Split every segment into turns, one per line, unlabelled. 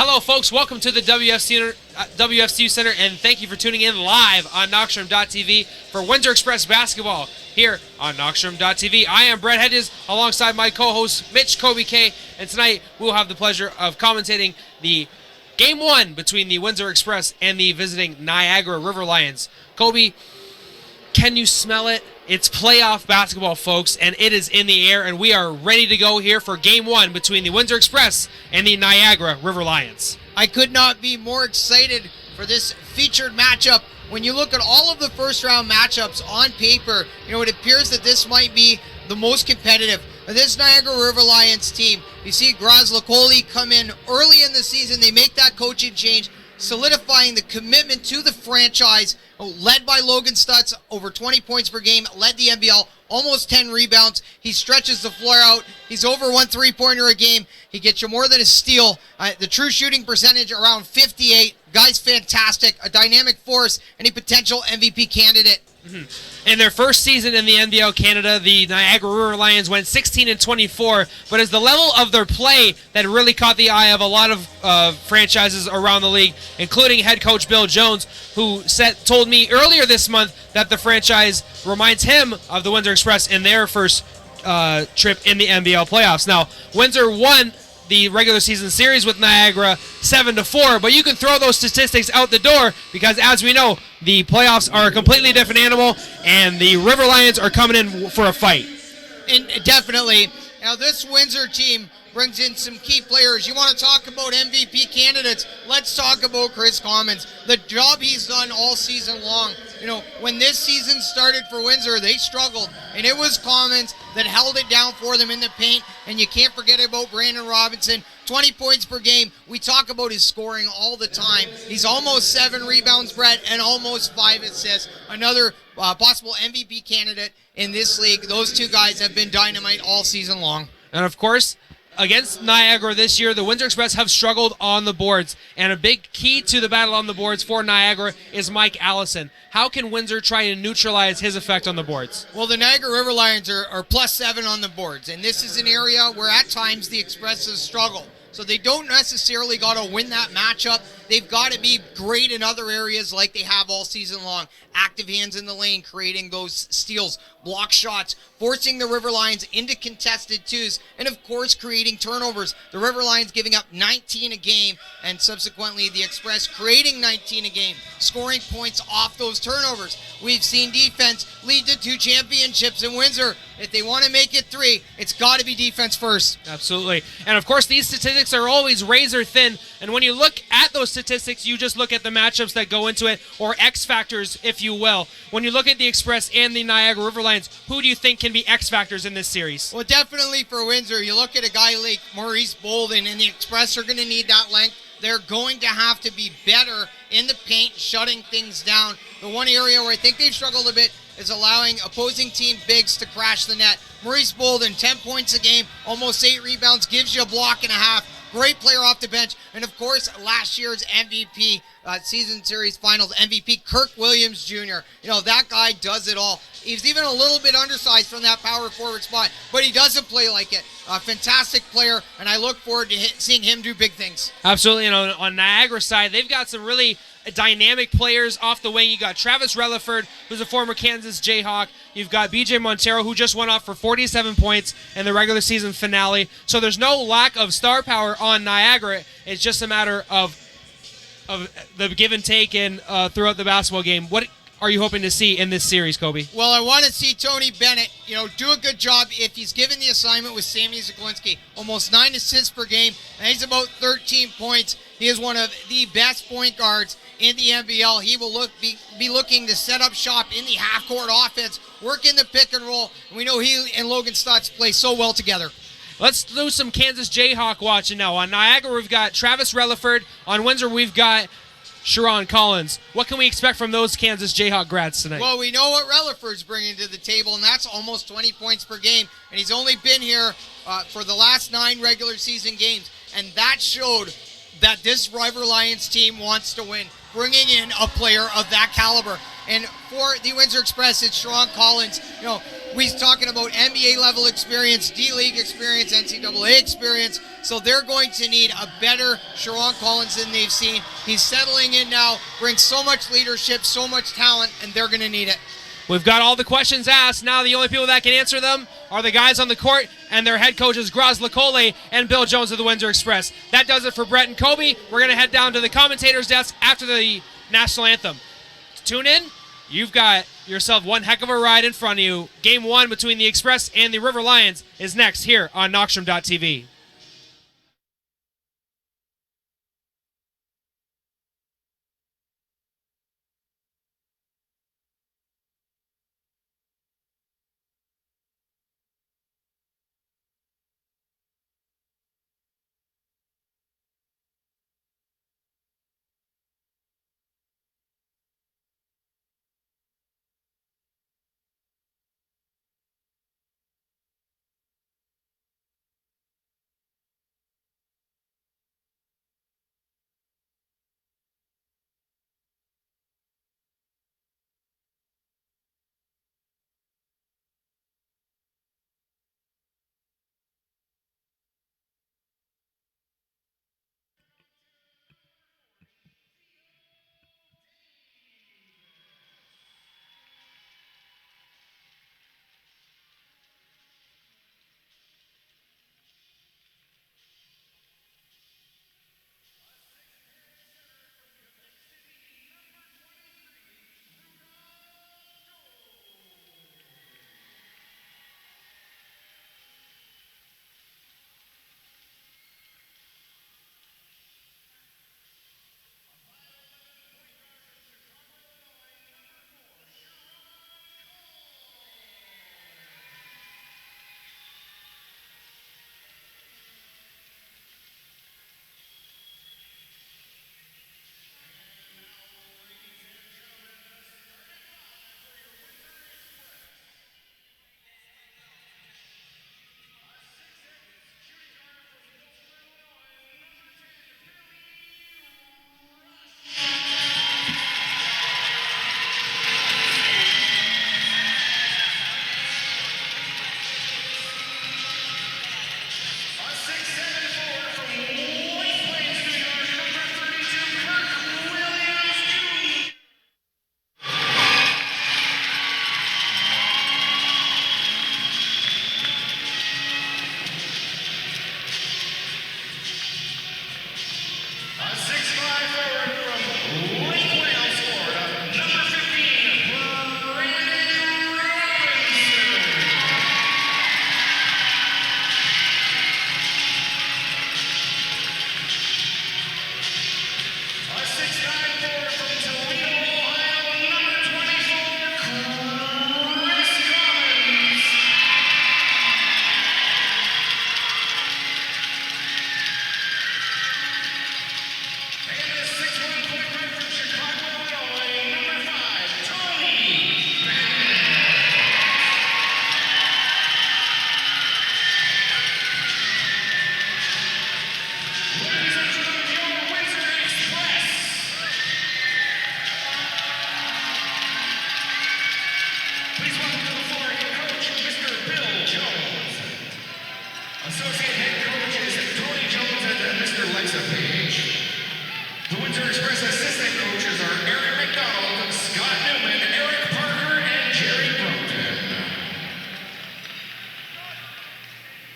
Hello, folks. Welcome to the WFCU Center, and thank you for tuning in live on Knoxstrom.tv for Windsor Express basketball here on Knoxstrom.tv. I am Brett Hedges alongside my co-host Mitch Kobe K, and tonight we'll have the pleasure of commentating the Game 1 between the Windsor Express and the visiting Niagara River Lions. Kobe, can you smell it? It's playoff basketball, folks, and it is in the air, and we are ready to go here for Game 1 between the Windsor Express and the Niagara River Lions.
I could not be more excited for this featured matchup. When you look at all of the first-round matchups on paper, it appears that this might be the most competitive. This Niagara River Lions team, you see Graz Lakoli come in early in the season. They make that coaching change, solidifying the commitment to the franchise, led by Logan Stutz, over 20 points per game, led the NBL, almost 10 rebounds. He stretches the floor out. He's over 1 3-pointer a game. He gets you more than a steal. The true shooting percentage around 58. Guy's fantastic, a dynamic force, and a potential MVP candidate.
In their first season in the NBL Canada, the Niagara River Lions went 16-24, but it's the level of their play that really caught the eye of a lot of franchises around the league, including head coach Bill Jones, who told me earlier this month that the franchise reminds him of the Windsor Express in their first trip in the NBL playoffs. Now, Windsor won the regular season series with Niagara 7-4, but you can throw those statistics out the door because, as we know, the playoffs are a completely different animal, and the River Lions are coming in for a fight.
And definitely. Now, this Windsor team brings in some key players. You want to talk about MVP candidates? Let's talk about Chris Commons. The job he's done all season long. When this season started for Windsor, they struggled, and it was Commons that held it down for them in the paint. And you can't forget about Brandon Robinson, 20 points per game. We talk about his scoring all the time. He's almost 7 rebounds, Brett, and almost 5 assists. Another possible MVP candidate in this league. Those two guys have been dynamite all season long.
And, of course, against Niagara this year, the Windsor Express have struggled on the boards, and a big key to the battle on the boards for Niagara is Mike Allison. How can Windsor try to neutralize his effect on the boards?
Well, the Niagara River Lions are +7 on the boards, and this is an area where at times the Expresses struggle. So they don't necessarily got to win that matchup. They've got to be great in other areas like they have all season long. Active hands in the lane, creating those steals, block shots, forcing the River Lions into contested twos, and of course creating turnovers. The River Lions giving up 19 a game, and subsequently the Express creating 19 a game, scoring points off those turnovers. We've seen defense lead to 2 championships in Windsor. If they want to make it 3, it's got to be defense first.
Absolutely. And of course, these statistics are always razor thin. And when you look at those statistics, you just look at the matchups that go into it, or X factors, if you will. When you look at the Express and the Niagara River Lions, who do you think can be X factors in this series?
Well, definitely for Windsor, you look at a guy like Maurice Bolden, and the Express are going to need that length. They're going to have to be better in the paint, shutting things down. The one area where I think they've struggled a bit is allowing opposing team bigs to crash the net. Maurice Bolden, 10 points a game, almost 8 rebounds, gives you a block and a half. Great player off the bench. And, of course, last year's MVP, season series finals MVP, Kirk Williams Jr. That guy does it all. He's even a little bit undersized from that power forward spot, but he doesn't play like it. A fantastic player, and I look forward to seeing him do big things.
Absolutely. And on Niagara's side, they've got some really dynamic players off the wing. You got Travis Relaford, who's a former Kansas Jayhawk. You've got BJ Montero, who just went off for 47 points in the regular season finale. So there's no lack of star power on Niagara. It's just a matter of the give and take and throughout the basketball game. What are you hoping to see in this series, Kobe?
Well, I want to see Tony Bennett, do a good job if he's given the assignment with Sammy Zaglinski. Almost 9 assists per game, and he's about 13 points. He is one of the best point guards in the NBL. He will be looking to set up shop in the half-court offense, work in the pick and roll. And we know he and Logan Stutz play so well together.
Let's do some Kansas Jayhawk watching now. On Niagara, we've got Travis Relaford. On Windsor, we've got Sharon Collins. What can we expect from those Kansas Jayhawk grads tonight?
Well, we know what Relaford's bringing to the table, and that's almost 20 points per game. And he's only been here for the last 9 regular season games. And that showed that this River Lions team wants to win, bringing in a player of that caliber. And for the Windsor Express, it's Sharon Collins. We're talking about NBA level experience, D-League experience, NCAA experience. So they're going to need a better Sharon Collins than they've seen. He's settling in now, brings so much leadership, so much talent, and they're going to need it.
We've got all the questions asked. Now the only people that can answer them are the guys on the court and their head coaches, Graz Lacole and Bill Jones of the Windsor Express. That does it for Brett and Kobe. We're going to head down to the commentator's desk after the national anthem. Tune in. You've got yourself one heck of a ride in front of you. Game 1 between the Express and the River Lions is next here on Knockstrom.tv.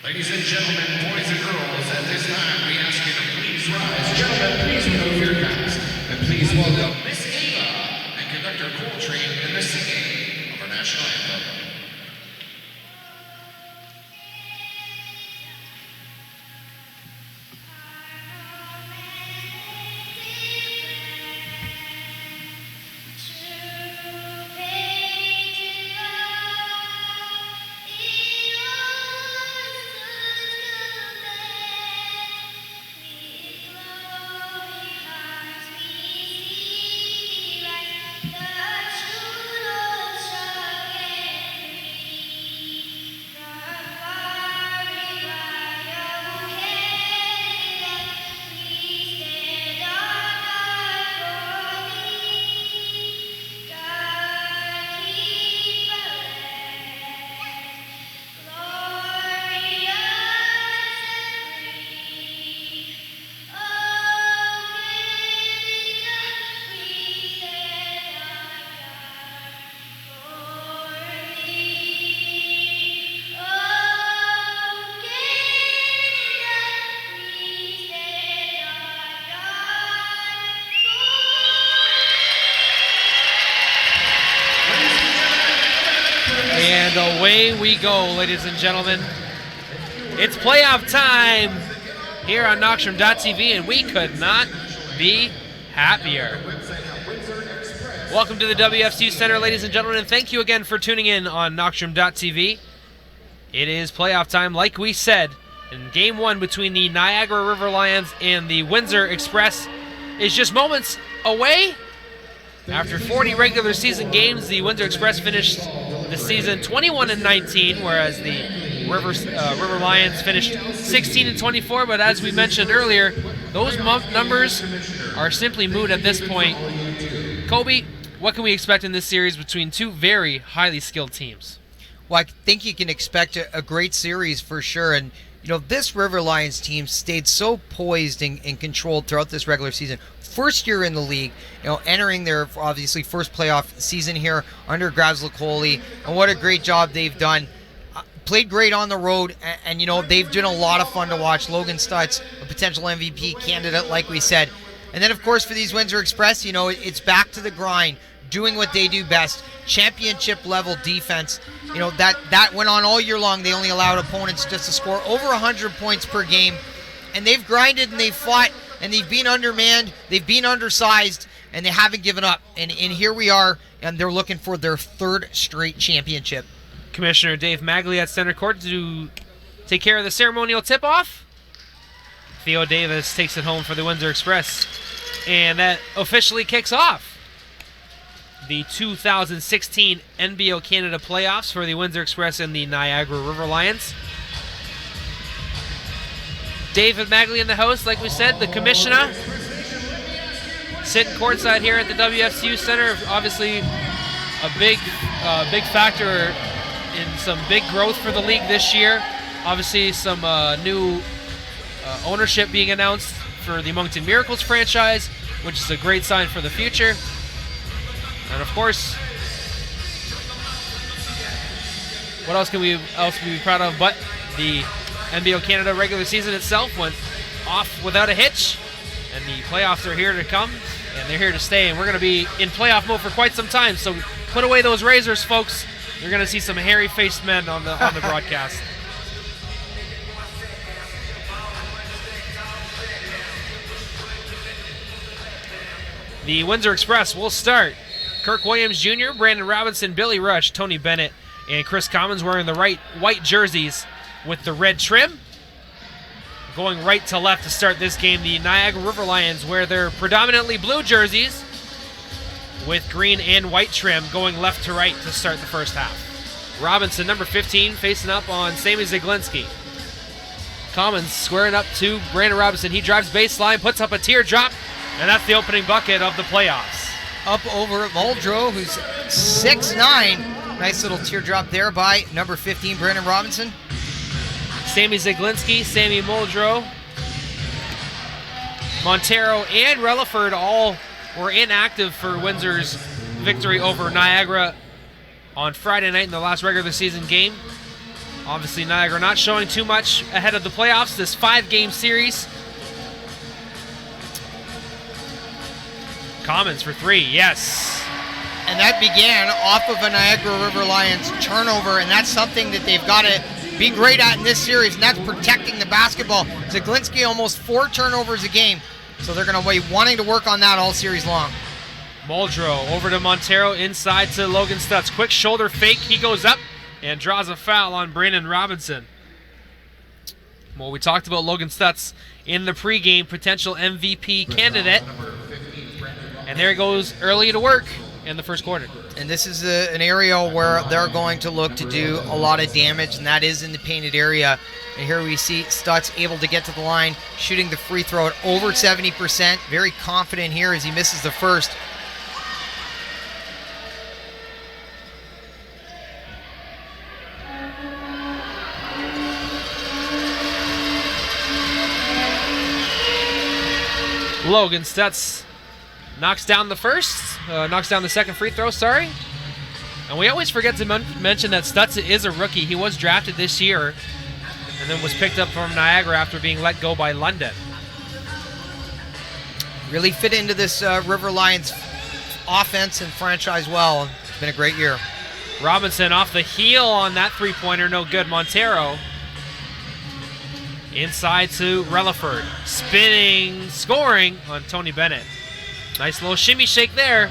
Ladies and gentlemen, boys and girls, at this time we ask you to please rise. Gentlemen, please remove your caps. And please welcome Miss Ava and Conductor Coltrane in the singing of our national anthem.
And away we go, ladies and gentlemen. It's playoff time here on Knoxroom.tv, and we could not be happier. Welcome to the WFCU Center, ladies and gentlemen, and thank you again for tuning in on Knoxroom.tv. It is playoff time, like we said, and Game 1 between the Niagara River Lions and the Windsor Express is just moments away. After 40 regular season games, the Windsor Express finished the season 21-19, whereas the River Lions finished 16-24. But as we mentioned earlier, those numbers are simply moot at this point. Kobe, what can we expect in this series between two very highly skilled teams?
Well, I think you can expect a great series for sure. And, you know, this River Lions team stayed so poised and controlled throughout this regular season. First year in the league, you know, entering their obviously first playoff season here under Grazlacoli, and what a great job they've done. Played great on the road, and you know, they've been a lot of fun to watch. Logan Stutz, a potential MVP candidate, like we said. And then, of course, for these Windsor Express, you know, it's back to the grind, doing what they do best, championship-level defense. You know, that went on all year long. They only allowed opponents just to score over 100 points per game. And they've grinded and they've fought, and they've been undermanned, they've been undersized, and they haven't given up. And here we are, and they're looking for their third straight championship.
Commissioner Dave Magley at center court to take care of the ceremonial tip-off. Theo Davis takes it home for the Windsor Express. And that officially kicks off the 2016 NBL Canada playoffs for the Windsor Express and the Niagara River Lions. David Magley in the house, like we said, the commissioner sitting courtside here at the WFCU Center. Obviously, a big factor in some big growth for the league this year. Obviously, some new ownership being announced for the Moncton Miracles franchise, which is a great sign for the future. And of course, what else can we be proud of but the NBL Canada regular season itself went off without a hitch, and the playoffs are here to come, and they're here to stay, and we're going to be in playoff mode for quite some time. So put away those razors, folks. You're going to see some hairy-faced men on the broadcast. The Windsor Express will start. Kirk Williams Jr., Brandon Robinson, Billy Rush, Tony Bennett, and Chris Commons wearing the white jerseys with the red trim. Going right to left to start this game, the Niagara River Lions wear their predominantly blue jerseys with green and white trim, going left to right to start the first half. Robinson, number 15, facing up on Sammy Zaglinski. Commons squaring up to Brandon Robinson. He drives baseline, puts up a teardrop, and that's the opening bucket of the playoffs.
Up over Muldrow, who's 6'9". Nice little teardrop there by number 15, Brandon Robinson.
Sammy Zaglinski, Sammy Muldrow, Montero, and Relaford all were inactive for Windsor's victory over Niagara on Friday night in the last regular season game. Obviously, Niagara not showing too much ahead of the playoffs, this 5-game series. Commons for 3, yes.
And that began off of a Niagara River Lions turnover, and that's something that they've got to be great at in this series, and that's protecting the basketball. Zaglinski almost 4 turnovers a game, so they're going to be wanting to work on that all series long.
Muldrow over to Montero, inside to Logan Stutz. Quick shoulder fake, he goes up and draws a foul on Brandon Robinson. Well, we talked about Logan Stutz in the pregame, potential MVP candidate. And there he goes early to work in the first quarter.
And this is an area where they're going to look to do a lot of damage, and that is in the painted area. And here we see Stutz able to get to the line, shooting the free throw at over 70%. Very confident here as he misses the first.
Logan Stutz knocks down the second free throw, sorry. And we always forget to mention that Stutz is a rookie. He was drafted this year and then was picked up from Niagara after being let go by London.
Really fit into this River Lions offense and franchise well. It's been a great year.
Robinson off the heel on that three-pointer, no good. Montero inside to Relaford. Spinning, scoring on Tony Bennett. Nice little shimmy shake there.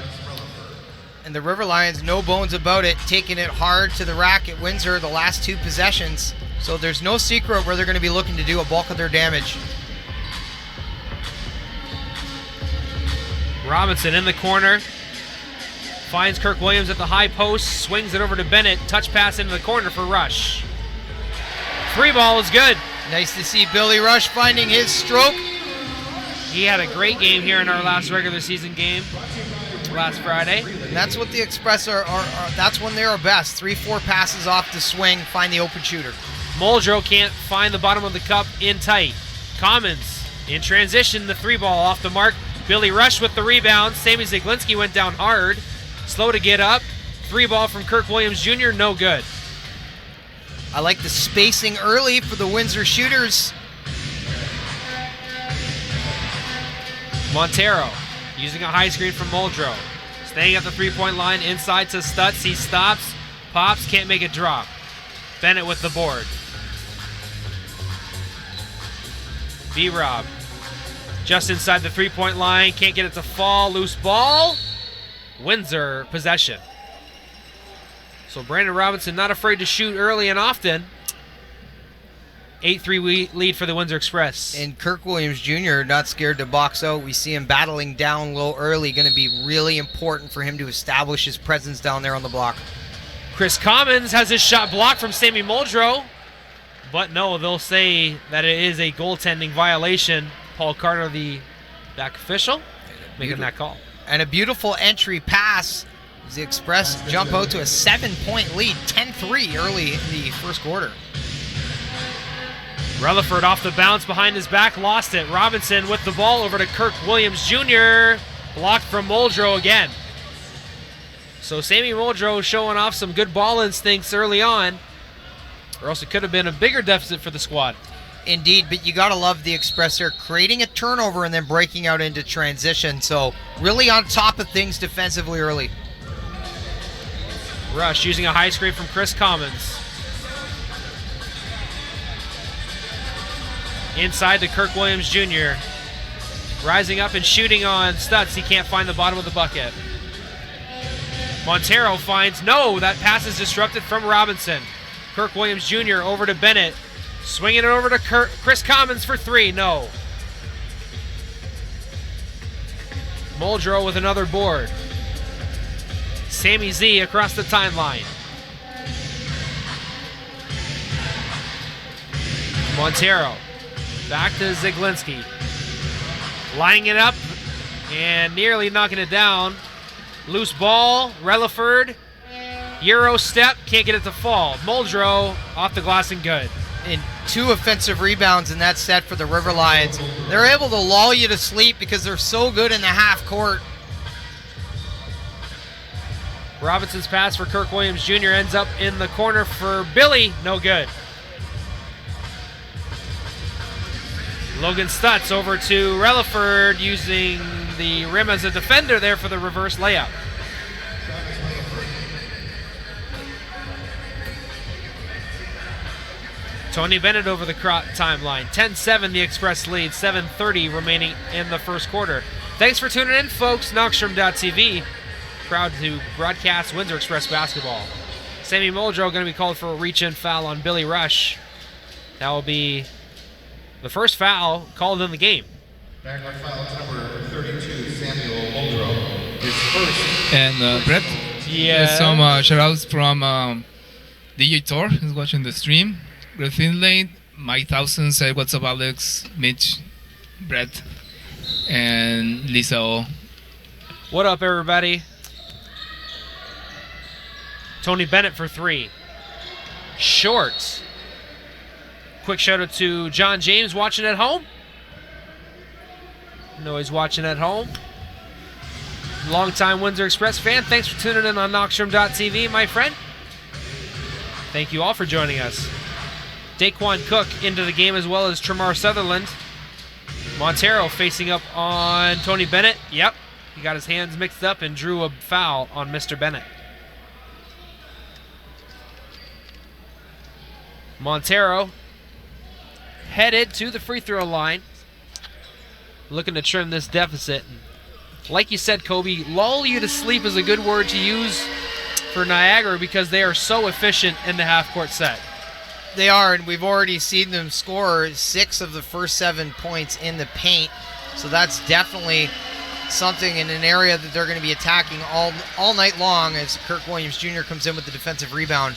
And the River Lions, no bones about it, taking it hard to the rack at Windsor the last 2 possessions. So there's no secret where they're going to be looking to do a bulk of their damage.
Robinson in the corner. Finds Kirk Williams at the high post. Swings it over to Bennett. Touch pass into the corner for Rush. 3-ball is good.
Nice to see Billy Rush finding his stroke.
He had a great game here in our last regular season game last Friday.
And that's what the Express are that's when they're best. 3-4 passes off the swing, find the open shooter.
Muldrow can't find the bottom of the cup in tight. Commons in transition, the 3-ball off the mark. Billy Rush with the rebound. Sammy Zaglinski went down hard. Slow to get up. 3-ball from Kirk Williams Jr., no good.
I like the spacing early for the Windsor shooters.
Montero using a high screen from Muldrow. Staying at the 3-point line, inside to Stutz. He stops, pops, can't make it drop. Bennett with the board. B-Rob. Just inside the 3-point line, can't get it to fall. Loose ball. Windsor possession. So Brandon Robinson not afraid to shoot early and often. 8-3 lead for the Windsor Express.
And Kirk Williams Jr. not scared to box out. We see him battling down low early. Going to be really important for him to establish his presence down there on the block.
Chris Commons has his shot blocked from Sammy Muldrow. But no, they'll say that it is a goaltending violation. Paul Carter, the back official, making that call.
And a beautiful entry pass. The Express jump out to a 7-point lead, 10-3 early in the first quarter.
Relaford off the bounce behind his back, lost it. Robinson with the ball over to Kirk Williams Jr. Blocked from Muldrow again. So Sammy Muldrow showing off some good ball instincts early on, or else it could have been a bigger deficit for the squad.
Indeed, but you got to love the Express here, creating a turnover and then breaking out into transition. So really on top of things defensively early.
Rush using a high screen from Chris Commons. Inside to Kirk Williams Jr. Rising up and shooting on Stutz. He can't find the bottom of the bucket. Montero finds, no, that pass is disrupted from Robinson. Kirk Williams Jr. over to Bennett. Swinging it over to Chris Commons for 3, no. Muldrow with another board. Sammy Z across the timeline. Montero back to Zaglinski. Lining it up and nearly knocking it down. Loose ball, Relaford. Euro step, can't get it to fall. Muldrow off the glass and good.
And 2 offensive rebounds in that set for the River Lions. They're able to lull you to sleep because they're so good in the half court.
Robinson's pass for Kirk Williams Jr. ends up in the corner for Billy, no good. Logan Stutz over to Relaford using the rim as a defender there for the reverse layup. Tony Bennett over the timeline. 10-7 the Express lead, 7:30 remaining in the first quarter. Thanks for tuning in, folks. Knockstrom.tv, proud to broadcast Windsor Express basketball. Sammy Muldrow going to be called for a reach-in foul on Billy Rush. That will be the first foul called in the game.
Backline foul to number 32, Samuel Muldrow. His first.
And Brett,
Yeah.
some shout-outs from DJ Tor, who's watching the stream. Griffin Lane, Mike Thousand said, "What's up, Alex, Mitch, Brett, and Lisa O."
What up, everybody? Tony Bennett for 3. Short. Quick shout out to John James watching at home. Know he's watching at home. Longtime Windsor Express fan. Thanks for tuning in on Knockstrom.tv, my friend. Thank you all for joining us. Daquan Cook into the game as well as Tremar Sutherland. Montero facing up on Tony Bennett. Yep, he got his hands mixed up and drew a foul on Mr. Bennett. Montero headed to the free throw line, looking to trim this deficit. Like you said, Kobe, lull you to sleep is a good word to use for Niagara because they are so efficient in the half-court set.
They are, and we've already seen them score 6 of the first 7 points in the paint. So that's definitely something in an area that they're going to be attacking all night long as Kirk Williams Jr. comes in with the defensive rebound.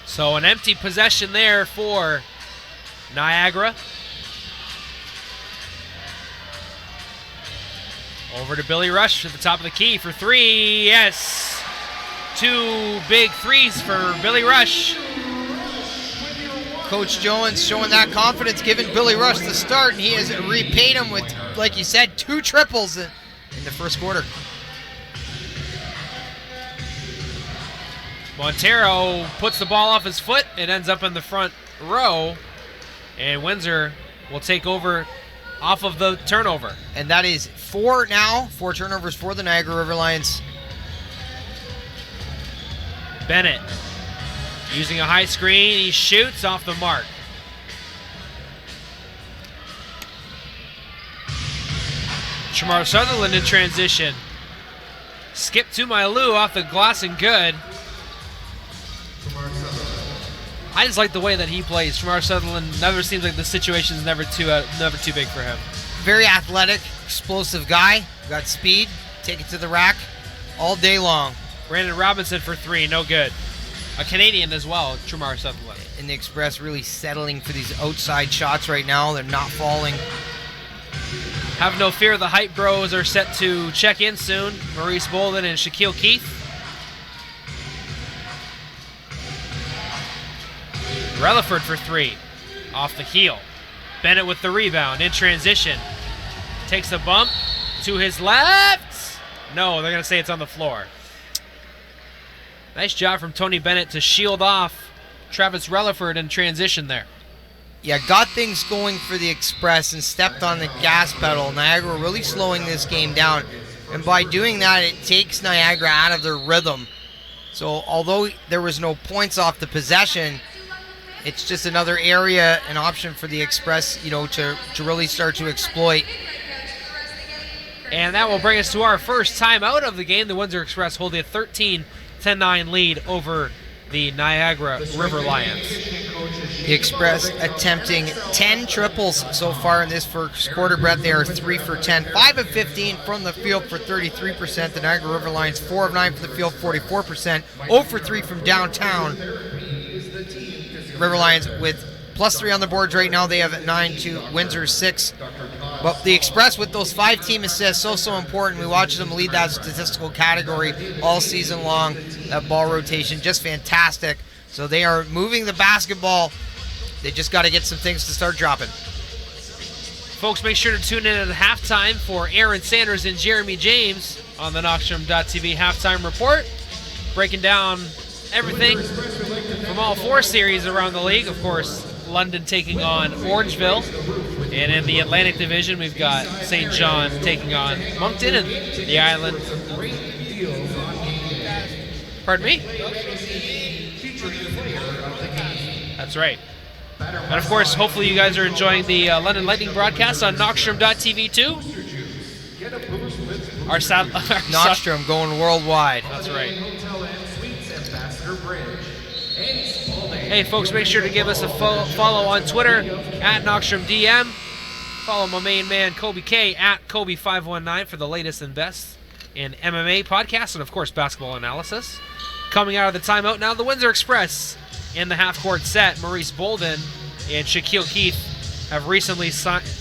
So an empty possession there for Niagara. Over to Billy Rush at the top of the key for 3. Yes. 2 big threes for Billy Rush.
Coach Jones showing that confidence, giving Billy Rush the start, and he has repaid him with, like you said, 2 triples in the first quarter.
Montero puts the ball off his foot. It ends up in the front row, and Windsor will take over off of the turnover.
And that is 4 now, 4 turnovers for the Niagara River Lions.
Bennett using a high screen. He shoots off the mark. Shamar Sutherland in transition. Skip to Mailu off the glass and good. I just like the way that he plays. Shamar Sutherland never seems like the situation's never too big for him.
Very athletic, explosive guy. Got speed. Take it to the rack all day long.
Brandon Robinson for 3, no good. A Canadian as well, Shamar Sutherland.
And the Express really settling for these outside shots right now. They're not falling.
Have no fear, the Hype Bros are set to check in soon. Maurice Bolden and Shaquille Keith. Relaford for 3, off the heel. Bennett with the rebound in transition. Takes a bump to his left. No, they're going to say it's on the floor. Nice job from Tony Bennett to shield off Travis Relaford in transition there.
Yeah, got things going for the Express and stepped on the gas pedal. Niagara really slowing this game down. And by doing that, it takes Niagara out of their rhythm. So although there was no points off the possession, it's just another area, an option for the Express, to really start to exploit.
And that will bring us to our first timeout of the game. The Windsor Express holding a 13-9 lead over the Niagara River Lions.
The Express attempting 10 triples so far in this first quarter. Brett, they are 3 for 10, 5 of 15 from the field for 33%. The Niagara River Lions 4 of 9 from the field, 44%. 0 for 3 from downtown. River Lions with +3 on the boards right now. They have 9 to Windsor's 6. But the Express with those 5 team assists, so important. We watched them lead that statistical category all season long. That ball rotation, just fantastic. So they are moving the basketball. They just got to get some things to start dropping.
Folks, make sure to tune in at halftime for Aaron Sanders and Jeremy James on the Knockstrom.tv halftime report, breaking down everything from all 4 series around the league. Of course, London taking on Orangeville. And in the Atlantic Division, we've got St. John taking on Moncton and the Island. Pardon me? That's right. And of course, hopefully you guys are enjoying the London Lightning broadcast on Knockstrom.tv too.
Knockstrom going worldwide.
That's right. Hey folks, make sure to give us a follow on Twitter at NockstromDM. Follow my main man Kobe K at Kobe519 for the latest and best in MMA podcasts and of course basketball analysis. Coming out of the timeout now, the Windsor Express in the half-court set. Maurice Bolden and Shaquille Keith have recently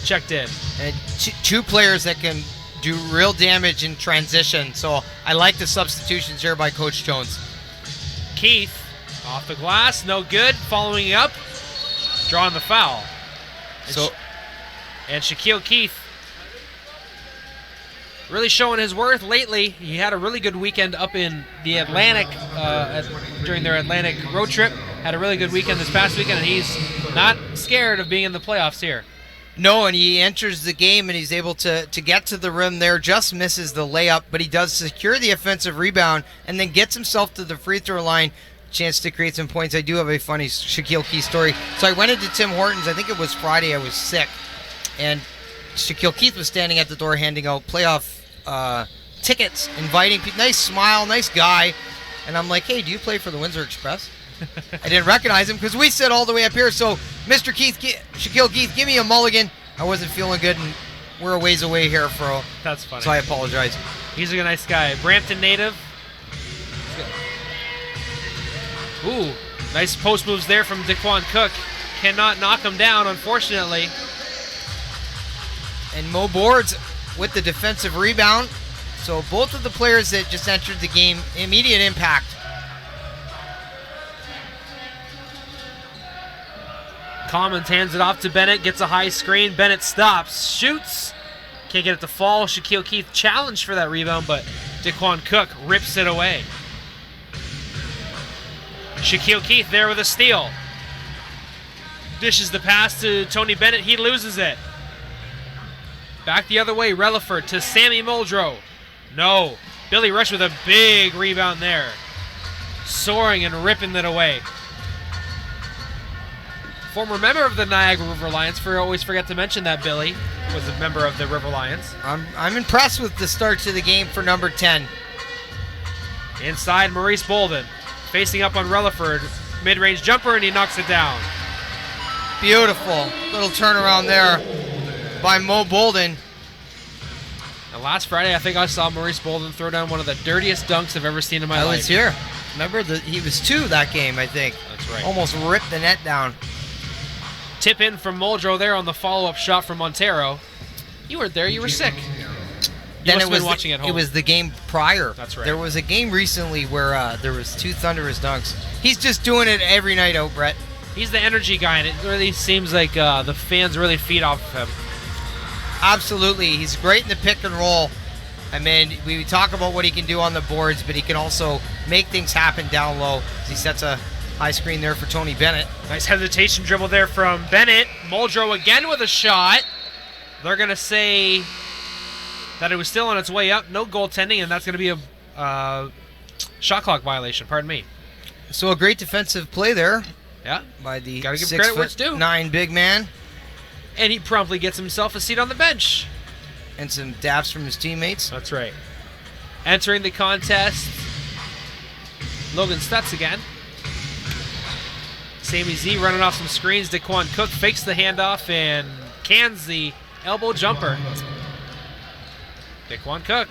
checked in.
And 2 players that can do real damage in transition. So I like the substitutions here by Coach Jones.
Keith off the glass, no good. Following up, drawing the foul. And Shaquille Keith really showing his worth lately. He had a really good weekend up in the Atlantic during their Atlantic road trip. Had a really good weekend this past weekend, and he's not scared of being in the playoffs here.
No, and he enters the game and he's able to get to the rim there, just misses the layup, but he does secure the offensive rebound and then gets himself to the free throw line. chance to create some points. I do have a funny Shaquille Keith story. So I went into Tim Hortons. I think it was Friday. I was sick, and Shaquille Keith was standing at the door handing out playoff tickets, inviting people. Nice smile, nice guy. And I'm like, hey, do you play for the Windsor Express? I didn't recognize him because we sit all the way up here. So, Mr. Keith, Shaquille Keith, give me a mulligan. I wasn't feeling good, and we're a ways away here for.
That's funny.
So I apologize.
He's a nice guy. Brampton native. Ooh, nice post moves there from Daquan Cook. Cannot knock him down, unfortunately.
And Mo Boards with the defensive rebound. So both of the players that just entered the game, immediate impact.
Commons hands it off to Bennett, gets a high screen. Bennett stops, shoots. Can't get it to fall. Shaquille Keith challenged for that rebound, but Daquan Cook rips it away. Shaquille Keith there with a steal. Dishes the pass to Tony Bennett. He loses it. Back the other way, Relaford to Sammy Muldrow. No. Billy Rush with a big rebound there. Soaring and ripping it away. Former member of the Niagara River Lions. Always forget to mention that Billy was a member of the River Lions.
I'm impressed with the start to the game for number 10.
Inside, Maurice Bolden. Facing up on Relaford. Mid-range jumper, and he knocks it down.
Beautiful little turnaround there by Mo Bolden.
And last Friday, I think I saw Maurice Bolden throw down one of the dirtiest dunks I've ever seen in my life.
I was here. Remember, he was 2 that game, I think.
That's right.
Almost ripped the net down.
Tip in from Muldrow there on the follow-up shot from Montero. You weren't there. You were sick. You must have been watching at home.
It was the game prior.
That's right.
There was a game recently where there was 2 thunderous dunks. He's just doing it every night out, Brett.
He's the energy guy, and it really seems like the fans really feed off of him.
Absolutely. He's great in the pick and roll. I mean, we talk about what he can do on the boards, but he can also make things happen down low. He sets a high screen there for Tony Bennett.
Nice hesitation dribble there from Bennett. Muldrow again with a shot. They're going to say that it was still on its way up. No goaltending, and that's going to be a shot clock violation. Pardon me.
So a great defensive play there.
Yeah.
By the
Gotta give credit where it's due.
6'9" big man.
And he promptly gets himself a seat on the bench.
And some daps from his teammates.
That's right. Entering the contest, Logan Stutz again. Sammy Z running off some screens. Daquan Cook fakes the handoff and cans the elbow jumper. Daquan Cook.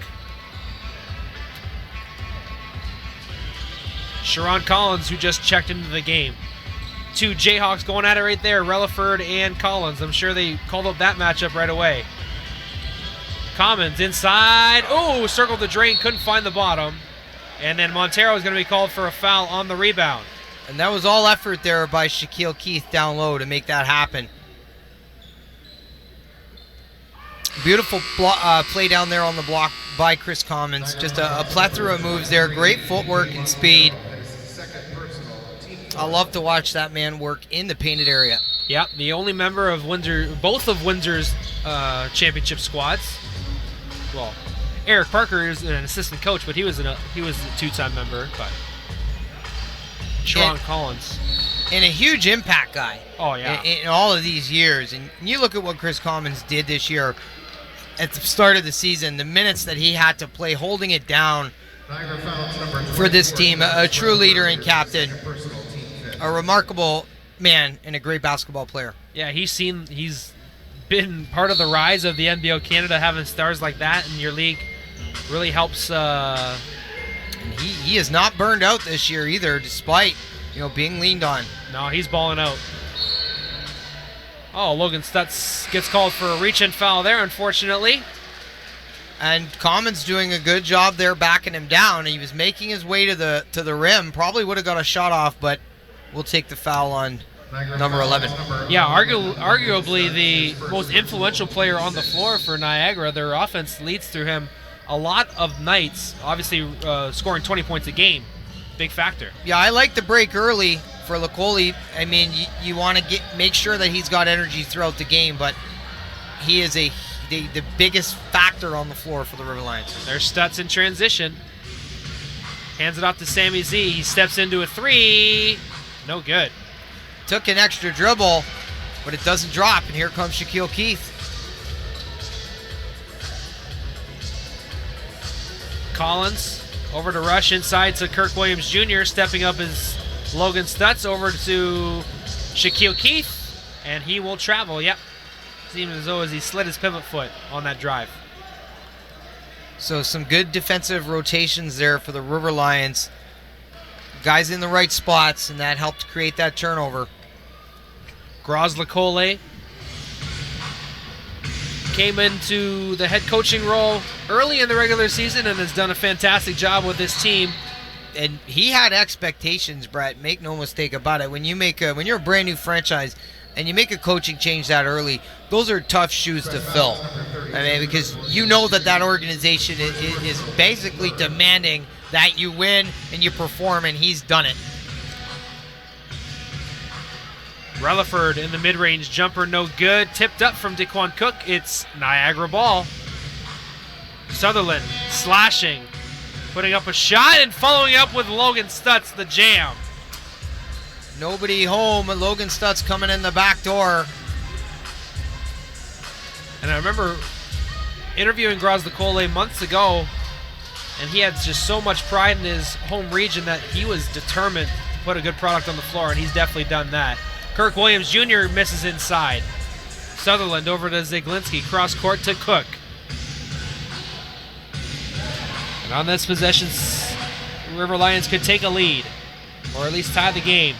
Sharon Collins, who just checked into the game. 2 Jayhawks going at it right there, Relaford and Collins. I'm sure they called up that matchup right away. Commons inside. Oh, circled the drain, couldn't find the bottom. And then Montero is going to be called for a foul on the rebound.
And that was all effort there by Shaquille Keith down low to make that happen. Beautiful play down there on the block by Chris Commons. Just a plethora of moves there. Great footwork and speed. I love to watch that man work in the painted area.
Yep, the only member of Windsor, both of Windsor's championship squads. Well, Eric Parker is an assistant coach, but he was a 2-time member. But Sharon Collins,
and a huge impact guy.
Oh yeah,
in all of these years. And you look at what Chris Commons did this year at the start of the season. The minutes that he had to play, holding it down for this team. A true leader and captain. A remarkable man and a great basketball player.
Yeah, he's been part of the rise of the NBL Canada. Having stars like that in your league really helps.
And he is not burned out this year either, despite being leaned on.
No, he's balling out. Oh, Logan Stutz gets called for a reach-in foul there, unfortunately.
And Commons doing a good job there, backing him down. He was making his way to the rim. Probably would have got a shot off, but we'll take the foul on number 11.
Yeah, arguably the most influential player on the floor for Niagara. Their offense leads through him a lot of nights. Obviously, scoring 20 points a game, big factor.
Yeah, I like the break early for Lecoli. I mean, you want to make sure that he's got energy throughout the game, but he is the biggest factor on the floor for the River Lions.
There's Stutz in transition. Hands it off to Sammy Z. He steps into a three. No good.
Took an extra dribble, but it doesn't drop, and here comes Shaquille Keith.
Collins over to rush inside to Kirk Williams Jr. Stepping up is Logan Stutz over to Shaquille Keith, and he will travel. Yep. Seems as though he slid his pivot foot on that drive.
So some good defensive rotations there for the River Lions. Guys in the right spots, and that helped create that turnover.
Grozlakole came into the head coaching role early in the regular season and has done a fantastic job with this team.
And he had expectations, Brett. Make no mistake about it. When you're a brand new franchise and you make a coaching change that early, those are tough shoes to fill. I mean, because you know that organization is basically demanding that you win and you perform, and he's done it.
Relaford in the mid-range jumper, no good. Tipped up from Daquan Cook. It's Niagara ball. Sutherland slashing, putting up a shot and following up with Logan Stutz, the jam.
Nobody home. Logan Stutz coming in the back door.
And I remember interviewing Grozlakole months ago, and he had just so much pride in his home region that he was determined to put a good product on the floor, and he's definitely done that. Kirk Williams Jr. misses inside. Sutherland over to Zaglinski, cross court to Cook. And on this possession, River Lions could take a lead, or at least tie the game.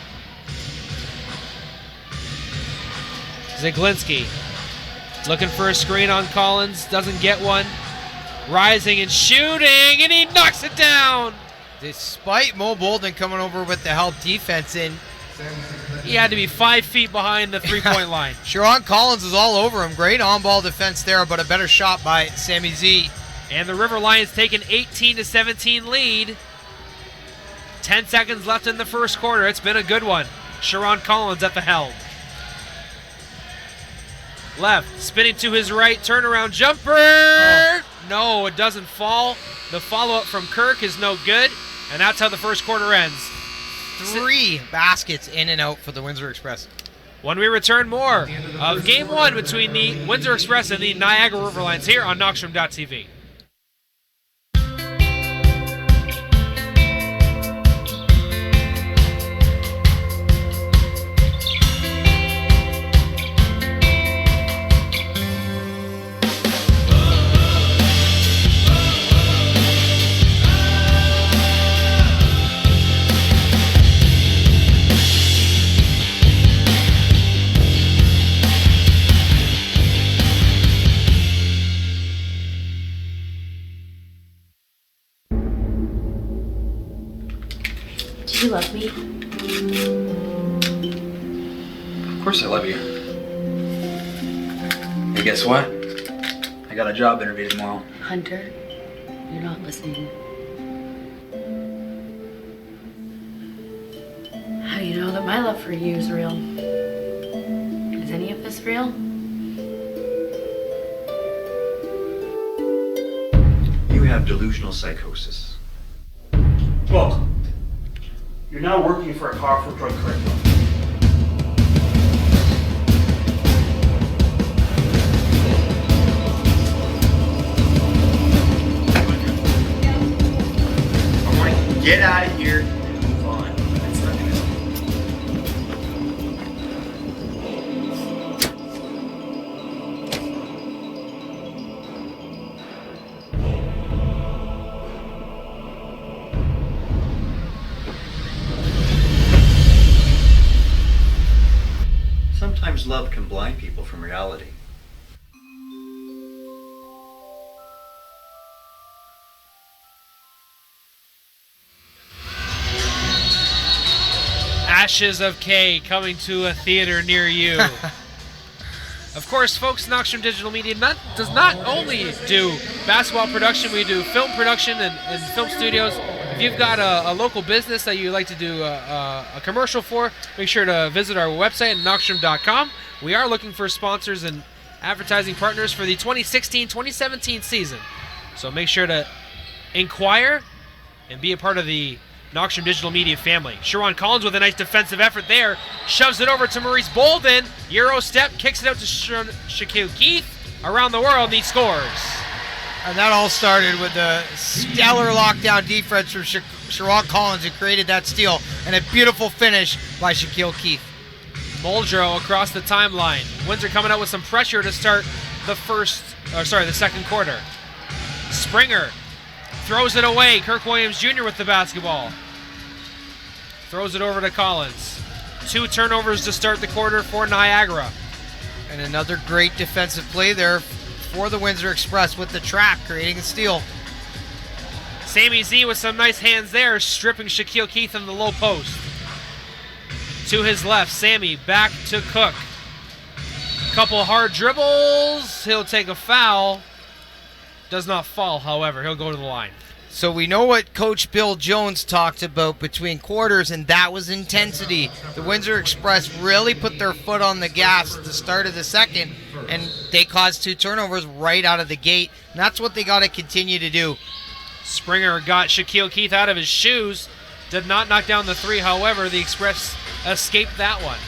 Zaglinski looking for a screen on Collins, doesn't get one. Rising and shooting, and he knocks it down.
Despite Mo Bolden coming over with the help defense in,
he had to be 5 feet behind the three-point line.
Sharon Collins is all over him. Great on-ball defense there, but a better shot by Sammy Z.
And the River Lions take an 18-17 lead. 10 seconds left in the first quarter. It's been a good one. Sharon Collins at the helm. Left, spinning to his right, turnaround jumper. Oh. No, it doesn't fall. The follow-up from Kirk is no good, and that's how the first quarter ends.
3 baskets in and out for the Windsor Express.
When we return, more of Game 1 between the Windsor Express and the Niagara River Lions here on Knoxstrom.tv.
Do you love me?
Of course I love you. Hey, guess what? I got a job interview tomorrow.
Hunter, you're not listening. How do you know that my love for you is real? Is any of this real?
You have delusional psychosis.
Look, you're now working for a powerful drug cartel.
I want to get out of here and move on. It's not gonna Sometimes love can blind people from reality.
Ashes of K coming to a theater near you. Of course, folks, Knoxstrom Digital Media does not only do basketball production, we do film production and film studios. If you've got a local business that you'd like to do a commercial for, make sure to visit our website at knoxstrom.com. We are looking for sponsors and advertising partners for the 2016-2017 season. So make sure to inquire and be a part of the Knoxstrom Digital Media family. Sharon Collins with a nice defensive effort there. Shoves it over to Maurice Bolden. Euro step, kicks it out to Shaquille Keith. Around the world, and he scores.
And that all started with the stellar lockdown defense from Sharon Collins, who created that steal, and a beautiful finish by Shaquille Keith.
Muldrow across the timeline. Windsor coming out with some pressure to start the second quarter. Springer throws it away. Kirk Williams Jr. with the basketball. Throws it over to Collins. 2 turnovers to start the quarter for Niagara.
And another great defensive play there for the Windsor Express with the trap, creating a steal.
Sammy Z with some nice hands there, stripping Shaquille Keith in the low post. To his left, Sammy back to Cook. Couple hard dribbles. He'll take a foul. Does not fall, however. He'll go to the line.
So we know what Coach Bill Jones talked about between quarters, and that was intensity. The Windsor Express really put their foot on the gas at the start of the second, and they caused 2 turnovers right out of the gate. And that's what they got to continue to do.
Springer got Shaquille Keith out of his shoes. Did not knock down the 3, however, the Express escaped that one.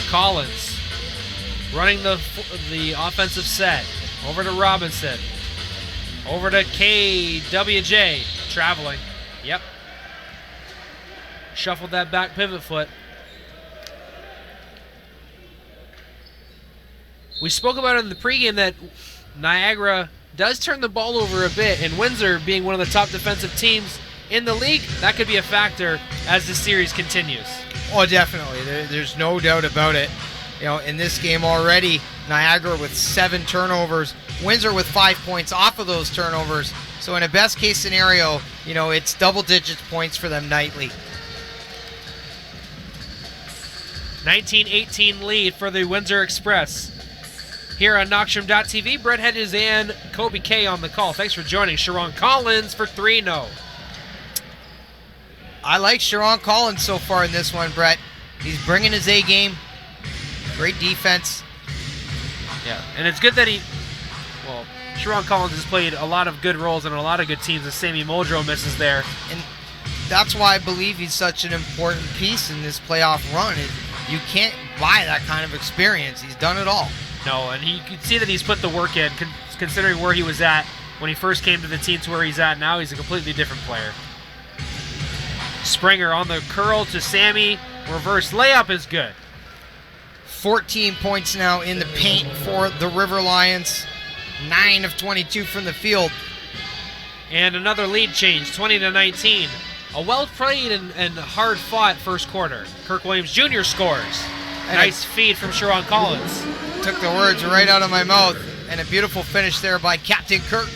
Collins running the offensive set. Over to Robinson. Over to KWJ. Traveling. Yep. Shuffled that back pivot foot. We spoke about it in the pregame that Niagara does turn the ball over a bit, and Windsor being one of the top defensive teams in the league, that could be a factor as the series continues.
Oh, definitely. There's no doubt about it. You know, in this game already, Niagara with 7 turnovers, Windsor with 5 points off of those turnovers. So in a best case scenario, you know, it's double digits points for them nightly.
19-18 lead for the Windsor Express. Here on Knoxstrom.tv, Brett Hedges and Kobe K on the call. Thanks for joining. Sharon Collins for 3, no.
I like Sharon Collins so far in this one, Brett. He's bringing his A game. Great defense.
Yeah, and it's good that Sharon Collins has played a lot of good roles in a lot of good teams, and Sammy Muldrow misses there.
And that's why I believe he's such an important piece in this playoff run. You can't buy that kind of experience. He's done it all.
No, and you can see that he's put the work in, considering where he was at when he first came to the team to where he's at now. He's a completely different player. Springer on the curl to Sammy. Reverse layup is good.
14 points now in the paint for the River Lions. 9 of 22 from the field.
And another lead change, 20-19. A well-played and hard-fought first quarter. Kirk Williams Jr. scores. Nice feed from Sharon Collins.
Took the words right out of my mouth. And a beautiful finish there by Captain Kirk.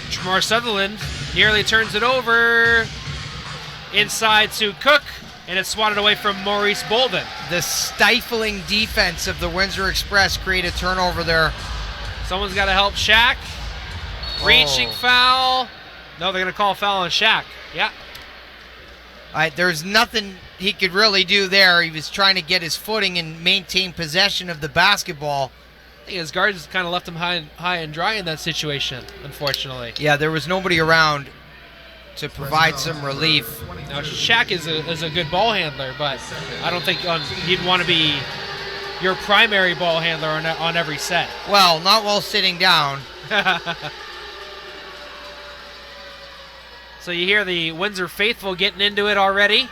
Jamar Sutherland nearly turns it over. Inside to Cook. And it's swatted away from Maurice Bolden.
The stifling defense of the Windsor Express created a turnover there.
Someone's got to help Shaq. Reaching foul. No, they're going to call a foul on Shaq. Yeah.
All right, there's nothing he could really do there. He was trying to get his footing and maintain possession of the basketball.
I think his guards kind of left him high and dry in that situation, unfortunately.
Yeah, there was nobody around to provide some relief.
Now, Shaq is a good ball handler, but I don't think he'd want to be your primary ball handler on every set.
Well, not while sitting down.
So you hear the Windsor faithful getting into it already.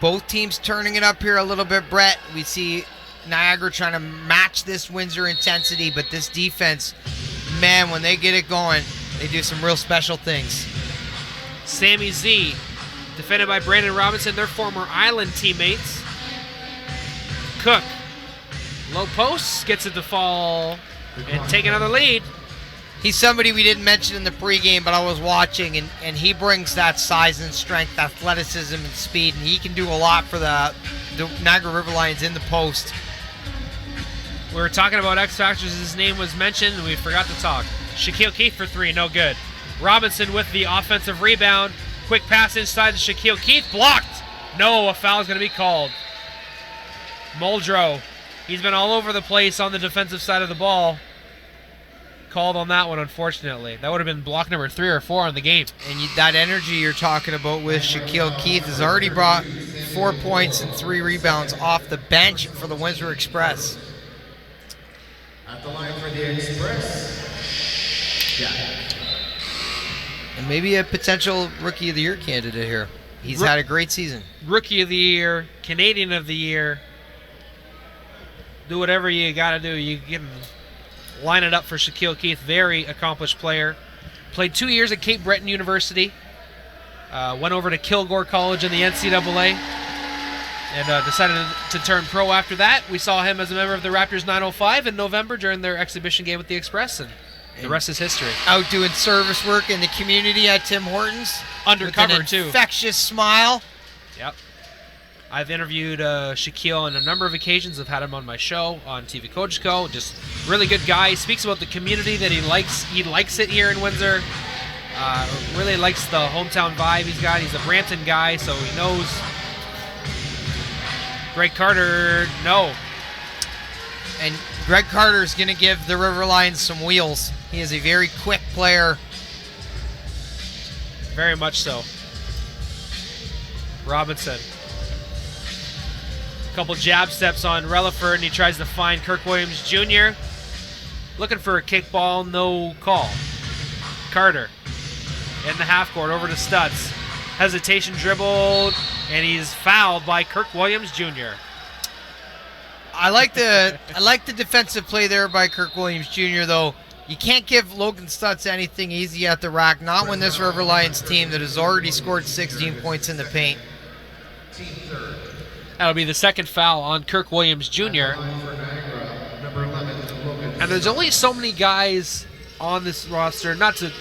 Both teams turning it up here a little bit, Brett. We see Niagara trying to match this Windsor intensity, but this defense, man, when they get it going, they do some real special things.
Sammy Z, defended by Brandon Robinson, their former Island teammates. Cook, low post, gets it to fall and take another lead.
He's somebody we didn't mention in the pregame, but I was watching, and he brings that size and strength, athleticism, and speed, and he can do a lot for the Niagara River Lions in the post.
We were talking about X Factors. His name was mentioned, and we forgot to talk. Shaquille Keith for 3, no good. Robinson with the offensive rebound. Quick pass inside to Shaquille Keith. Blocked. No, a foul is going to be called. Muldrow He's been all over the place on the defensive side of the ball. Called on that one, unfortunately. That would have been block number 3 or 4 on the game.
And that energy you're talking about with Shaquille Keith has already brought 4 points and 3 rebounds off the bench for the Windsor Express.
At the line for the Express, Jack.
And maybe a potential Rookie of the Year candidate here. He's had a great season.
Rookie of the Year, Canadian of the Year. Do whatever you got to do. You can line it up for Shaquille Keith. Very accomplished player. Played 2 years at Cape Breton University. Went over to Kilgore College in the NCAA. And decided to turn pro after that. We saw him as a member of the Raptors 905 in November during their exhibition game with the Express. And the rest is history.
Out doing service work in the community at Tim Hortons.
Undercover,
with an
too.
Infectious smile.
Yep. I've interviewed Shaquille on a number of occasions. I've had him on my show on TV Coach Co. Just really good guy. He speaks about the community that he likes. He likes it here in Windsor. Really likes the hometown vibe he's got. He's a Brampton guy, so he knows. Greg Carter, no.
And Greg Carter is going to give the River Lions some wheels. He is a very quick player.
Very much so. Robinson. A couple jab steps on Relaford, and he tries to find Kirk Williams Jr. Looking for a kickball, no call. Carter in the half court, over to Stutz. Hesitation dribbled, and he's fouled by Kirk Williams Jr.
I like the defensive play there by Kirk Williams Jr., though. You can't give Logan Stutz anything easy at the rack, not when this River Lions team that has already scored 16 points in the paint.
That'll be the second foul on Kirk Williams Jr. And there's only so many guys on this roster, not to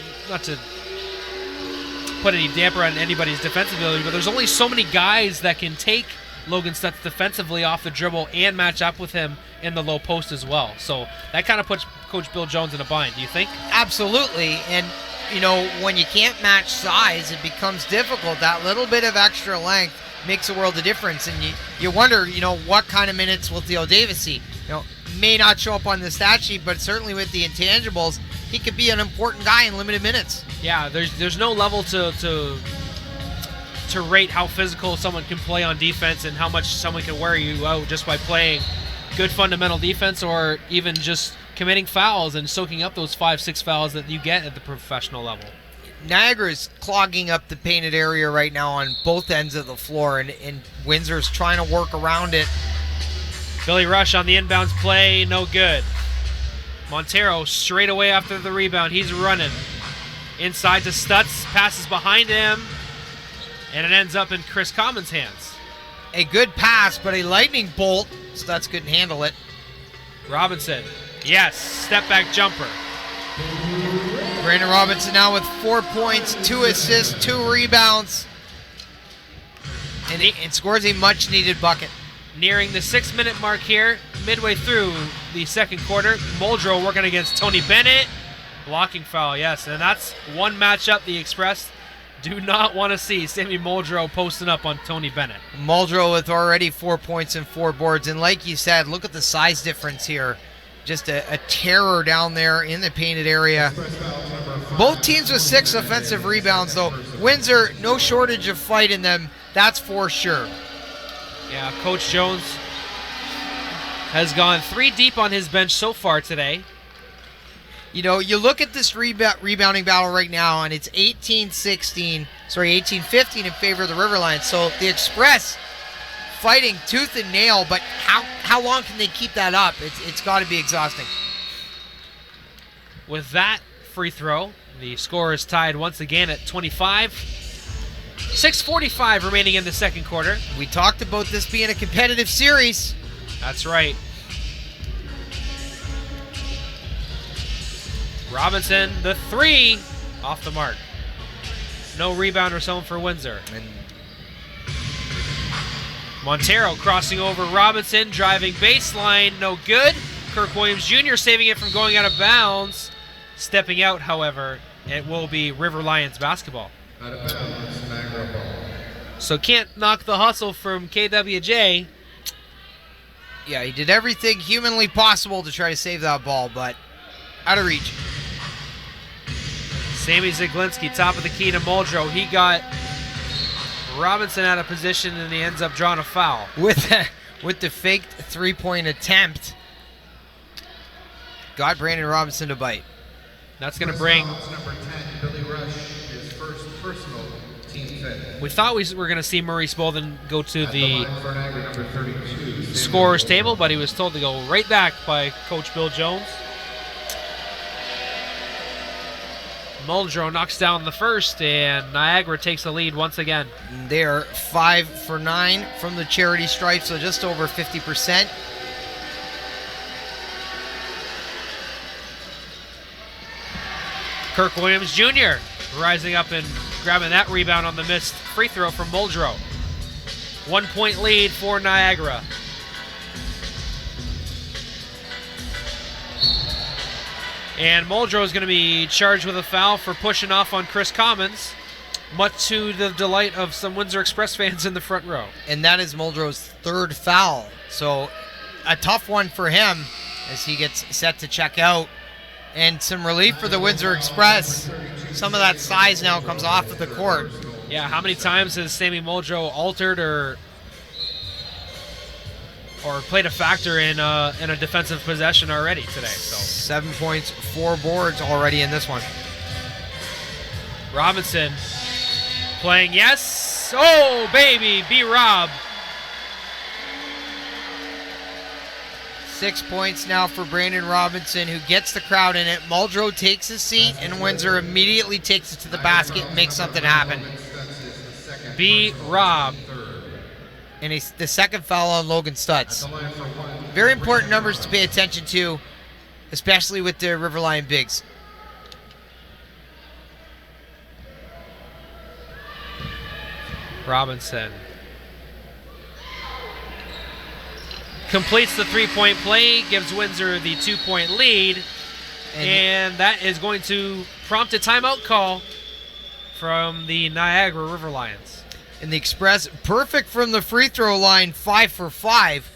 put any damper on anybody's defensive ability, but there's only so many guys that can take Logan Stutz defensively off the dribble and match up with him in the low post as well. So that kind of puts Coach Bill Jones in a bind, do you think?
Absolutely. And, you know, when you can't match size, it becomes difficult. That little bit of extra length makes a world of difference. And you wonder, you know, what kind of minutes will Theo Davis see? You know, may not show up on the stat sheet, but certainly with the intangibles, he could be an important guy in limited minutes.
Yeah, there's no level to rate how physical someone can play on defense and how much someone can wear you out just by playing good fundamental defense or even just committing fouls and soaking up those 5-6 fouls that you get at the professional level.
Niagara is clogging up the painted area right now on both ends of the floor, and Windsor's trying to work around it.
Billy Rush on the inbounds play, no good. Montero straight away after the rebound. He's running. Inside to Stutz, passes behind him, and it ends up in Chris Common's hands.
A good pass, but a lightning bolt. Stutz couldn't handle it.
Robinson, yes, step back jumper.
Brandon Robinson now with 4 points, 2 assists, 2 rebounds, and scores a much-needed bucket.
Nearing the 6-minute mark here, midway through the second quarter. Muldrow working against Tony Bennett. Blocking foul, yes, and that's one matchup the Express do not want to see. Sammy Muldrow posting up on Tony Bennett.
Muldrow with already 4 points and 4 boards, and like you said, look at the size difference here. Just a terror down there in the painted area. Both teams with 6 offensive rebounds, though. Windsor, no shortage of fight in them, that's for sure.
Yeah, Coach Jones has gone 3 deep on his bench so far today.
You know, you look at this rebounding battle right now, and it's 18-15 in favor of the River Lions. So the Express fighting tooth and nail, but how long can they keep that up? It's got to be exhausting.
With that free throw, the score is tied once again at 25. 6:45 remaining in the second quarter.
We talked about this being a competitive series.
That's right. Robinson, the 3, off the mark. No rebound or so for Windsor. And Montero crossing over Robinson, driving baseline, no good. Kirk Williams Jr. saving it from going out of bounds. Stepping out, however, it will be River Lions basketball.
Out of bounds, Niagara ball.
So can't knock the hustle from KWJ.
Yeah, he did everything humanly possible to try to save that ball, but out of reach.
Sammy Zaglinski, top of the key to Muldrow. He got Robinson out of position, and he ends up drawing a foul.
With the faked three-point attempt, got Brandon Robinson to bite.
That's going to bring...
Number 10, Billy Rush, his first personal team fit.
We thought we were going to see Murray Spolden go to
At
the
line for Niagara, number 32,
scorer's table, but he was told to go right back by Coach Bill Jones. Muldrow knocks down the first, and Niagara takes the lead once again.
They're 5 for 9 from the charity stripe, so just over 50%.
Kirk Williams Jr. rising up and grabbing that rebound on the missed free throw from Muldrow. 1 point lead for Niagara. And Muldrow is going to be charged with a foul for pushing off on Chris Commons, much to the delight of some Windsor Express fans in the front row.
And that is Muldrow's third foul. So a tough one for him as he gets set to check out. And some relief for the Windsor Express. Some of that size now comes off of the court.
Yeah, how many times has Sammy Muldrow altered or played a factor in a defensive possession already today? So
7 points, 4 boards already in this one.
Robinson playing, yes. Oh, baby, B-Rob.
6 points now for Brandon Robinson, who gets the crowd in it. Muldrow takes his seat, and Windsor immediately takes it to the basket and makes something happen.
B-Rob.
And the second foul on Logan Stutz. Very important numbers to pay attention to, especially with the River Lion bigs.
Robinson completes the three-point play, gives Windsor the 2-point lead, and that is going to prompt a timeout call from the Niagara River Lions.
And the Express, perfect from the free throw line, 5 for 5.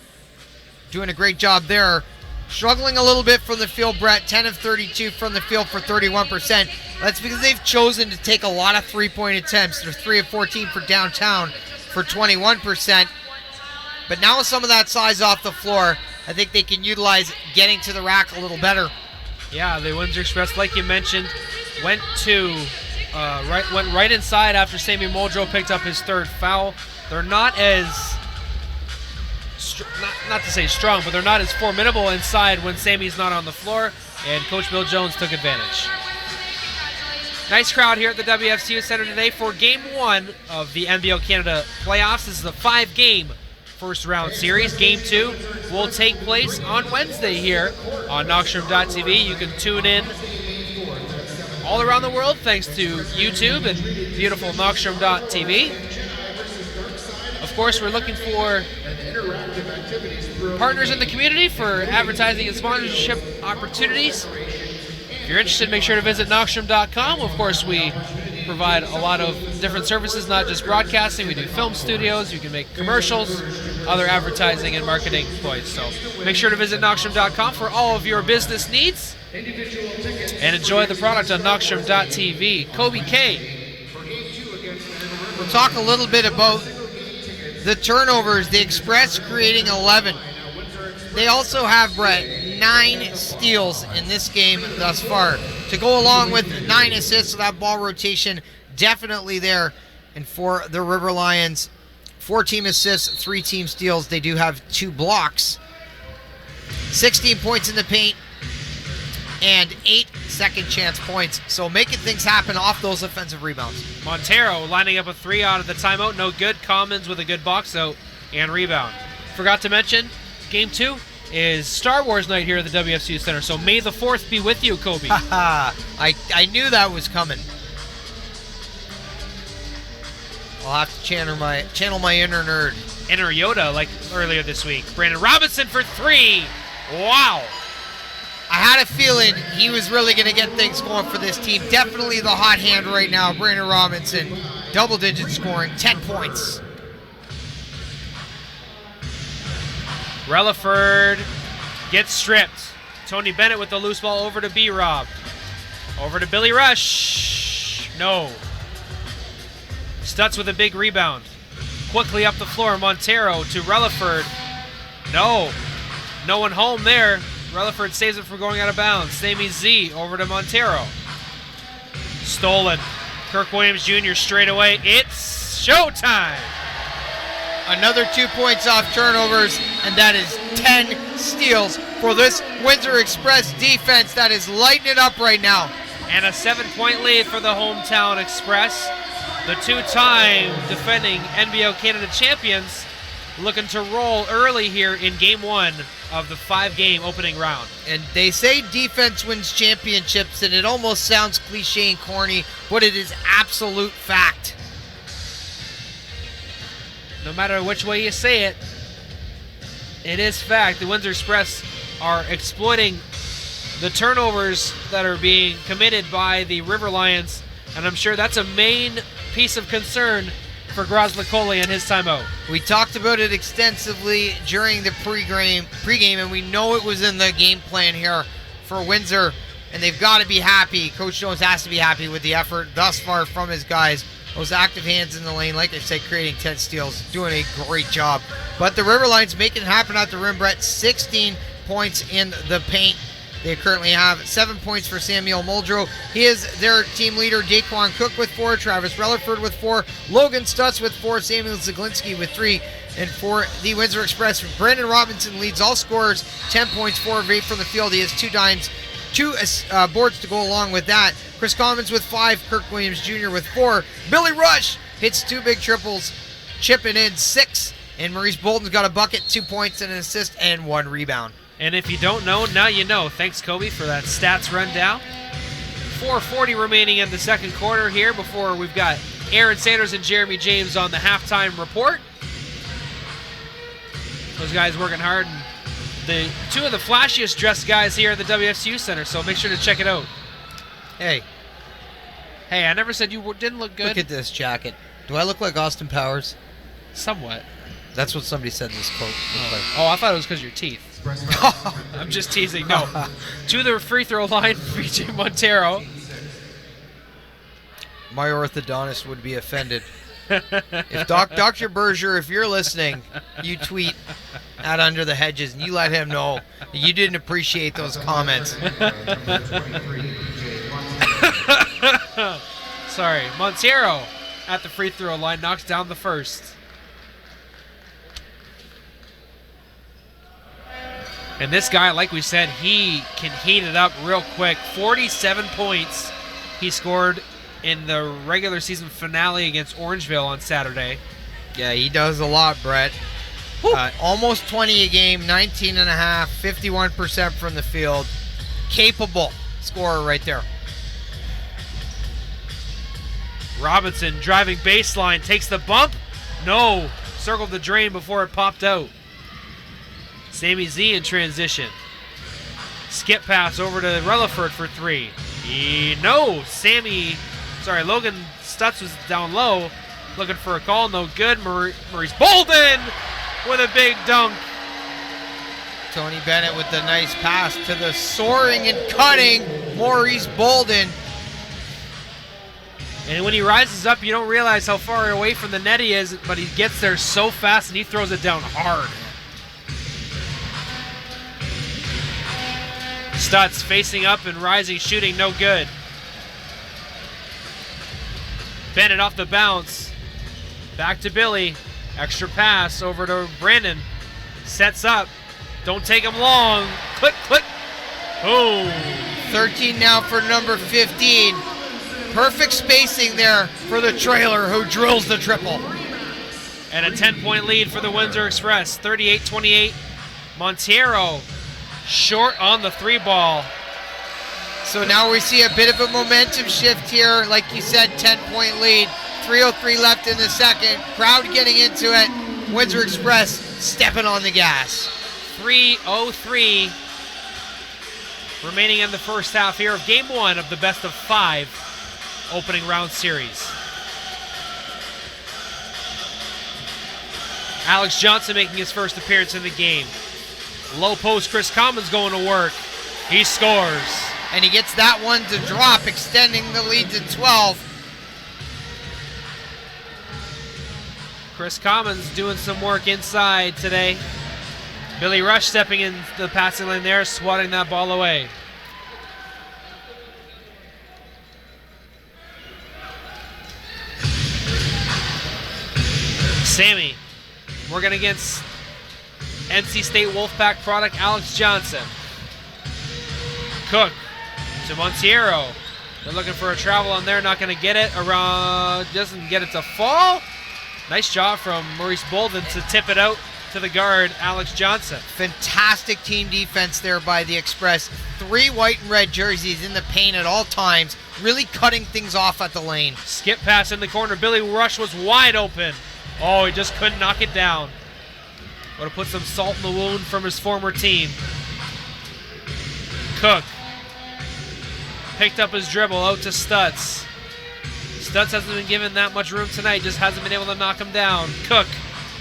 Doing a great job there. Struggling a little bit from the field, Brett, 10 of 32 from the field for 31%. That's because they've chosen to take a lot of three-point attempts. They're 3 of 14 for downtown for 21%. But now with some of that size off the floor, I think they can utilize getting to the rack a little better.
Yeah, the Windsor Express, like you mentioned, went right inside after Sammy Muldrow picked up his third foul. They're not as not to say strong, but they're not as formidable inside when Sammy's not on the floor, and Coach Bill Jones took advantage. Nice crowd here at the WFCU Center today for Game 1 of the NBL Canada playoffs. This is a 5-game first round series. Game 2 will take place on Wednesday here on Knoxstrom.tv. You can tune in all around the world thanks to YouTube and beautiful Knoxstrom.tv. Of course, we're looking for partners in the community for advertising and sponsorship opportunities. If you're interested, make sure to visit Knoxstrom.com. Of course, we provide a lot of different services, not just broadcasting. We do film studios. You can make commercials, other advertising and marketing employees. So make sure to visit Knoxstrom.com for all of your business needs and enjoy the product on Knoxstrom.tv. Kobe K.
We'll talk a little bit about the turnovers. The Express creating 11. They also have, Brett, 9 steals in this game thus far. To go along with 9 assists, so that ball rotation definitely there. And for the River Lions, 4 team assists, 3 team steals. They do have 2 blocks. 16 points in the paint and 8 second chance points. So making things happen off those offensive rebounds.
Montero lining up a 3 out of the timeout. No good. Commons with a good box out and rebound. Forgot to mention, Game 2 is Star Wars night here at the WFCU Center. So may the 4th be with you, Kobe.
I knew that was coming. I'll have to channel my inner nerd.
Inner Yoda, like earlier this week. Brandon Robinson for 3. Wow.
I had a feeling he was really going to get things going for this team. Definitely the hot hand right now, Brandon Robinson. Double-digit scoring, 10 points.
Relaford gets stripped. Tony Bennett with the loose ball over to B-Rob. Over to Billy Rush. No. Stutz with a big rebound. Quickly up the floor. Montero to Relaford. No. No one home there. Relaford saves it from going out of bounds. Sammy Z over to Montero. Stolen. Kirk Williams Jr. straight away. It's showtime.
Another 2 points off turnovers, and that is 10 steals for this Windsor Express defense that is lighting it up right now.
And a 7-point lead for the hometown Express. The two-time defending NBL Canada champions looking to roll early here in Game 1 of the 5-game opening round.
And they say defense wins championships, and it almost sounds cliche and corny, but it is absolute fact.
No matter which way you say it, it is fact. The Windsor Express are exploiting the turnovers that are being committed by the River Lions, and I'm sure that's a main piece of concern for Grozlikoli and his timeout.
We talked about it extensively during the pregame, and we know it was in the game plan here for Windsor, and they've got to be happy. Coach Jones has to be happy with the effort thus far from his guys. Those active hands in the lane, like I said, creating 10 steals, doing a great job. But the River Lions making it happen at the rim, Brett. 16 points in the paint. They currently have 7 points for Samuel Muldrow. He is their team leader. Daquan Cook with 4, Travis Relaford with 4, Logan Stutz with 4, Samuel Zaglinski with 3. And for the Windsor Express, Brandon Robinson leads all scorers, 10 points, 4 of 8 from the field. He has 2 dimes, 2 boards to go along with that. Chris Commons with 5, Kirk Williams Jr. with 4. Billy Rush hits 2 big triples, chipping in 6. And Maurice Bolton's got a bucket, 2 points, and an assist, and 1 rebound.
And if you don't know, now you know. Thanks, Kobe, for that stats rundown. 4:40 remaining in the second quarter here before we've got Aaron Sanders and Jeremy James on the halftime report. Those guys working hard. And the 2 of the flashiest dressed guys here at the WFCU Center, so make sure to check it out.
Hey,
I never said you didn't look good.
look at this jacket. Do I look like Austin Powers?
Somewhat.
That's what somebody said in this quote.
Oh, I thought it was because of your teeth. I'm just teasing. No. To the free throw line, BJ Montero.
My orthodontist would be offended. If Dr. Berger, if you're listening, you tweet at Under the Hedges and you let him know you didn't appreciate those comments.
Sorry. Montero at the free throw line knocks down the first. And this guy, like we said, he can heat it up real quick. 47 points he scored in the regular season finale against Orangeville on Saturday.
Yeah, he does a lot, Brett. Almost 20 a game, 19 and a half, 51% from the field. Capable scorer right there.
Robinson driving baseline, takes the bump. No, circled the drain before it popped out. Sammy Z in transition. Skip pass over to Relaford for 3. Logan Stutz was down low, looking for a call, no good. Maurice Bolden with a big dunk.
Tony Bennett with the nice pass to the soaring and cutting Maurice Bolden.
And when he rises up, you don't realize how far away from the net he is, but he gets there so fast and he throws it down hard. Stutz facing up and rising, shooting, no good. Bennett off the bounce. Back to Billy. Extra pass over to Brandon. Sets up. Don't take him long. Click, click. Boom.
13 now for number 15. Perfect spacing there for the trailer who drills the triple.
And a 10-point lead for the Windsor Express. 38-28. Montero short on the 3 ball.
So now we see a bit of a momentum shift here. Like you said, 10-point lead. 3:03 left in the second. Crowd getting into it. Windsor Express stepping on the gas.
3:03 remaining in the first half here of Game 1 of the best of 5 opening round series. Alex Johnson making his first appearance in the game. Low post, Chris Commons going to work. He scores.
And he gets that one to drop, extending the lead to 12.
Chris Commons doing some work inside today. Billy Rush stepping in the passing lane there, swatting that ball away. Sammy working against NC State Wolfpack product Alex Johnson. Cook to Montiero. They're looking for a travel on there, not going to get it. Around, doesn't get it to fall. Nice job from Maurice Bolden to tip it out to the guard, Alex Johnson.
Fantastic team defense there by the Express. 3 white and red jerseys in the paint at all times, really cutting things off at the lane.
Skip pass in the corner. Billy Rush was wide open. Oh, he just couldn't knock it down. Would have put some salt in the wound from his former team. Cook picked up his dribble out to Stutz. Stutz hasn't been given that much room tonight, just hasn't been able to knock him down. Cook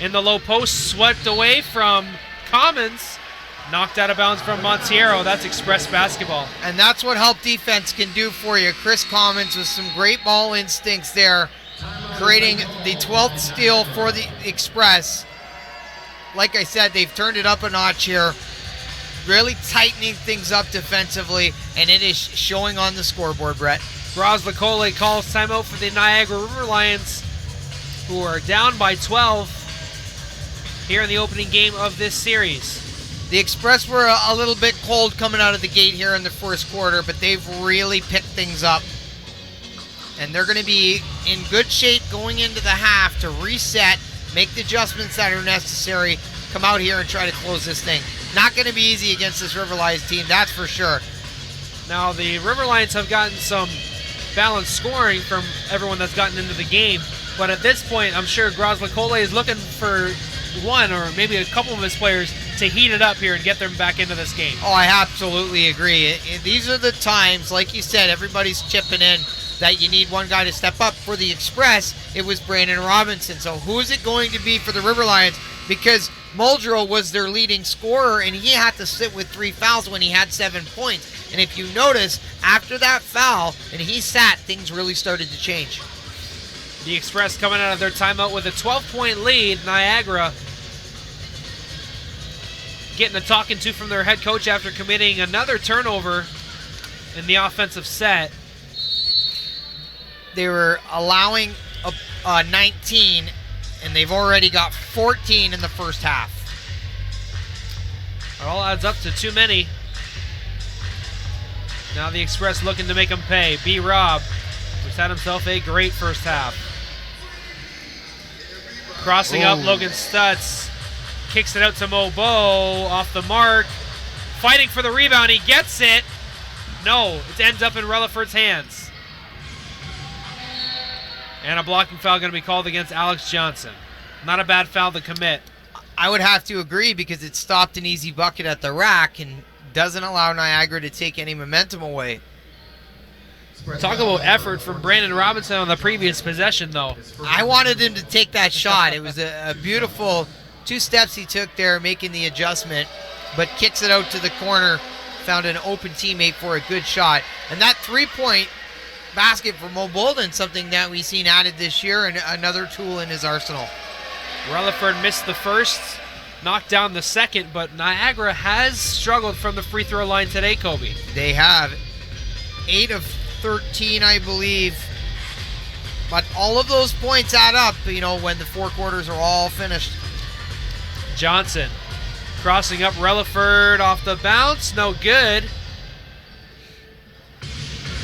in the low post, swept away from Commons. Knocked out of bounds from Montiero. That's Express basketball.
And that's what help defense can do for you. Chris Commons with some great ball instincts there, creating the 12th steal for the Express. Like I said, they've turned it up a notch here, really tightening things up defensively, and it is showing on the scoreboard, Brett.
Groslicole calls timeout for the Niagara River Lions, who are down by 12 here in the opening game of this series.
The Express were a little bit cold coming out of the gate here in the first quarter, but they've really picked things up. And they're going to be in good shape going into the half to reset, make the adjustments that are necessary, come out here and try to close this thing. Not going to be easy against this River Lions team, that's for sure.
Now, the River Lions have gotten some balanced scoring from everyone that's gotten into the game, but at this point, I'm sure Groslicole is looking for one or maybe a couple of his players to heat it up here and get them back into this game.
Oh, I absolutely agree. These are the times, like you said, everybody's chipping in, that you need one guy to step up. For the Express, it was Brandon Robinson. So who is it going to be for the River Lions? Because Muldrow was their leading scorer, and he had to sit with 3 fouls when he had 7 points. And if you notice, after that foul, and he sat, things really started to change.
The Express coming out of their timeout with a 12-point lead. Niagara getting a talking to from their head coach after committing another turnover in the offensive set.
They were allowing 19, and they've already got 14 in the first half.
It all adds up to too many. Now the Express looking to make them pay. B. Rob, who's had himself a great first half. Crossing up, Logan Stutz. Kicks it out to Mobo, off the mark. Fighting for the rebound, he gets it. No, it ends up in Relaford's hands. And a blocking foul going to be called against Alex Johnson. Not a bad foul to commit.
I would have to agree because it stopped an easy bucket at the rack and doesn't allow Niagara to take any momentum away.
Talk about effort from Brandon Robinson on the previous possession, though.
I wanted him to take that shot. It was a beautiful 2 steps he took there, making the adjustment, but kicks it out to the corner, found an open teammate for a good shot. And that 3-point basket for Mo Bolden, something that we've seen added this year, and another tool in his arsenal.
Relaford missed the first, knocked down the second, but Niagara has struggled from the free throw line today, Kobe.
They have 8 of 13, I believe. But all of those points add up, you know, when the 4 quarters are all finished.
Johnson crossing up Relaford off the bounce, no good.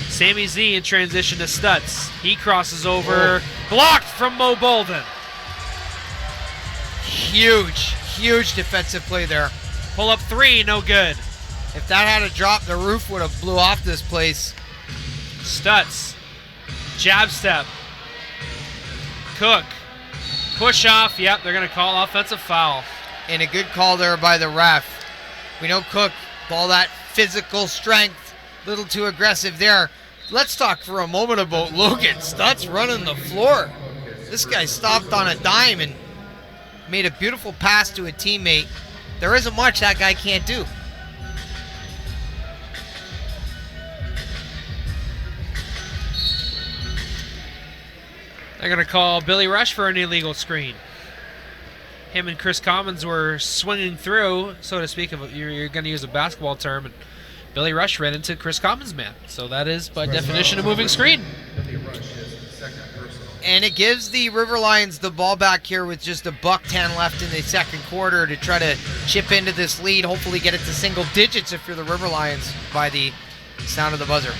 Sammy Z in transition to Stutz. He crosses over, blocked from Mo Bolden.
Huge defensive play there.
Pull up 3, no good.
If that had a drop, the roof would have blew off this place.
Stutz, jab step. Cook, push off. Yep, they're going to call offensive foul.
And a good call there by the ref. We know Cook, all that physical strength, a little too aggressive there. Let's talk for a moment about Logan Stutz running the floor. This guy stopped on a dime and made a beautiful pass to a teammate. there isn't much that guy can't do.
They're going to call Billy Rush for an illegal screen. Him and Chris Commons were swinging through, so to speak. You're going to use a basketball term, and Billy Rush ran into Chris Commons' man. So that is, by definition, a moving screen.
And it gives the River Lions the ball back here with just $1:10 left in the second quarter to try to chip into this lead, hopefully get it to single digits if you're the River Lions by the sound of the buzzer.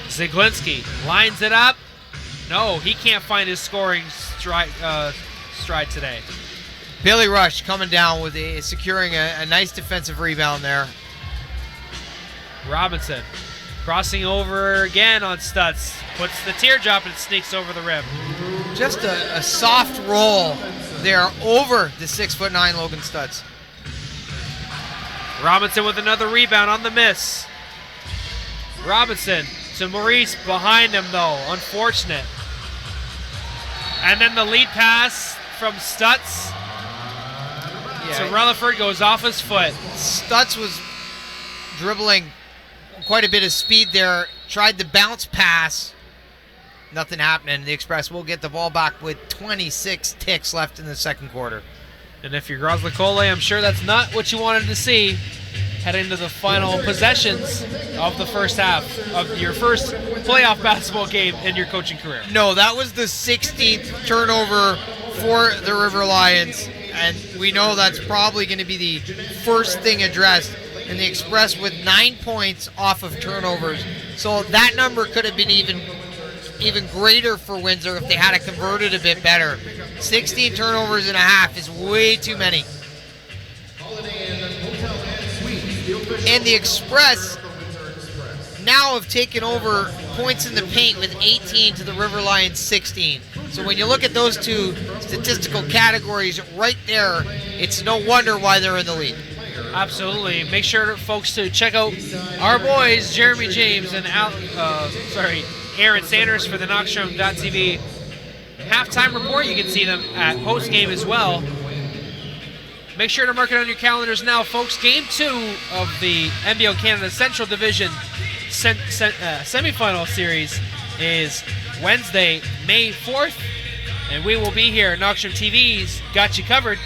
Zaglinski lines it up. No, he can't find his scoring stride today.
Billy Rush coming down with securing a nice defensive rebound there.
Robinson crossing over again on Stutz. Puts the teardrop and sneaks over the rim.
Just a soft roll there over the 6'9" Logan Stutz.
Robinson with another rebound on the miss. Robinson to Maurice behind him though. Unfortunate. And then the lead pass from Stutz to Rutherford goes off his foot.
Stutz was dribbling quite a bit of speed there. Tried the bounce pass. Nothing happening. The Express will get the ball back with 26 ticks left in the second quarter.
And if you're Grozlakole, I'm sure that's not what you wanted to see heading into the final possessions of the first half of your first playoff basketball game in your coaching career.
No, that was the 16th turnover for the River Lions, and we know that's probably going to be the first thing addressed. And the Express with 9 points off of turnovers. So that number could have been even greater for Windsor if they had it converted a bit better. 16 turnovers and a half is way too many. And the Express now have taken over points in the paint with 18 to the River Lions 16. So when you look at those two statistical categories right there, it's no wonder why they're in the lead.
Absolutely. Make sure, folks, to check out our boys, Jeremy James and Aaron Sanders for the Knockstrom.tv halftime report. You can see them at postgame as well. Make sure to mark it on your calendars now, folks. Game 2 of the NBL Canada Central Division semifinal series is Wednesday, May 4th, and we will be here. Knockstrom TV's got you covered.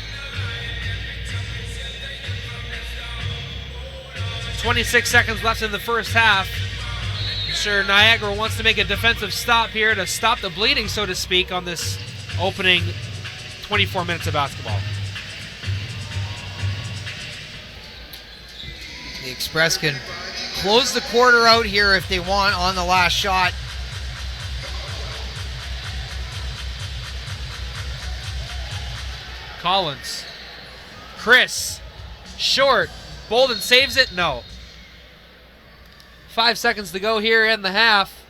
26 seconds left in the first half. I'm sure Niagara wants to make a defensive stop here to stop the bleeding, so to speak, on this opening 24 minutes of basketball.
The Express can close the quarter out here if they want on the last shot.
Collins. Chris. Short. Bolden saves it? No. 5 seconds to go here in the half.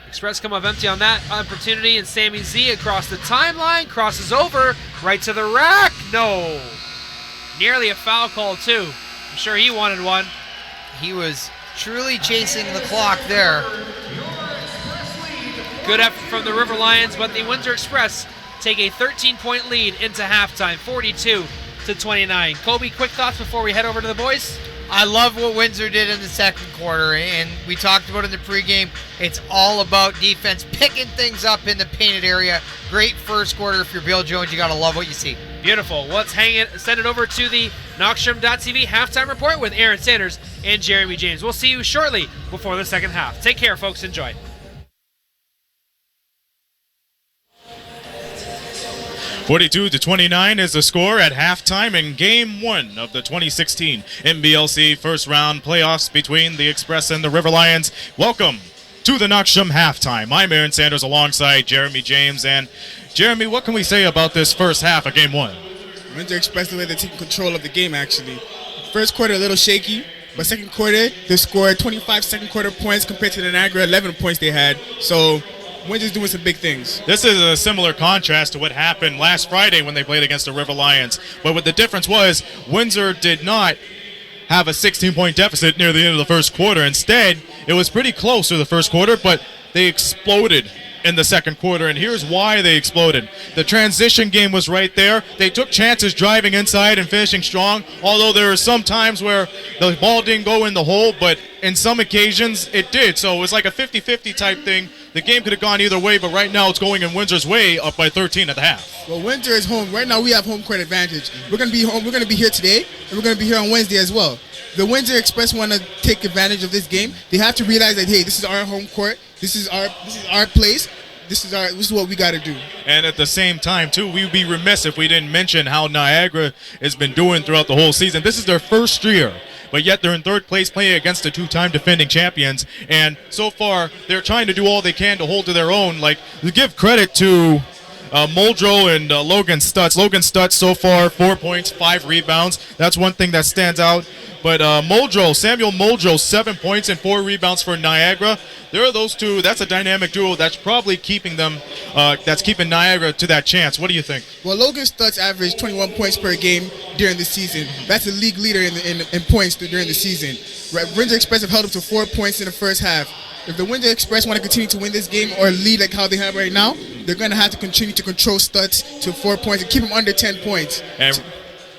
Express come up empty on that opportunity, and Sammy Z across the timeline, crosses over, right to the rack. No. Nearly a foul call, too. I'm sure he wanted one.
He was truly chasing the clock there.
Good effort from the River Lions, but the Windsor Express take a 13-point lead into halftime, 42-29. Kobe, quick thoughts before we head over to the boys?
I love what Windsor did in the second quarter, and we talked about it in the pregame. It's all about defense, picking things up in the painted area. Great first quarter. If you're Bill Jones, you got to love what you see.
Beautiful. Let's send it over to the Knockstrom.tv halftime report with Aaron Sanders and Jeremy James. We'll see you shortly before the second half. Take care, folks. Enjoy.
(42-29) is the score at halftime in Game 1 of the 2016 NBLC first round playoffs between the Express and the River Lions. Welcome to the Knockstrom halftime. I'm Aaron Sanders alongside Jeremy James. And Jeremy, what can we say about this first half of Game 1?
Windsor Express the way they're taking control of the game, actually. First quarter a little shaky, but second quarter they scored 25 second quarter points compared to the Niagara 11 points they had. So Windsor's doing some big things.
This is a similar contrast to what happened last Friday when they played against the River Lions. But what the difference was, Windsor did not have a 16-point deficit near the end of the first quarter. Instead, it was pretty close to the first quarter, but they exploded in the second quarter, and here's why they exploded. The transition game was right there. They took chances driving inside and finishing strong, although there were some times where the ball didn't go in the hole, but in some occasions it did. So it was like a 50-50 type thing. The game could have gone either way, but right now it's going in Windsor's way, up by 13 at the half.
Well, Windsor is home. Right now we have home court advantage. We're going to be home. We're going to be here today, and we're going to be here on Wednesday as well. The Windsor Express want to take advantage of this game. They have to realize that, hey, this is our home court. This is our place. This is what we got to do.
And at the same time, too, we'd be remiss if we didn't mention how Niagara has been doing throughout the whole season. This is their first year, but yet they're in third place playing against the two-time defending champions. And so far, they're trying to do all they can to hold to their own. Like, to give credit to Muldrow and Logan Stutz. Logan Stutz so far, 4 points, 5 rebounds. That's one thing that stands out. But Samuel Muldrow, 7 points and 4 rebounds for Niagara. There are those two. That's a dynamic duo. That's probably keeping them. That's keeping Niagara to that chance. What do you think?
Well, Logan Stutz averaged 21 points per game during the season. That's the league leader in points during the season. Windsor Express have held up to 4 points in the first half. If the Windsor Express want to continue to win this game or lead like how they have right now, they're going to have to continue to control Stutz to 4 points and keep him under 10 points.
And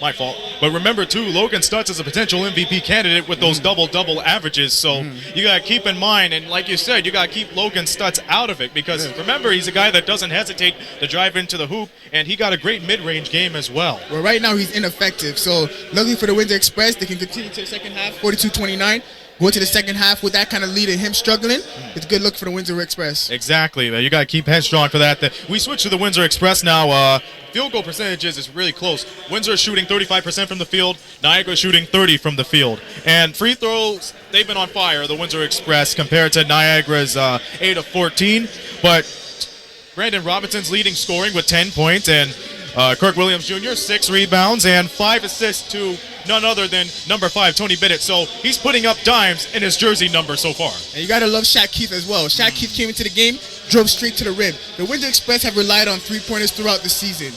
my fault. But remember, too, Logan Stutz is a potential MVP candidate with those double-double averages. So you got to keep in mind, and like you said, you got to keep Logan Stutz out of it because, remember, he's a guy that doesn't hesitate to drive into the hoop, and he got a great mid-range game as well.
Well, right now he's ineffective. So luckily for the Windsor Express, they can continue to the second half, 42-29. Go to the second half with that kind of lead and him struggling. It's a good look for the Windsor Express.
Exactly. You got to keep headstrong for that. We switch to the Windsor Express now. Field goal percentages is really close. Windsor is shooting 35% from the field. Niagara shooting 30% from the field. And free throws, they've been on fire, the Windsor Express, compared to Niagara's 8 of 14. But Brandon Robinson's leading scoring with 10 points, and Kirk Williams Jr., 6 rebounds and 5 assists to none other than number 5, Tony Bennett. So he's putting up dimes in his jersey number so far.
And you got to love Shaq Keith as well. Shaq Keith came into the game, drove straight to the rim. The Windsor Express have relied on three-pointers throughout the season.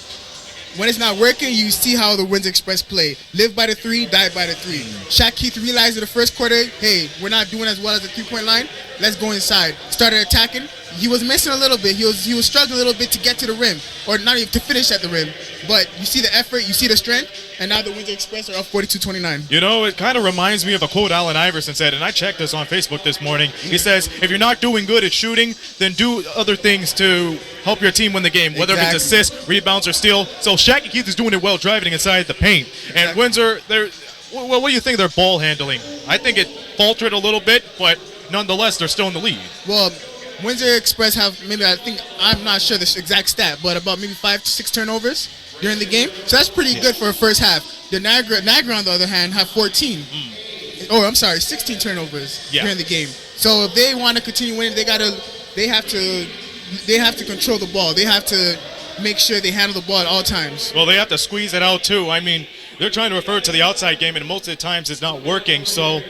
When it's not working, you see how the Windsor Express play. Live by the 3, die by the 3. Shaq Keith realized in the first quarter, hey, we're not doing as well as the three-point line. Let's go inside. Started attacking. He was missing a little bit. He was struggling a little bit to get to the rim, or not even to finish at the rim. But you see the effort, you see the strength, and now the Windsor Express are up 42-29.
You know, it kind of reminds me of a quote Allen Iverson said, and I checked this on Facebook this morning. He says, if you're not doing good at shooting, then do other things to help your team win the game, whether it's assists, rebounds, or steal. So Shaq Keith is doing it well, driving inside the paint. And Windsor, what do you think of their ball handling? I think it faltered a little bit, but nonetheless, they're still in the lead.
Well, Windsor Express have I'm not sure the exact stat, but about maybe 5 to 6 turnovers during the game. So that's pretty good for a first half. The Niagara, on the other hand, have 14. 16 turnovers during the game. So if they want to continue winning, they have to control the ball. They have to make sure they handle the ball at all times.
Well, they have to squeeze it out too. I mean, they're trying to refer to the outside game, and most of the times it's not working. So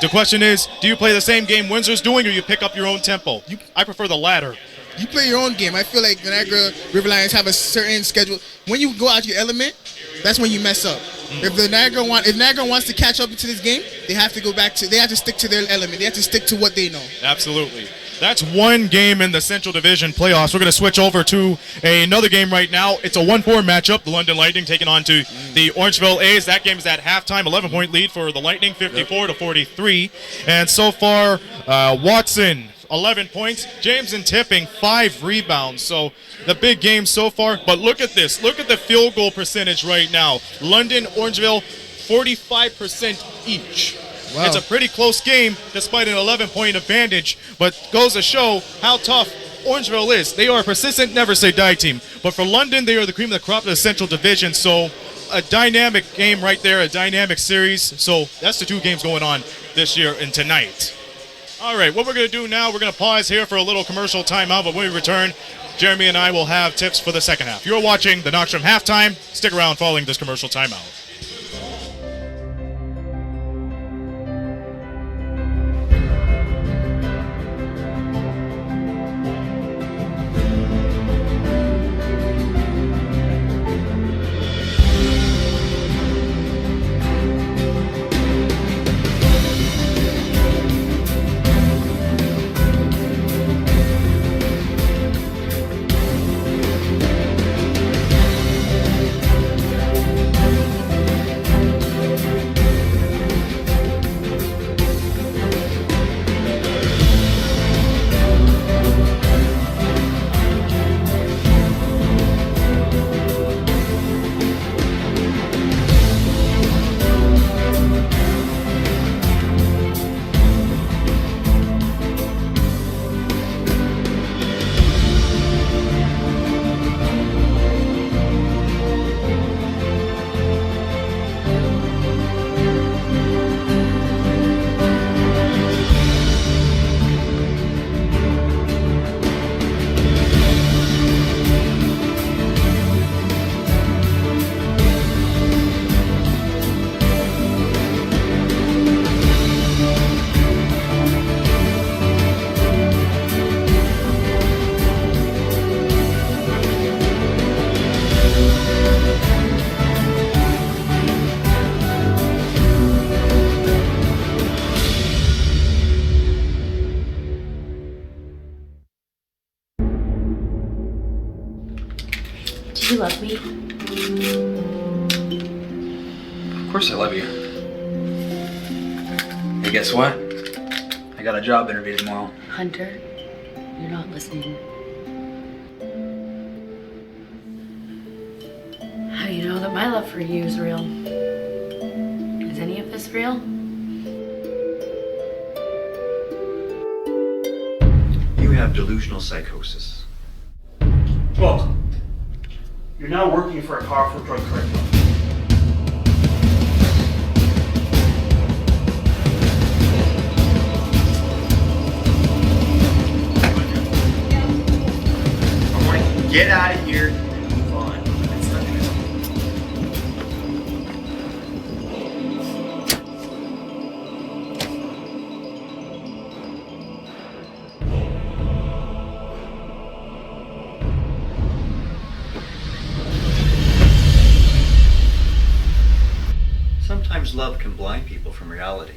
the question is, do you play the same game Windsor's doing, or you pick up your own tempo? I prefer the latter.
You play your own game. I feel like the Niagara River Lions have a certain schedule. When you go out your element, that's when you mess up. If Niagara wants to catch up into this game, they have to stick to their element. They have to stick to what they know.
Absolutely. That's one game in the Central Division playoffs. We're going to switch over to another game right now. It's a 1-4 matchup. The London Lightning taking on to the Orangeville A's. That game is at halftime. 11-point lead for the Lightning, 54-43. And so far, Watson, 11 points. James and Tipping, 5 rebounds. So the big game so far. But look at this. Look at the field goal percentage right now. London, Orangeville, 45% each. Wow. It's a pretty close game despite an 11-point advantage, but goes to show how tough Orangeville is. They are a persistent, never say die team. But for London, they are the cream of the crop of the Central Division. So a dynamic game right there, a dynamic series. So that's the 2 games going on this year and tonight. All right, what we're going to do now, we're going to pause here for a little commercial timeout, but when we return, Jeremy and I will have tips for the second half. You're watching the Knoxstrom Halftime. Stick around following this commercial timeout.
You love me.
Of course I love you. Hey, guess what? I got a job interview tomorrow.
Hunter, you're not listening. How do you know that my love for you is real? Is any of this real?
You have delusional psychosis.
Look, you're now working for a powerful drug cartel.
I want to get out of here and move on. It's not gonna
Sometimes love can blind people from reality.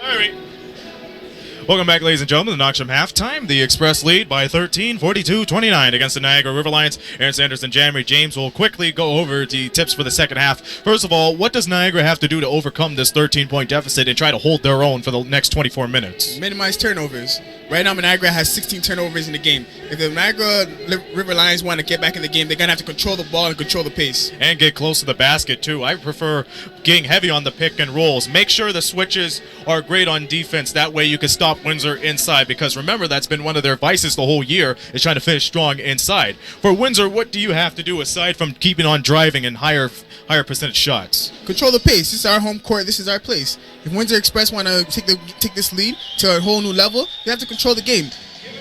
All right. Welcome back, ladies and gentlemen, to the Knoxham halftime. The Express lead by 13, 42-29 against the Niagara River Lions. Aaron Sanders and Jeremy James will quickly go over the tips for the second half. First of all, what does Niagara have to do to overcome this 13-point deficit and try to hold their own for the next 24 minutes?
Minimize turnovers. Right now, Niagara has 16 turnovers in the game. If the Niagara River Lions want to get back in the game, they're going to have to control the ball and control the pace.
And get close to the basket, too. I prefer getting heavy on the pick and rolls. Make sure the switches are great on defense. That way you can stop Windsor inside, because remember, that's been one of their vices the whole year, is trying to finish strong inside. For Windsor, what do you have to do aside from keeping on driving and higher percentage shots?
Control the pace. This is our home court. This is our place. If Windsor Express want to take this lead to a whole new level, you have to control the game.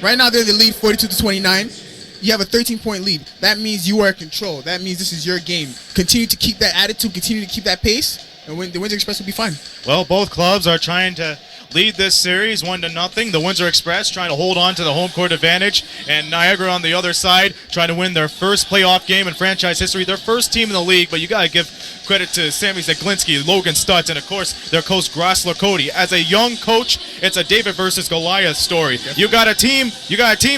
Right now, they're in the lead 42-29. You have a 13-point lead. That means you are in control. That means this is your game. Continue to keep that attitude. Continue to keep that pace, and the Windsor Express will be fine.
Well, both clubs are trying to lead this series 1-0. The Windsor Express trying to hold on to the home court advantage, and Niagara on the other side trying to win their first playoff game in franchise history, their first team in the league. But you got to give credit to Sammy Zeglinski, Logan Stutz, and of course their coach Grossler Cody. As a young coach, it's a David versus Goliath story. You got a team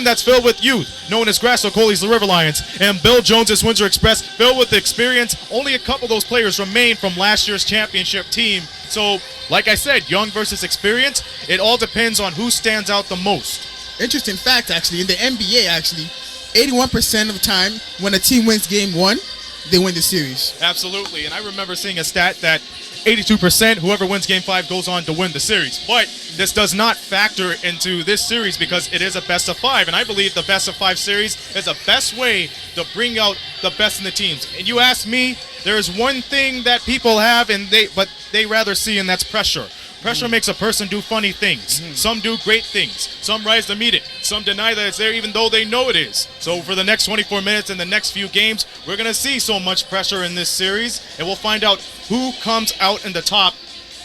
that's filled with youth, known as Grossler Cody's the River Lions, and Bill Jones's Windsor Express, filled with experience. Only a couple of those players remain from last year's championship team. So, like I said, young versus experience, it all depends on who stands out the most.
Interesting fact, actually, in the NBA, 81% of the time when a team wins game one, they win the series.
Absolutely, and I remember seeing a stat that 82%, whoever wins game 5 goes on to win the series. But this does not factor into this series because it is a best of 5, and I believe the best of 5 series is the best way to bring out the best in the teams. And you ask me, there is one thing that people have, but they rather see, and that's pressure. Pressure makes a person do funny things. Some do great things. Some rise to meet it. Some deny that it's there even though they know it is. So for the next 24 minutes and the next few games, we're going to see so much pressure in this series, and we'll find out who comes out in the top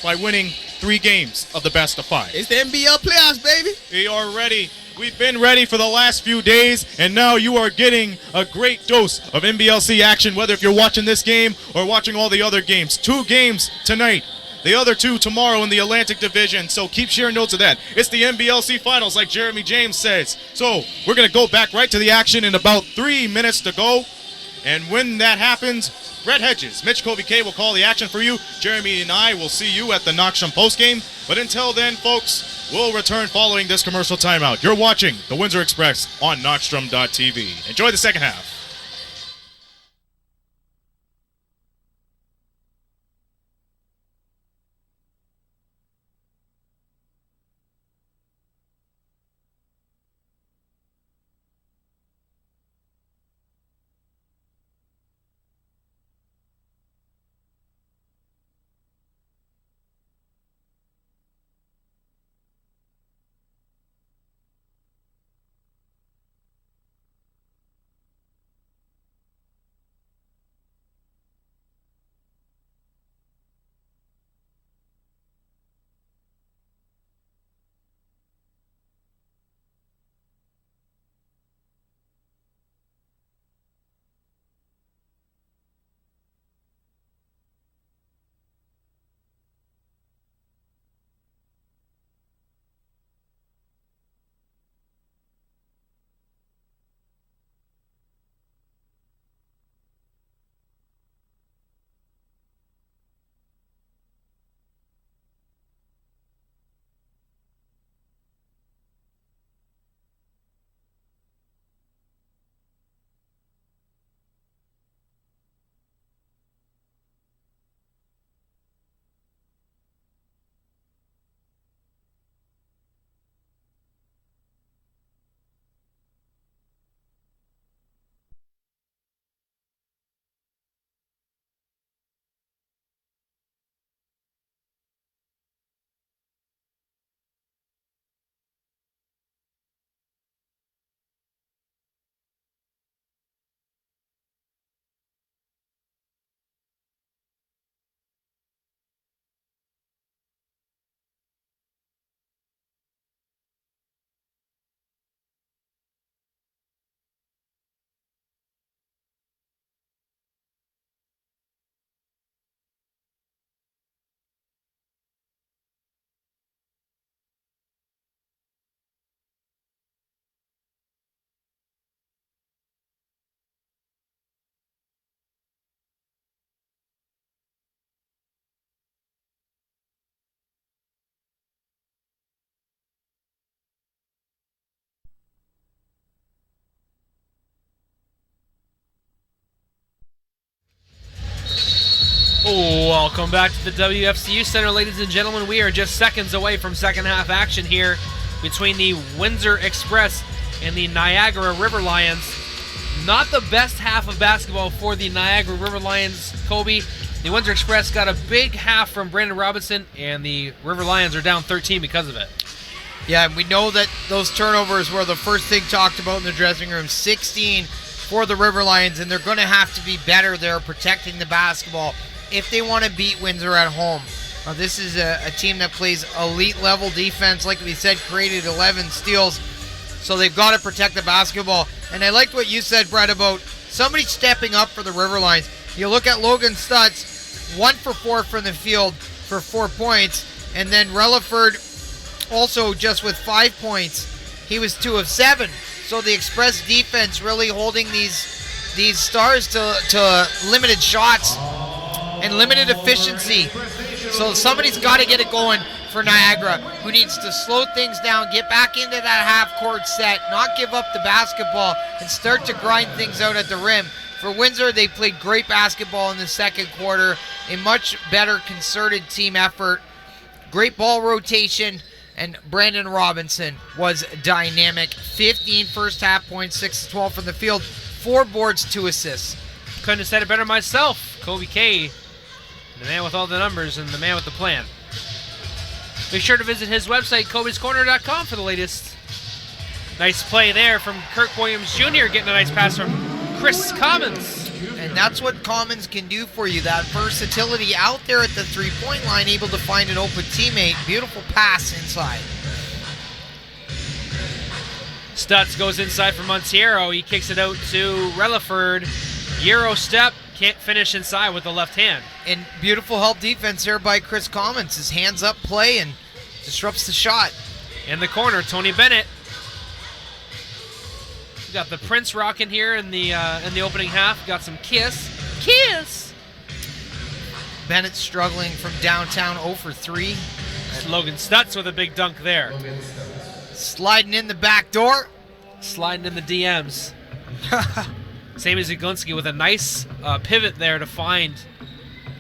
by winning 3 games of the best of 5.
It's the NBL playoffs, baby.
We are ready. We've been ready for the last few days, and now you are getting a great dose of NBLC action, whether if you're watching this game or watching all the other games. 2 games tonight. The other 2 tomorrow in the Atlantic Division, so keep sharing notes of that. It's the NBLC Finals, like Jeremy James says. So we're going to go back right to the action in about 3 minutes to go. And when that happens, Brett Hedges, Mitch Covey-K will call the action for you. Jeremy and I will see you at the Knoxham postgame. But until then, folks, we'll return following this commercial timeout. You're watching the Windsor Express on Knoxstrom.tv. Enjoy the second half.
Welcome back to the WFCU Center, ladies and gentlemen. We are just seconds away from second half action here between the Windsor Express and the Niagara River Lions. Not the best half of basketball for the Niagara River Lions, Kobe. The Windsor Express got a big half from Brandon Robinson, and the River Lions are down 13 because of it.
Yeah, and we know that those turnovers were the first thing talked about in the dressing room. 16 for the River Lions, and they're going to have to be better there protecting the basketball if they want to beat Windsor at home. This is a team that plays elite level defense. Like we said, created 11 steals, so they've got to protect the basketball. And I liked what you said, Brett, about somebody stepping up for the River Lions. You look at Logan Stutz, 1 for 4 from the field for 4 points, and then Relaford also just with 5 points. He was 2 of 7. So the Express defense really holding these stars to limited shots and limited efficiency. So somebody's got to get it going for Niagara, who needs to slow things down, get back into that half-court set, not give up the basketball, and start to grind things out at the rim. For Windsor, they played great basketball in the second quarter, a much better concerted team effort, great ball rotation, and Brandon Robinson was dynamic. 15 first half points, 6 to 12 from the field, 4 boards, 2 assists.
Couldn't have said it better myself. Kobe K, the man with all the numbers and the man with the plan. Be sure to visit his website, kobescorner.com, for the latest. Nice play there from Kirk Williams Jr., getting a nice pass from Chris Commons.
And that's what Commons can do for you, that versatility out there at the three-point line, able to find an open teammate. Beautiful pass inside.
Stutz goes inside for Montiero. He kicks it out to Relaford. Euro step, can't finish inside with the left hand.
And beautiful help defense here by Chris Commons. His hands up play and disrupts the shot.
In the corner, Tony Bennett. We got the Prince rocking here in the opening half. Got some Kiss.
Bennett struggling from downtown, 0 for 3.
And Logan Stutz with a big dunk there.
Sliding in the back door.
Sliding in the DMs. Sammy Zaglinski with a nice pivot there to find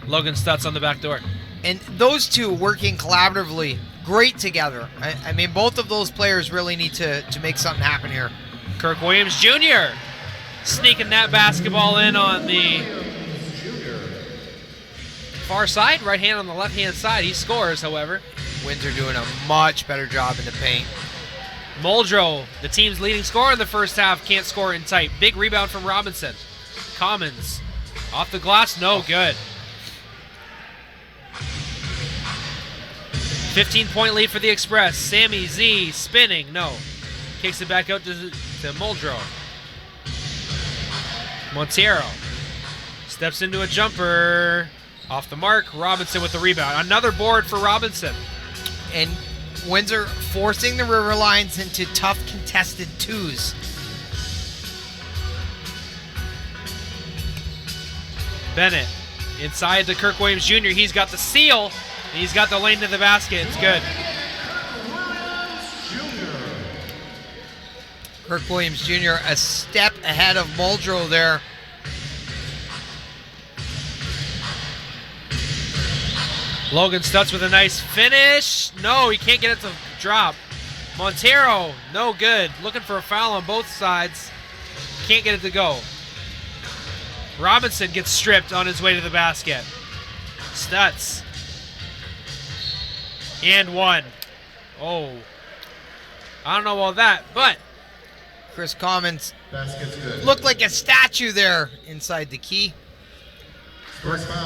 Logan Stutz on the back door.
And those two working collaboratively, great together. I mean, both of those players really need to make something happen here.
Kirk Williams Jr. sneaking that basketball in on the far side, right hand on the left hand side. He scores, however.
Windsor doing a much better job in the paint.
Muldrow, the team's leading scorer in the first half, can't score in tight. Big rebound from Robinson. Commons off the glass, no good. 15-point lead for the Express. Sammy Z spinning, no. Kicks it back out to Muldrow. Montiero steps into a jumper. Off the mark, Robinson with the rebound. Another board for Robinson.
And Windsor forcing the River Lions into tough contested twos.
Bennett inside to Kirk Williams Jr. He's got the seal. And he's got the lane to the basket. It's good.
Kirk Williams Jr. a step ahead of Muldrow there.
Logan Stutz with a nice finish. No, he can't get it to drop. Montero, no good. Looking for a foul on both sides. Can't get it to go. Robinson gets stripped on his way to the basket. Stutz. And one. Oh. I don't know about that, but
Chris Commons looked like a statue there inside the key.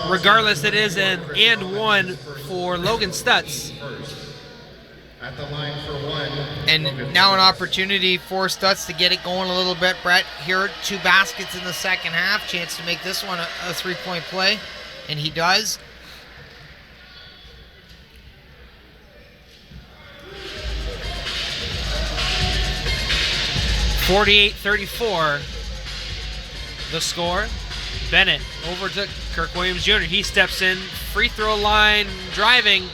Regardless, it is an and one for Logan Stutz.
At the line for one.
And now an opportunity for Stutz to get it going a little bit. Brett, here 2 baskets in the second half. Chance to make this one a 3-point play. And he does.
(48-34) the score. Bennett over to Kirk Williams Jr. He steps in, free throw line, driving,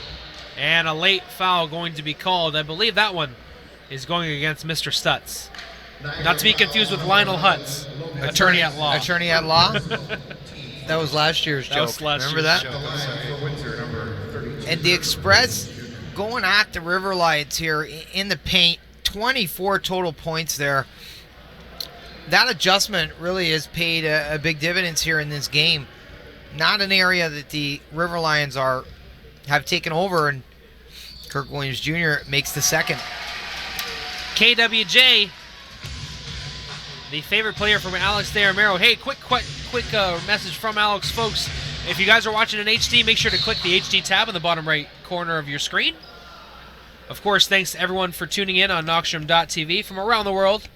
and a late foul going to be called. I believe that one is going against Mr. Stutz. Not to be confused with Lionel Hutz, attorney at law.
Attorney at law. That was last year's joke.
was last
Remember
year's
that?
joke. That's right.
For Windsor, number 32.
And the Express going at the River Lions here in the paint. 24 total points there. That adjustment really has paid a big dividends here in this game. Not an area that the River Lions have taken over, and Kirk Williams Jr. makes the second.
KWJ, the favorite player from Alex De Armero. Hey, quick message from Alex, folks. If you guys are watching in HD, make sure to click the HD tab in the bottom right corner of your screen. Of course, thanks to everyone for tuning in on Knockstrom.tv from around the world.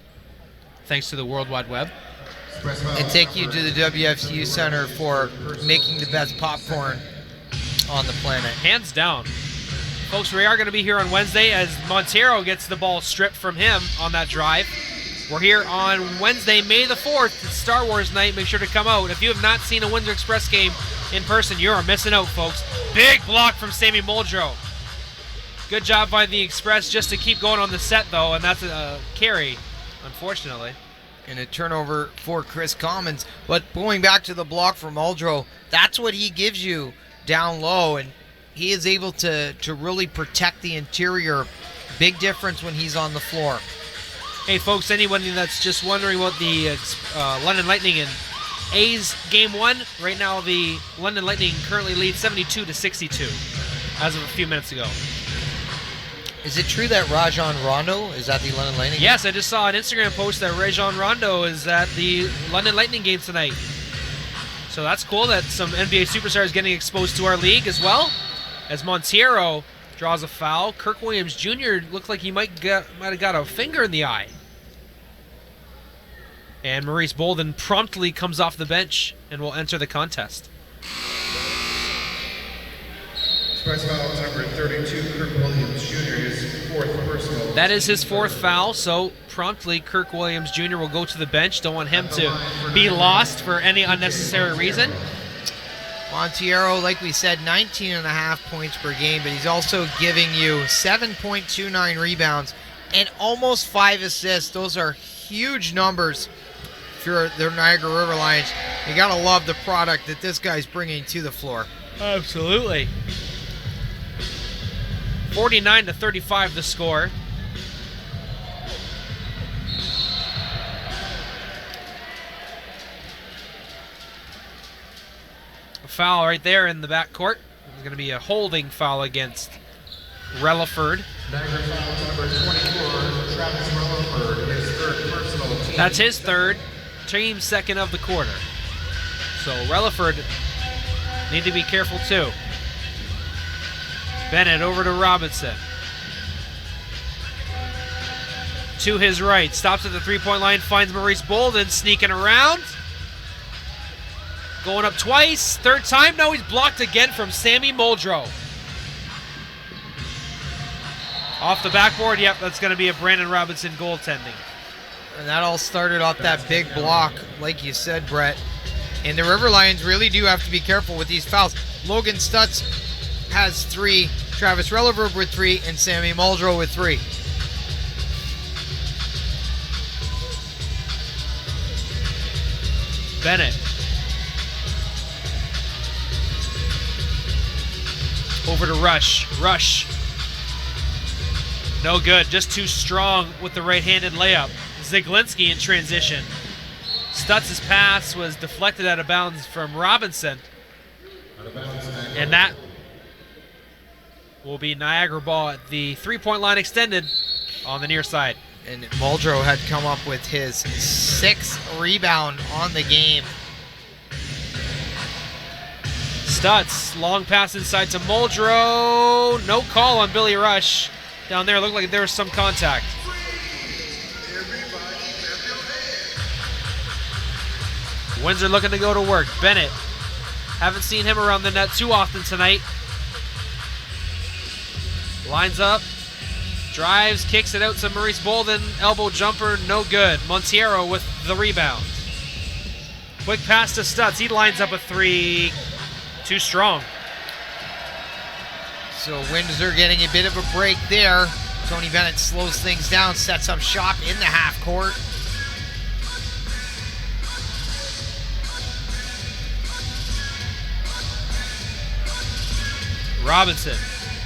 Thanks to the World Wide Web.
And thank you to the WFCU Center for making the best popcorn on the planet.
Hands down. Folks, we are going to be here on Wednesday as Montero gets the ball stripped from him on that drive. We're here on Wednesday, May the 4th. It's Star Wars night. Make sure to come out. If you have not seen a Windsor Express game in person, you are missing out, folks. Big block from Sammy Muldrow. Good job by the Express just to keep going on the set, though, and that's a carry, unfortunately.
And a turnover for Chris Commons. But going back to the block from Muldrow, that's what he gives you down low, and he is able to really protect the interior. Big difference when he's on the floor.
Hey, folks, anybody that's just wondering what the London Lightning and A's Game 1, right now the London Lightning currently lead 72-62 as of a few minutes ago.
Is it true that Rajon Rondo is at the London Lightning?
Yes, I just saw an Instagram post that Rajon Rondo is at the London Lightning game tonight. So that's cool that some NBA superstars getting exposed to our league as well. As Monteiro draws a foul, Kirk Williams Jr. looked like he might have got a finger in the eye. And Maurice Bolden promptly comes off the bench and will enter the contest.
Express foul number 32, Kirk Williams Jr. is fourth personal.
That is his fourth foul, so promptly Kirk Williams Jr. will go to the bench. Don't want him to be lost for any unnecessary reason.
Monteiro, like we said, 19.5 points per game, but he's also giving you 7.29 rebounds and almost 5 assists. Those are huge numbers for the Niagara River Lions. You got to love the product that this guy's bringing to the floor.
Absolutely. 49-35 the score. A foul right there in the backcourt. It's going to be a holding foul against Relaford.
Niagara foul number 24, Travis Relaford, his third personal team.
That's his third, team second of the quarter. So Relaford need to be careful too. Bennett over to Robinson. To his right, stops at the three-point line, finds Maurice Bolden sneaking around. Going up twice, third time, no, he's blocked again from Sammy Muldrow. Off the backboard, yep, that's going to be a Brandon Robinson goaltending.
And that all started off that big block, like you said, Brett. And the River Lions really do have to be careful with these fouls. Logan Stutz has 3, Travis Relaford with 3, and Sammy Muldrow with 3.
Bennett. Over to Rush. Rush. No good. Just too strong with the right-handed layup. Ziglinski in transition. Stutz's pass was deflected out of bounds from Robinson. And that will be Niagara ball at the three-point line extended on the near side.
And Muldrow had come up with his 6th rebound on the game.
Stutz, long pass inside to Muldrow. No call on Billy Rush. Down there, looked like there was some contact. Windsor looking to go to work. Bennett. Haven't seen him around the net too often tonight. Lines up. Drives, kicks it out to Maurice Bolden. Elbow jumper, no good. Monteiro with the rebound. Quick pass to Stutz. He lines up a 3. Too strong.
So Windsor getting a bit of a break there. Tony Bennett slows things down, sets up shop in the half court.
Robinson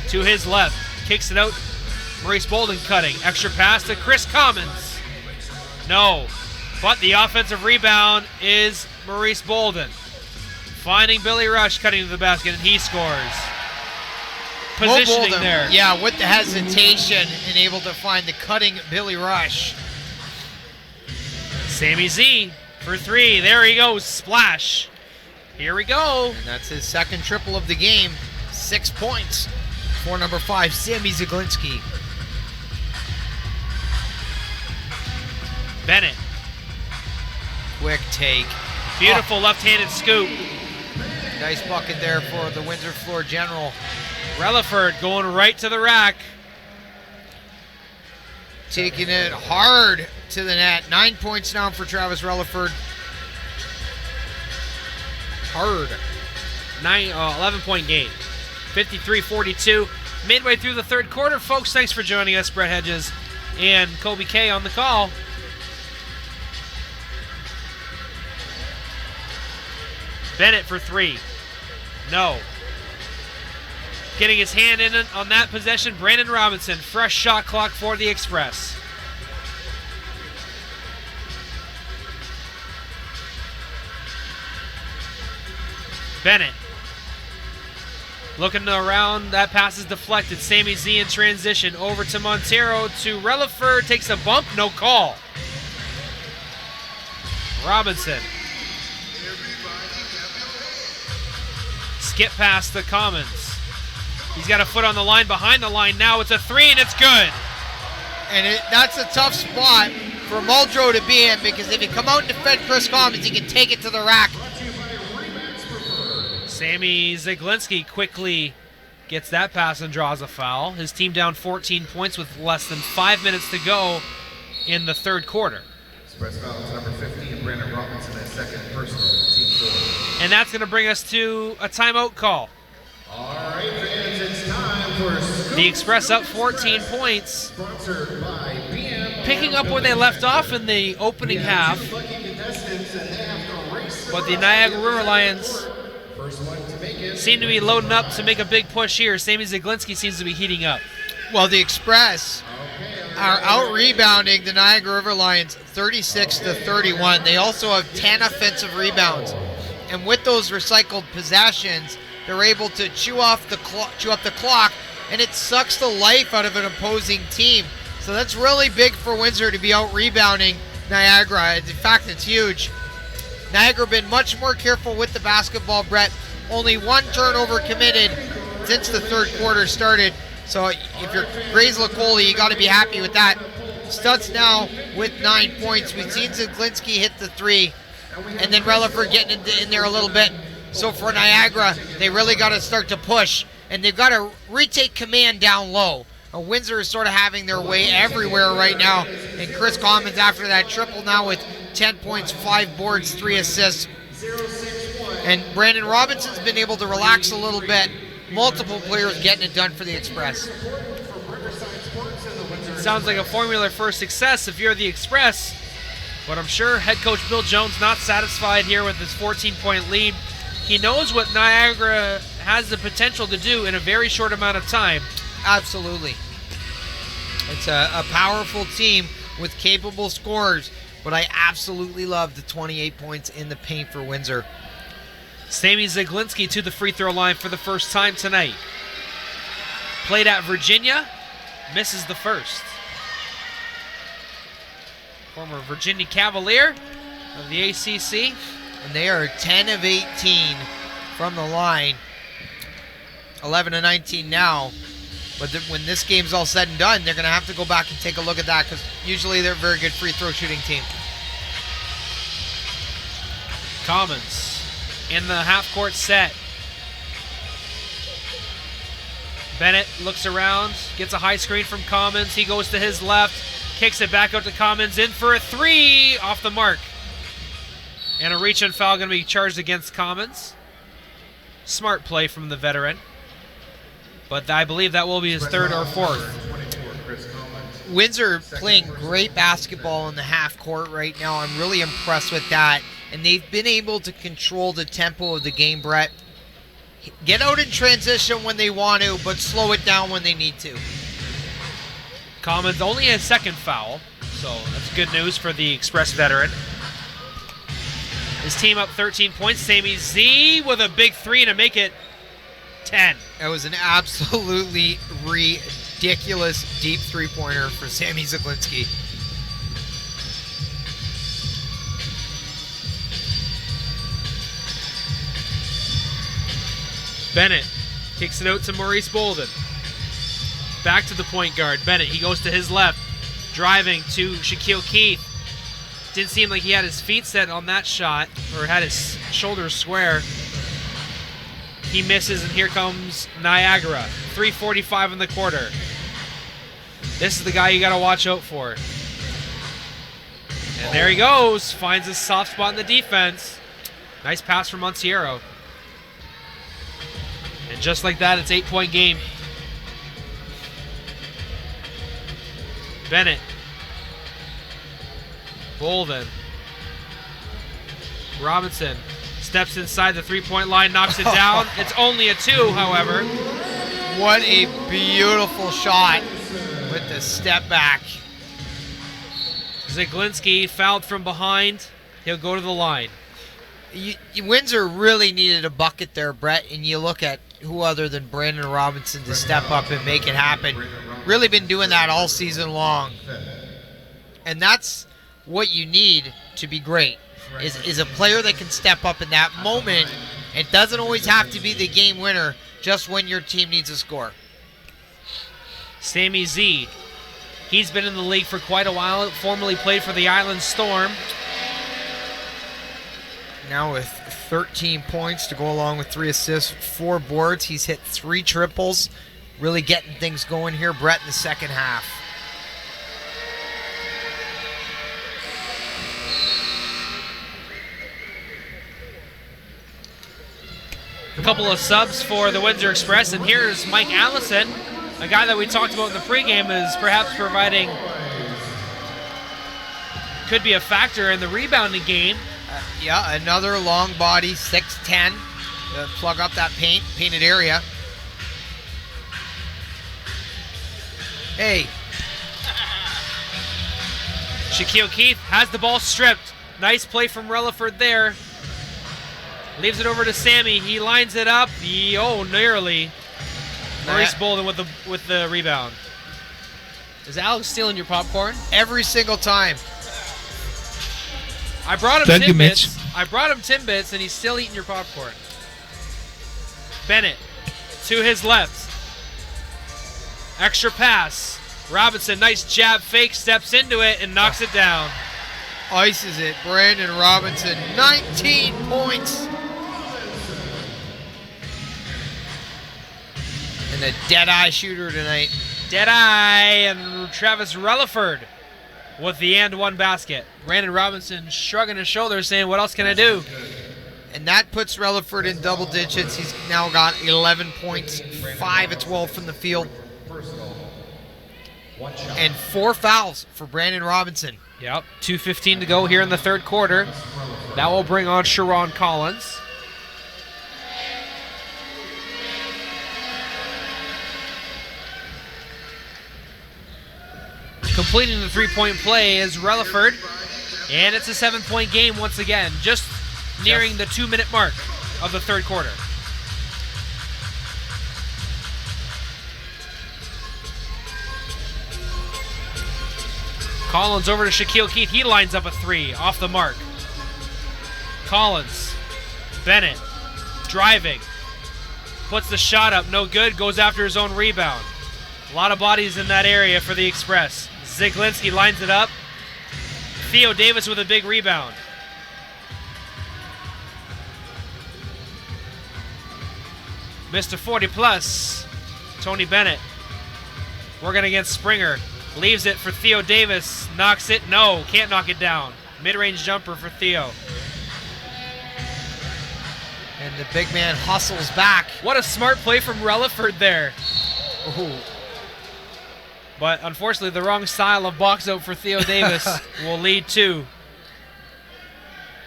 to his left, kicks it out. Maurice Bolden cutting. Extra pass to Chris Commons. No. But the offensive rebound is Maurice Bolden. Finding Billy Rush cutting to the basket, and he scores. Positioning
Bolden,
there.
Yeah, with the hesitation and able to find the cutting Billy Rush.
Sammy Z for 3. There he goes. Splash. Here we go.
And that's his second triple of the game. 6 points for number 5, Sammy Zaglinski.
Bennett.
Quick take.
Beautiful left-handed scoop.
Nice bucket there for the Windsor Floor General.
Relaford going right to the rack.
Taking it hard to the net. 9 points now for Travis Relaford. Hard.
11-point game. 53-42. Midway through the third quarter, folks. Thanks for joining us, Brett Hedges and Kobe K on the call. Bennett for 3. No. Getting his hand in on that possession, Brandon Robinson. Fresh shot clock for the Express. Bennett. Looking around, that pass is deflected. Sammy Z in transition. Over to Montero, to Relaford. Takes a bump, no call. Robinson. Skip past the Commons. He's got a foot on the line, behind the line now. It's a 3 and it's good.
And that's a tough spot for Muldrow to be in, because if you come out and defend Chris Commons, he can take it to the rack.
Sammy Zaglinski quickly gets that pass and draws a foul. His team down 14 points with less than 5 minutes to go in the third quarter.
Express foul to number 15, Brandon Robinson, at second personal, team 4.
And that's going to bring us to a timeout call.
All right, fans, it's time for Scoop
The Express up 14 points,
sponsored by BM.
picking up where they left off in the opening half. But the Niagara River Lions seem to be loading up to make a big push here. Sammy Zaglinski seems to be heating up.
Well, the Express are out-rebounding the Niagara River Lions 36-31. They also have 10 offensive rebounds. And with those recycled possessions, they're able to chew up the clock, and it sucks the life out of an opposing team. So that's really big for Windsor to be out-rebounding Niagara. In fact, it's huge. Niagara been much more careful with the basketball, Brett. Only 1 turnover committed since the third quarter started. So if you're Grays Lacoli, you got to be happy with that. Stutz now with 9 points. We've seen Zaglinski hit the 3, and then Relaford getting in there a little bit. So for Niagara, they really got to start to push, and they've got to retake command down low. Windsor is sort of having their way everywhere right now, and Chris Commons after that triple now with 10 points, 5 boards, 3 assists. And Brandon Robinson's been able to relax a little bit. Multiple players getting it done for the Express.
Sounds like a formula for success if you're the Express, but I'm sure head coach Bill Jones not satisfied here with his 14-point lead. He knows what Niagara has the potential to do in a very short amount of time.
Absolutely. It's a powerful team with capable scorers, but I absolutely love the 28 points in the paint for Windsor.
Sammy Zaglinski to the free throw line for the first time tonight. Played at Virginia, misses the first. Former Virginia Cavalier of the ACC.
And they are 10 of 18 from the line. 11 of 19 now. But when this game's all said and done, they're going to have to go back and take a look at that, because usually they're a very good free throw shooting team.
Commons in the half-court set. Bennett looks around, gets a high screen from Commons. He goes to his left, kicks it back out to Commons, in for a 3, off the mark. And a reach and foul going to be charged against Commons. Smart play from the veteran. But I believe that will be his third or fourth.
Windsor playing great basketball in the half court right now. I'm really impressed with that. And they've been able to control the tempo of the game, Brett. Get out in transition when they want to, but slow it down when they need to.
Commons only his second foul, so that's good news for the Express veteran. His team up 13 points. Sammy Z with a big three to make it 10.
That was an absolutely ridiculous deep three-pointer for Sammy Zaglinski.
Bennett kicks it out to Maurice Bolden. Back to the point guard. Bennett, he goes to his left. Driving to Shaquille Keith. Didn't seem like he had his feet set on that shot, or had his shoulders square. He misses, and here comes Niagara. 3:45 in the quarter. This is the guy you got to watch out for. And there he goes. Finds his soft spot in the defense. Nice pass from Montiero. And just like that, it's 8-point game. Bennett. Bolden. Robinson steps inside the three-point line, knocks it down. It's only a 2, however.
What a beautiful shot with the step back.
Zaglinski fouled from behind. He'll go to the line.
Windsor really needed a bucket there, Brett, and you look at who other than Brandon Robinson to step up and make it happen. Really been doing that all season long. And that's what you need to be great, is a player that can step up in that moment. It doesn't always have to be the game winner, just when your team needs a score.
Sammy Z. He's been in the league for quite a while, formerly played for the Island Storm.
Now with 13 points to go along with 3 assists, 4 boards. He's hit 3 triples. Really getting things going here, Brett, in the second half.
A couple of subs for the Windsor Express, and here's Mike Allison, a guy that we talked about in the pregame is perhaps providing, could be a factor in the rebounding game.
Yeah, another long body, 6'10", plug up that painted area. Hey.
Shaquille Keith has the ball stripped. Nice play from Relaford there. Leaves it over to Sammy. He lines it up. Nearly. Maurice Bolden with the rebound. Is Alex stealing your popcorn?
Every single time.
I brought him
Thank you,
Timbits.
Mitch.
I brought him Timbits, and he's still eating your popcorn. Bennett to his left. Extra pass. Robinson, nice jab fake, steps into it and knocks it down.
Ices it. Brandon Robinson, 19 points. And a dead-eye shooter tonight.
Deadeye and Travis Relaford with the and one basket. Brandon Robinson shrugging his shoulders saying, what else can I do?
And that puts Relaford in double digits. He's now got 11 points, 5 of 12 from the field. And 4 fouls for Brandon Robinson.
Yep, 2:15 to go here in the third quarter. That will bring on Sharon Collins. Completing the three-point play is Relaford. And it's a 7-point game once again, just nearing the 2-minute mark of the third quarter. Collins over to Shaquille Keith. He lines up a 3 off the mark. Collins. Bennett. Driving. Puts the shot up. No good. Goes after his own rebound. A lot of bodies in that area for the Express. Zaglinski lines it up. Theo Davis with a big rebound. Mr. 40 plus. Tony Bennett. Working against Springer. Leaves it for Theo Davis. Knocks it. No, can't knock it down. Mid-range jumper for Theo.
And the big man hustles back.
What a smart play from Relaford there.
Ooh.
But unfortunately, the wrong style of box out for Theo Davis will lead to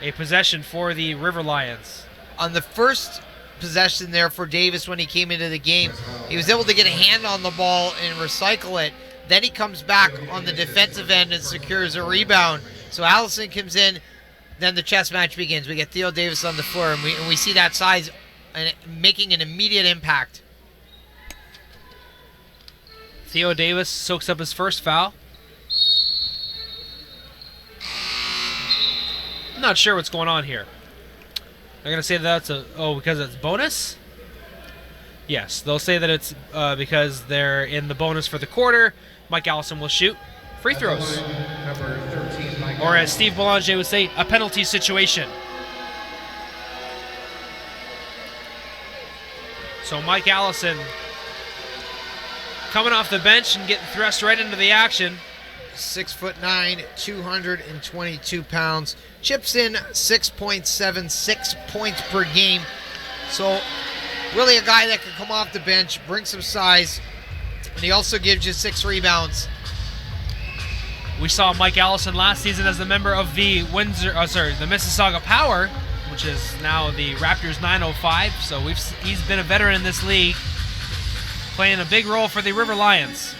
a possession for the River Lions.
On the first possession there for Davis when he came into the game. He was able to get a hand on the ball and recycle it. Then he comes back on the defensive end and secures a rebound. So Allison comes in, then the chess match begins. We get Theo Davis on the floor, and we see that size and making an immediate impact.
Theo Davis soaks up his first foul. I'm not sure what's going on here. They're going to say that's because it's bonus? Yes, they'll say that it's because they're in the bonus for the quarter. Mike Allison will shoot free throws. Or as Steve Belanger would say, a penalty situation. So Mike Allison coming off the bench and getting thrust right into the action.
6'9", 222 pounds. Chips in 6.76 points per game. So really a guy that can come off the bench, bring some size, and he also gives you 6 rebounds.
We saw Mike Allison last season as a member of the the Mississauga Power, which is now the Raptors 905. So he's been a veteran in this league, playing a big role for the River Lions.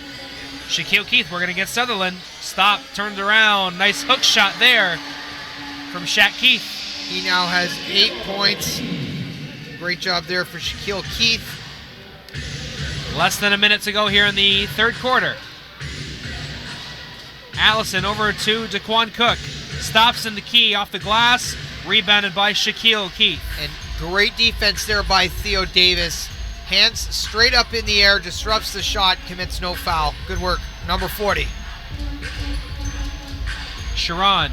Shaquille Keith working against Sutherland. Stop, turned around. Nice hook shot there from Shaq Keith.
He now has 8 points. Great job there for Shaquille Keith.
Less than a minute to go here in the third quarter. Allison over to Daquan Cook. Stops in the key off the glass. Rebounded by Shaquille Keith.
And great defense there by Theo Davis. Hands straight up in the air, disrupts the shot, commits no foul. Good work. Number 40.
Sharon.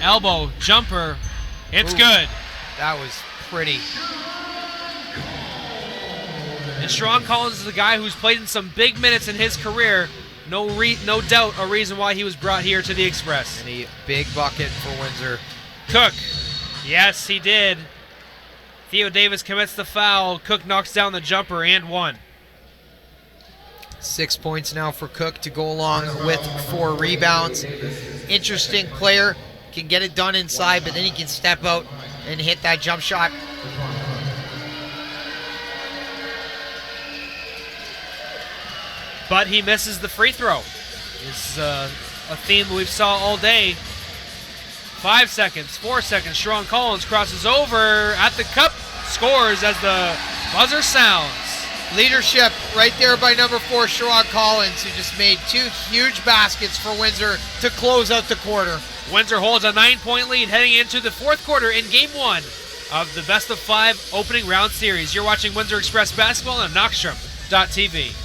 Elbow, jumper. It's good.
That was pretty.
And Sharon Collins is a guy who's played in some big minutes in his career. No doubt a reason why he was brought here to the Express.
And a big bucket for Windsor.
Cook. Yes, he did. Theo Davis commits the foul. Cook knocks down the jumper and one.
6 points now for Cook to go along with 4 rebounds. Interesting player. Can get it done inside, but then he can step out and hit that jump shot.
But he misses the free throw. It's a theme we've saw all day. 5 seconds, 4 seconds. Sharon Collins crosses over at the cup, scores as the buzzer sounds.
Leadership right there by number 4, Sharon Collins, who just made 2 huge baskets for Windsor to close out the quarter.
Windsor holds a 9-point lead heading into the fourth quarter in Game 1 of the Best of 5 opening round series. You're watching Windsor Express basketball on Knockstrom.tv.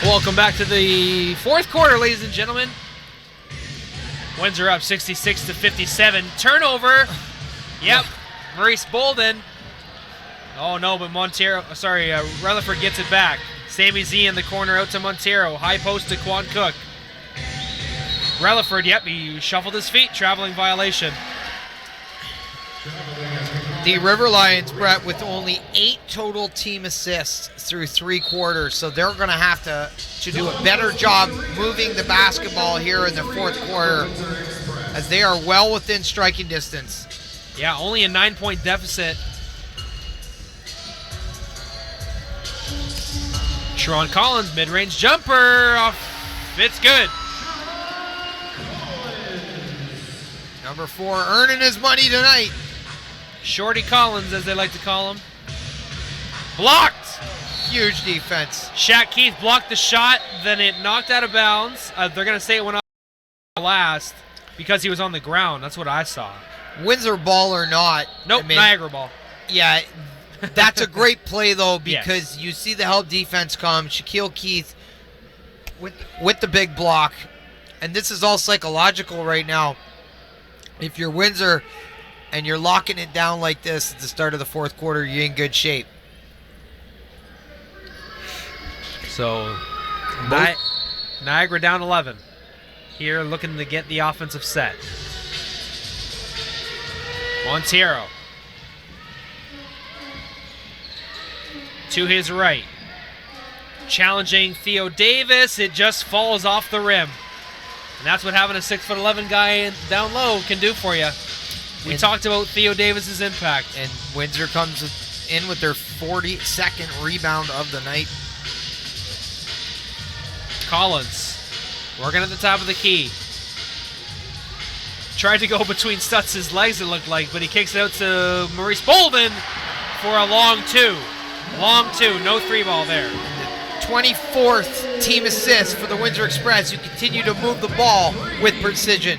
Welcome back to the fourth quarter, ladies and gentlemen. Windsor up 66-57. Turnover. Yep. Maurice Bolden. Oh no, but Rutherford gets it back. Sammy Z in the corner out to Montero. High post to Quan Cook. Rutherford, yep, he shuffled his feet. Traveling violation.
The River Lions, Brett, with only 8 total team assists through 3 quarters, so they're going to have to do a better job moving the basketball here in the fourth quarter, as they are well within striking distance.
Yeah, only a 9-point deficit. Sharon Collins, mid-range jumper, off. It's good.
Number 4 earning his money tonight.
Shorty Collins, as they like to call him. Blocked!
Huge defense.
Shaq Keith blocked the shot, then it knocked out of bounds. They're going to say it went off last because he was on the ground. That's what I saw.
Windsor ball or not.
Nope, Niagara ball.
Yeah, that's a great play, though, because
Yes.
you see the help defense come. Shaquille Keith with the big block. And this is all psychological right now. If you're Windsor and you're locking it down like this at the start of the fourth quarter, you're in good shape.
So, Niagara down 11. Here looking to get the offensive set. Montero. To his right. Challenging Theo Davis. It just falls off the rim. And that's what having a 6'11" guy down low can do for you. We talked about Theo Davis's impact.
And Windsor comes in with their 42nd rebound of the night.
Collins working at the top of the key. Tried to go between Stutz' legs, it looked like, but he kicks it out to Maurice Bolden for a long 2. Long 2, no 3 ball there.
24th team assist for the Windsor Express, who continue to move the ball with precision.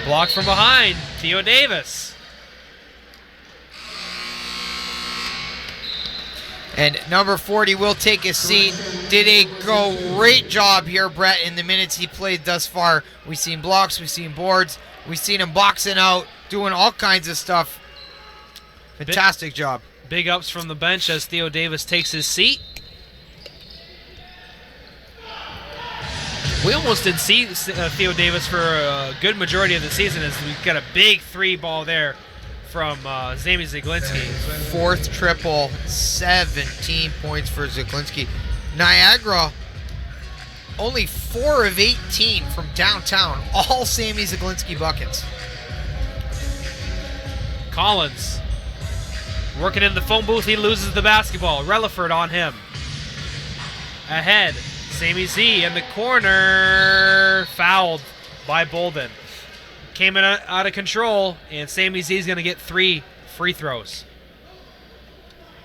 Blocked from behind, Theo Davis.
And number 40 will take his seat. Did a great job here, Brett, in the minutes he played thus far. We've seen blocks, we've seen boards, we've seen him boxing out, doing all kinds of stuff. Fantastic job.
Big ups from the bench as Theo Davis takes his seat. We almost didn't see Theo Davis for a good majority of the season, as we got a big 3 ball there from Zamy Zaglinski.
4th triple, 17 points for Zaglinski. Niagara, only 4 of 18 from downtown, all Sammy Zaglinski buckets.
Collins working in the phone booth, he loses the basketball. Relaford on him. Ahead, Sammy Z in the corner, fouled by Bolden. Came in out of control, and Sammy Z is going to get 3 free throws.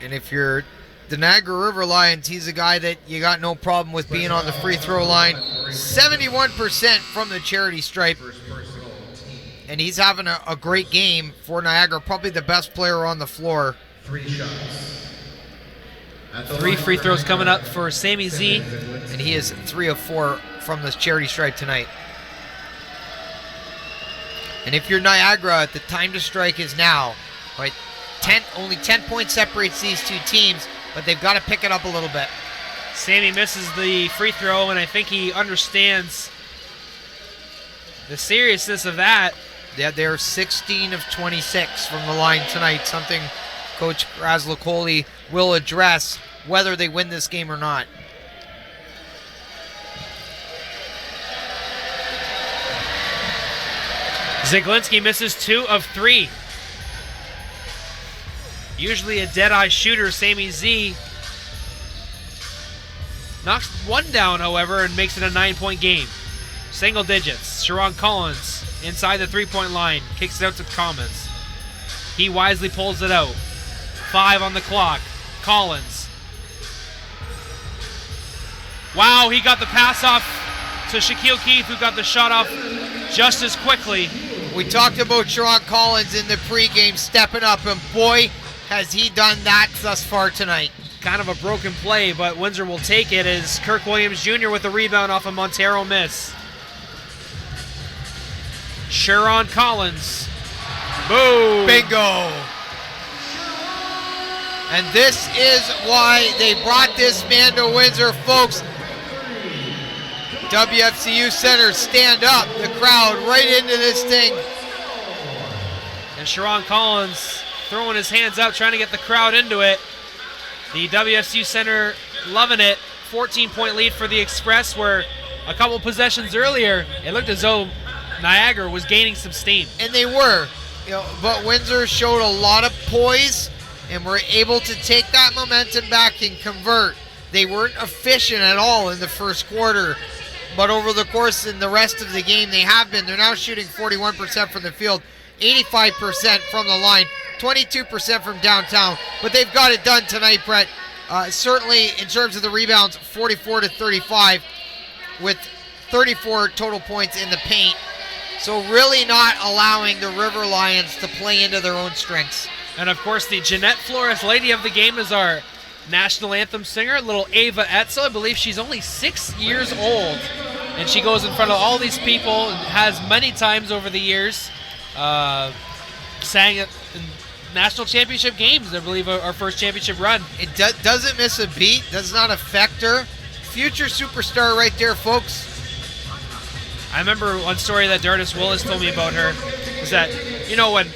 And if you're the Niagara River Lions, he's a guy that you got no problem with being on the free throw line. 71% from the charity stripe. And he's having a great game for Niagara, probably the best player on the floor.
3 shots.
3 free throws coming up for Sammy Z.
And he is 3 of 4 from this charity stripe tonight. And if you're Niagara, the time to strike is now. Right? Only 10 points separates these two teams, but they've got to pick it up a little bit.
Sammy misses the free throw, and I think he understands the seriousness of that.
Yeah, they're 16 of 26 from the line tonight, something Coach Razlokoli will address whether they win this game or not.
Zaglinski misses 2 of 3. Usually a dead-eye shooter, Sammy Z knocks 1 down, however, and makes it a 9-point game. Single digits. Sharon Collins inside the 3-point line, kicks it out to Commons. He wisely pulls it out. 5 on the clock. Collins. Wow, he got the pass off to Shaquille Keith, who got the shot off just as quickly.
We talked about Sharon Collins in the pregame stepping up, and boy, has he done that thus far tonight.
Kind of a broken play, but Windsor will take it as Kirk Williams Jr. with the rebound off a Montero miss. Sharon Collins. Boom.
Bingo. And this is why they brought this man to Windsor, folks. WFCU Center, stand up. The crowd right into this thing.
And Sharon Collins throwing his hands up, trying to get the crowd into it. The WFCU Center loving it. 14-point lead for the Express, where a couple possessions earlier, it looked as though Niagara was gaining some steam.
And they were. But Windsor showed a lot of poise and were able to take that momentum back and convert. They weren't efficient at all in the first quarter, but over the course in the rest of the game, they have been. They're now shooting 41% from the field, 85% from the line, 22% from downtown, but they've got it done tonight, Brett. Certainly in terms of the rebounds, 44-35 with 34 total points in the paint. So really not allowing the River Lions to play into their own strengths.
And of course, the Jeanette Flores lady of the game is our national anthem singer, little Ava Etzel. I believe she's only 6 years old, and she goes in front of all these people and has many times over the years sang at national championship games. I believe our first championship run.
It doesn't miss a beat, does not affect her. Future superstar right there, folks.
I remember one story that Dardis Willis told me about her is that, when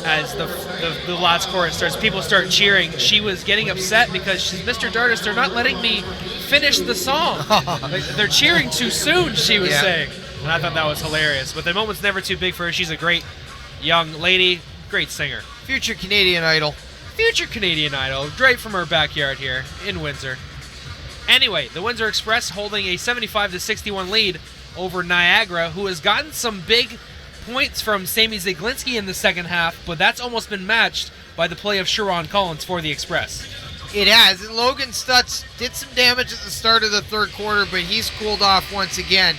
as the last chorus starts, people start cheering. She was getting upset because she's, Mr. Dardis, they're not letting me finish the song. They're cheering too soon, she was saying. And I thought that was hilarious. But the moment's never too big for her. She's a great young lady, great singer.
Future Canadian Idol.
Future Canadian Idol. Right from her backyard here in Windsor. Anyway, the Windsor Express holding a 75-61 lead over Niagara, who has gotten some big points from Sammy Zaglinski in the second half, but that's almost been matched by the play of Sharon Collins for the Express.
It has. And Logan Stutz did some damage at the start of the third quarter, but he's cooled off once again.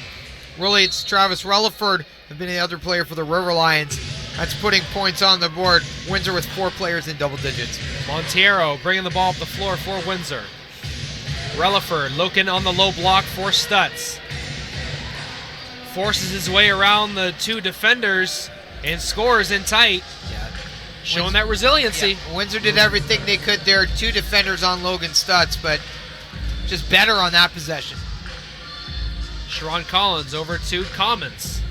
Really, it's Travis Relaford, have been the other player for the River Lions. That's putting points on the board. Windsor with 4 players in double digits.
Montero bringing the ball up the floor for Windsor. Relaford looking on the low block for Stutz. Forces his way around the 2 defenders and scores in tight. Showing that resiliency.
Windsor did everything they could there. 2 defenders on Logan Stutz, but just better on that possession.
Sharon Collins over to Commons.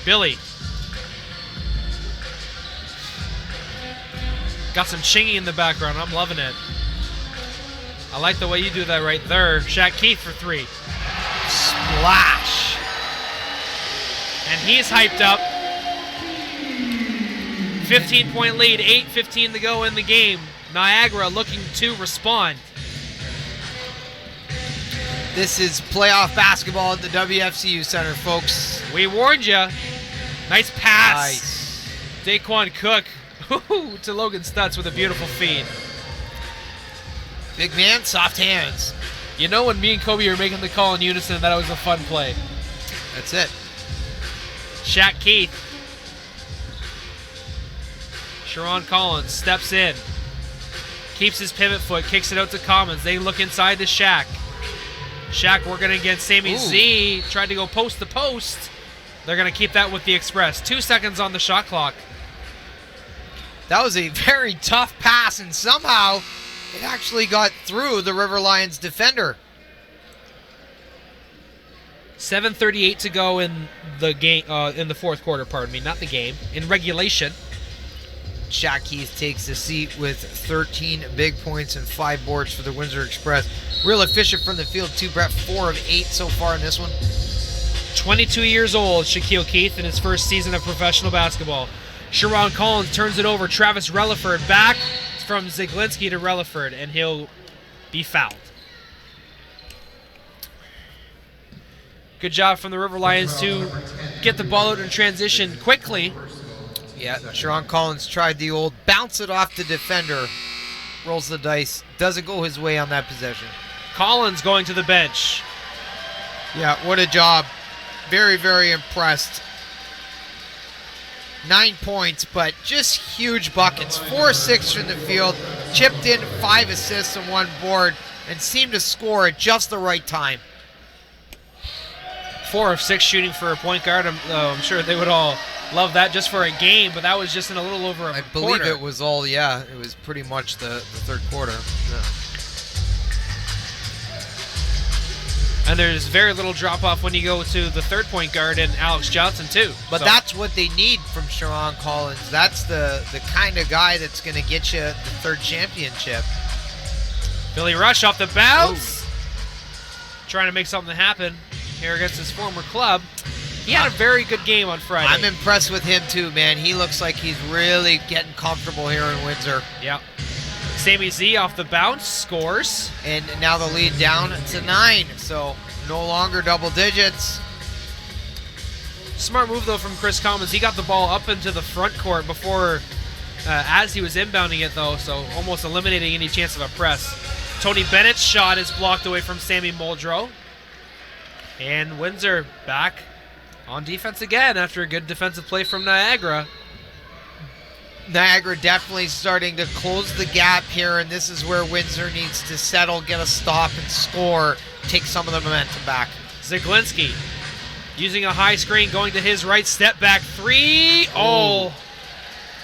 Billy. Got some chingy in the background. I'm loving it. I like the way you do that right there. Shaq Keith for 3.
Splash.
And he's hyped up. 15-point lead, 8:15 to go in the game. Niagara looking to respond.
This is playoff basketball at the WFCU Center, folks.
We warned you. Nice pass.
Nice.
Daquan Cook to Logan Stutz with a beautiful feed.
Big man, soft hands.
When me and Kobe were making the call in unison, that was a fun play.
That's it.
Shaq Keith. Sharon Collins steps in. Keeps his pivot foot, kicks it out to Commons. They look inside to Shaq. Shaq working against Sammy Z. Tried to go post to post. They're going to keep that with the Express. 2 seconds on the shot clock.
That was a very tough pass, and somehow it actually got through the River Lions defender.
7:38 to go in the game, in the fourth quarter. Pardon me, not the game. In regulation.
Shaq Keith takes the seat with 13 big points and 5 boards for the Windsor Express. Real efficient from the field too, Brett. 4 of 8 so far in this one.
22 years old, Shaquille Keith in his first season of professional basketball. Sharon Collins turns it over. Travis Relaford back from Zaglinski to Relaford, and he'll be fouled. Good job from the River Lions to get the ball out in transition quickly.
Yeah, Sharon Collins tried the old bounce it off the defender. Rolls the dice. Doesn't go his way on that possession.
Collins going to the bench.
Yeah, what a job. Very, very impressed. 9 points, but just huge buckets. 4-6 from the field, chipped in 5 assists and 1 board, and seemed to score at just the right time.
4 of 6 shooting for a point guard. I'm sure they would all love that just for a game, but that was just in a little over a quarter.
I believe it was all, it was pretty much the third quarter. Yeah.
And there's very little drop-off when you go to the third point guard and Alex Johnson, too.
But that's what they need from Sharon Collins. That's the kind of guy that's going to get you the third championship.
Billy Rush off the bounce. Trying to make something happen here against his former club. He had a very good game on Friday.
I'm impressed with him, too, man. He looks like he's really getting comfortable here in Windsor.
Yep. Sammy Z off the bounce, scores.
And now the lead down to 9, so no longer double digits.
Smart move, though, from Chris Commons. He got the ball up into the front court before, as he was inbounding it, though, so almost eliminating any chance of a press. Tony Bennett's shot is blocked away from Sammy Muldrow. And Windsor back on defense again after a good defensive play from Niagara.
Niagara definitely starting to close the gap here, and this is where Windsor needs to settle, get a stop, and score, take some of the momentum back.
Zaglinski using a high screen, going to his right, step back 3. Oh,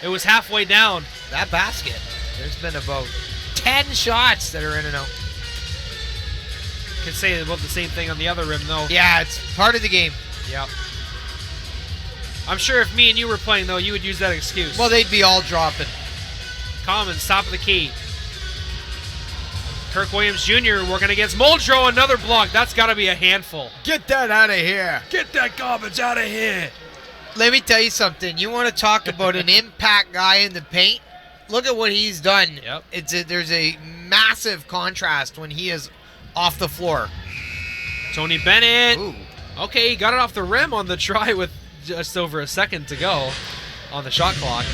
it was halfway down.
That basket, there's been about 10 shots that are in and out.
Could say about the same thing on the other rim, though.
Yeah, it's part of the game.
Yep. I'm sure if me and you were playing, though, you would use that excuse.
Well, they'd be all dropping.
Commons, top of the key. Kirk Williams Jr. working against Muldrow, another block. That's got to be a handful.
Get that out of here.
Get that garbage out of here.
Let me tell you something. You want to talk about an impact guy in the paint? Look at what he's done.
Yep.
There's a massive contrast when he is off the floor.
Tony Bennett.
Ooh.
Okay, he got it off the rim on the try with just over a second to go on the shot clock.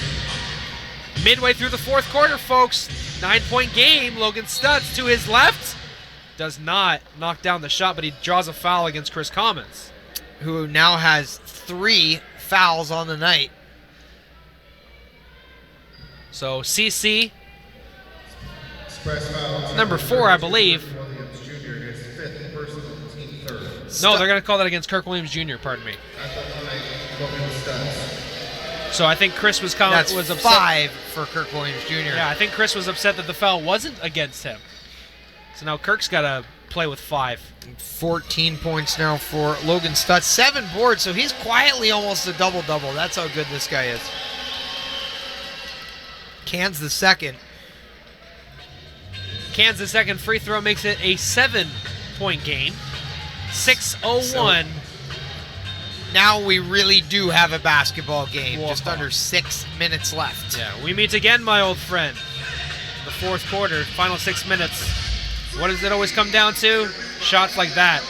Midway through the fourth quarter, folks. 9-point game. Logan Stutz to his left. Does not knock down the shot, but he draws a foul against Chris Commons,
who now has 3 fouls on the night.
So CC, number 4, I believe. No, they're going to call that against Kirk Williams Jr., pardon me. So I think Chris was upset.
5 for Kirk Williams Jr.
Yeah, I think Chris was upset that the foul wasn't against him. So now Kirk's got to play with 5.
14 points now for Logan Stutz. 7 boards, so he's quietly almost a double-double. That's how good this guy is. Cans the second.
Cans the second free throw makes it a 7-point game. 6:01.
Now we really do have a basketball game.
Whoa.
Just under 6 minutes left.
Yeah, we meet again, my old friend. The fourth quarter, final 6 minutes. What does it always come down to? Shots like that.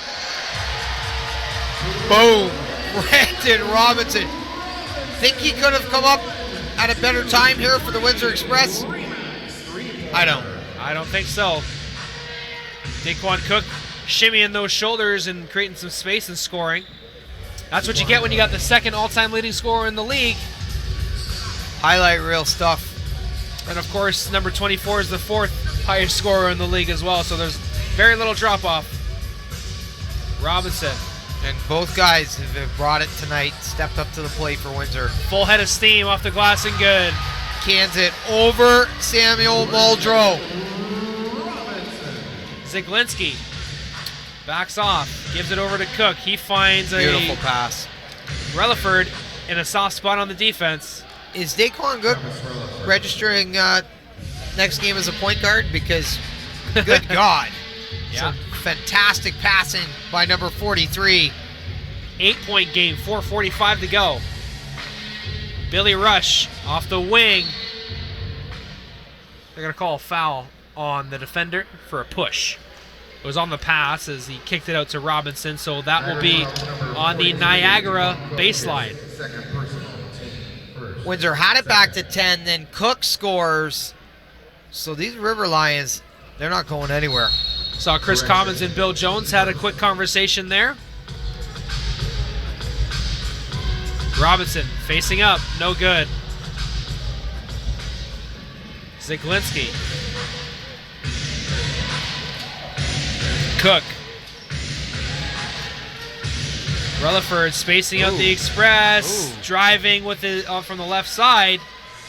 Boom. Brandon Robinson. Think he could have come up at a better time here for the Windsor Express? I don't
think so. Daquan Cook shimmying those shoulders and creating some space and scoring. That's what you get when you got the second all-time leading scorer in the league.
Highlight reel stuff.
And of course, number 24 is the 4th highest scorer in the league as well, so there's very little drop-off. Robinson.
And both guys have brought it tonight, stepped up to the plate for Windsor.
Full head of steam off the glass and good.
Cans it over Samuel Muldrow.
Zaglinski backs off, gives it over to Cook. He finds a
beautiful pass.
Relaford in a soft spot on the defense.
Is Daquan Cook registering next game as a point guard? Because, good God.
Yeah.
Some fantastic passing by number 43.
8-point game, 4:45 to go. Billy Rush off the wing. They're going to call a foul on the defender for a push. It was on the pass as he kicked it out to Robinson, so that will be on the Niagara baseline.
Windsor had it back to 10, then Cook scores. So these River Lions, they're not going anywhere.
Saw Chris Commons and Bill Jones had a quick conversation there. Robinson facing up, no good. Zaglinski. Cook. Rutherford spacing out the Express, driving with it from the left side.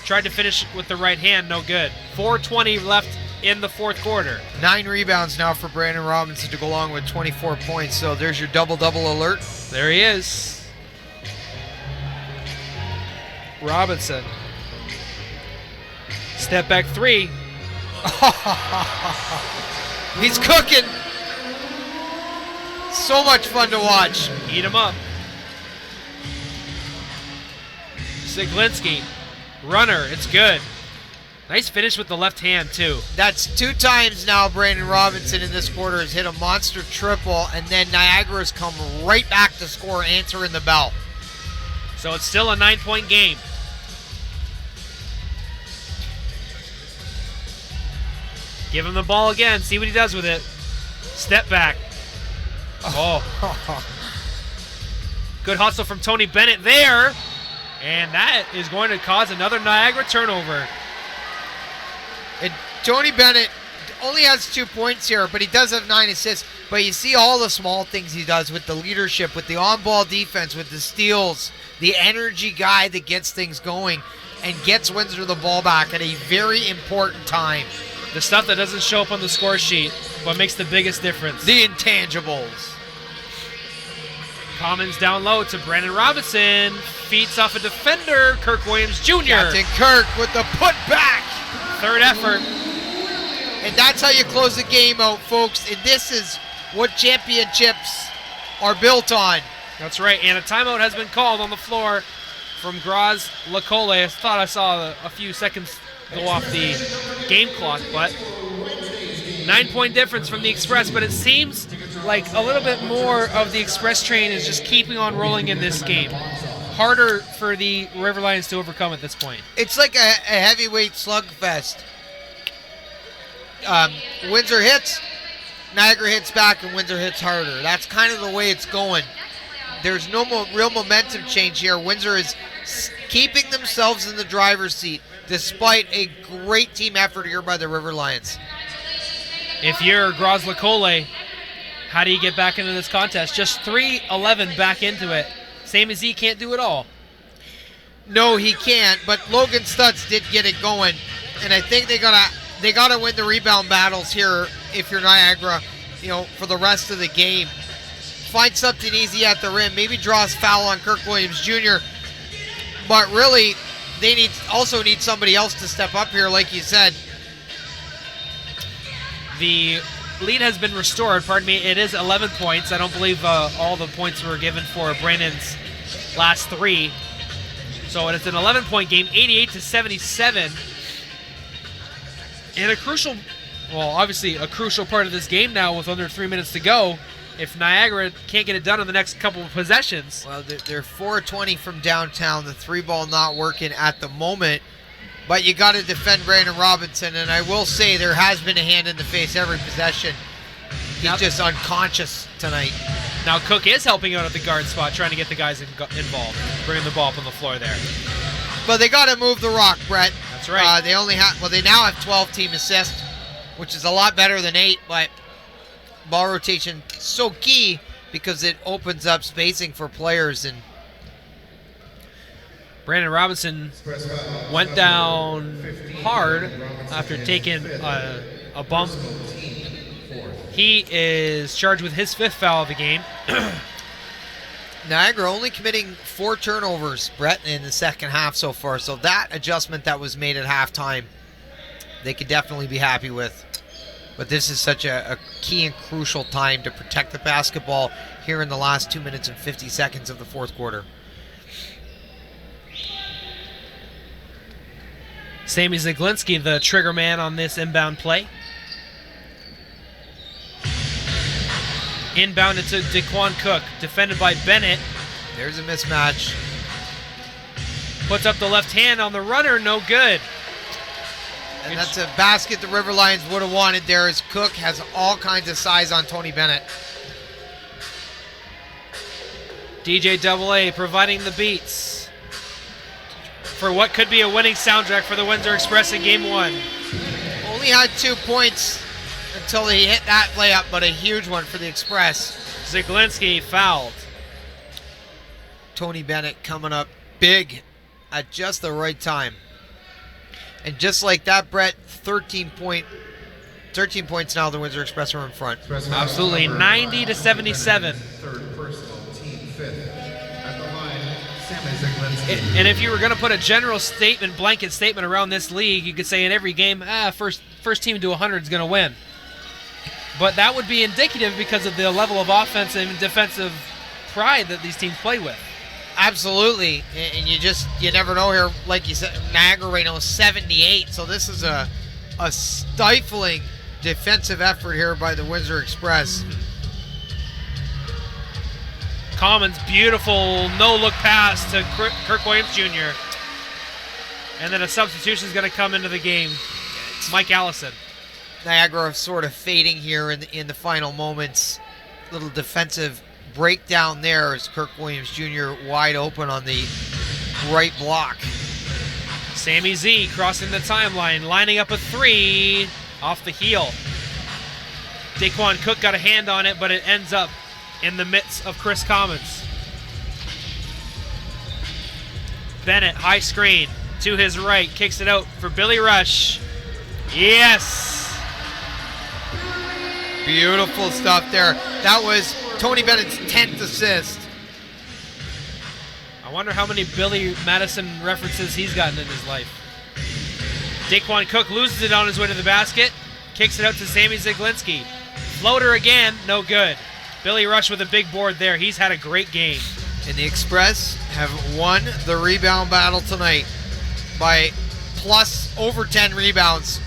Tried to finish with the right hand, no good. 4:20 left in the fourth quarter.
9 rebounds now for Brandon Robinson to go along with 24 points. So there's your double-double alert.
There he is. Robinson. Step back 3.
He's cooking. So much fun to watch.
Eat him up. Zaglinski. Runner, it's good. Nice finish with the left hand, too.
That's 2 times now Brandon Robinson in this quarter has hit a monster triple, and then Niagara's come right back to score, answering the bell.
So it's still a 9-point game. Give him the ball again. See what he does with it. Step back. Oh. Good hustle from Tony Bennett there. And that is going to cause another Niagara turnover.
And Tony Bennett only has 2 points here, but he does have 9 assists. But you see all the small things he does with the leadership, with the on-ball defense, with the steals, the energy guy that gets things going and gets Windsor the ball back at a very important time.
The stuff that doesn't show up on the score sheet, but makes the biggest difference.
The intangibles.
Commons down low to Brandon Robinson. Feeds off a defender, Kirk Williams Jr.
Captain Kirk with the putback.
Third effort.
And that's how you close the game out, folks. And this is what championships are built on.
That's right. And a timeout has been called on the floor from Graz Lacole. I thought I saw a few seconds go off the game clock, but 9-point difference from the Express. But it seems like a little bit more of the Express train is just keeping on rolling in this game. Harder for the River Lions to overcome at this point.
It's like a heavyweight slugfest. Windsor hits, Niagara hits back, and Windsor hits harder. That's kind of the way it's going. There's no real momentum change here. Windsor is keeping themselves in the driver's seat despite a great team effort here by the River Lions.
If you're Graz Lacole, how do you get back into this contest? Just 3-11 back into it. Same as he can't do it all.
No, he can't, but Logan Stutz did get it going, and I think they gotta win the rebound battles here if you're Niagara, for the rest of the game. Find something easy at the rim, maybe draw a foul on Kirk Williams Jr., but really they also need somebody else to step up here, like you said.
The lead has been restored, It is 11 points. I don't believe all the points were given for Brandon's last 3. So it's an 11-point game, 88-77. And obviously a crucial part of this game now with under 3 minutes to go. If Niagara can't get it done in the next couple of possessions.
Well, they're 4-20 from downtown. The 3-ball not working at the moment. But you got to defend Brandon Robinson, and I will say there has been a hand in the face every possession. He's just unconscious tonight.
Now Cook is helping out at the guard spot, trying to get the guys involved, bringing the ball up on the floor there.
But they got to move the rock, Brett.
That's right.
They now have 12 team assists, which is a lot better than 8, but ball rotation is so key because it opens up spacing for players. And
Brandon Robinson went down hard after taking a bump. He is charged with his 5th foul of the game.
Niagara only committing 4 turnovers, Brett, in the second half so far. So that adjustment that was made at halftime, they could definitely be happy with. But this is such a key and crucial time to protect the basketball here in the last 2 minutes and 50 seconds of the fourth quarter.
Sammy Zaglinski, the trigger man on this inbound play. Inbounded to Daquan Cook, defended by Bennett.
There's a mismatch.
Puts up the left hand on the runner, no good.
And that's a basket the River Lions would have wanted there, as Cook has all kinds of size on Tony Bennett.
DJ AA providing the beats. for what could be a winning soundtrack for the Windsor Express in Game 1.
Only had 2 points until he hit that layup, but a huge one for the Express.
Ziglinski fouled.
Tony Bennett coming up big at just the right time. And just like that, Brett, 13 points now, the Windsor Express are in front.
Absolutely, 90-77.
Third personal, team fifth. At the line, Sammy Ziglinski.
And if you were going to put a general statement, blanket statement around this league, you could say in every game, first team to 100 is going to win. But that would be indicative because of the level of offensive and defensive pride that these teams play with.
Absolutely, and you never know here. Like you said, Niagara right now is 78, so this is a stifling defensive effort here by the Windsor Express.
Commons, beautiful no-look pass to Kirk Williams Jr. And then a substitution is going to come into the game. Mike Allison.
Niagara sort of fading here in the final moments. Little defensive breakdown there as Kirk Williams Jr. wide open on the right block.
Sammy Z crossing the timeline, lining up a 3 off the heel. Daquan Cook got a hand on it, but it ends up in the midst of Chris Commons. Bennett, high screen to his right, kicks it out for Billy Rush. Yes!
Beautiful stuff there. That was Tony Bennett's 10th assist.
I wonder how many Billy Madison references he's gotten in his life. Daquan Cook loses it on his way to the basket, kicks it out to Sammy Ziglinski. Floater again, no good. Billy Rush with a big board there. He's had a great game.
And the Express have won the rebound battle tonight by plus over 10 rebounds.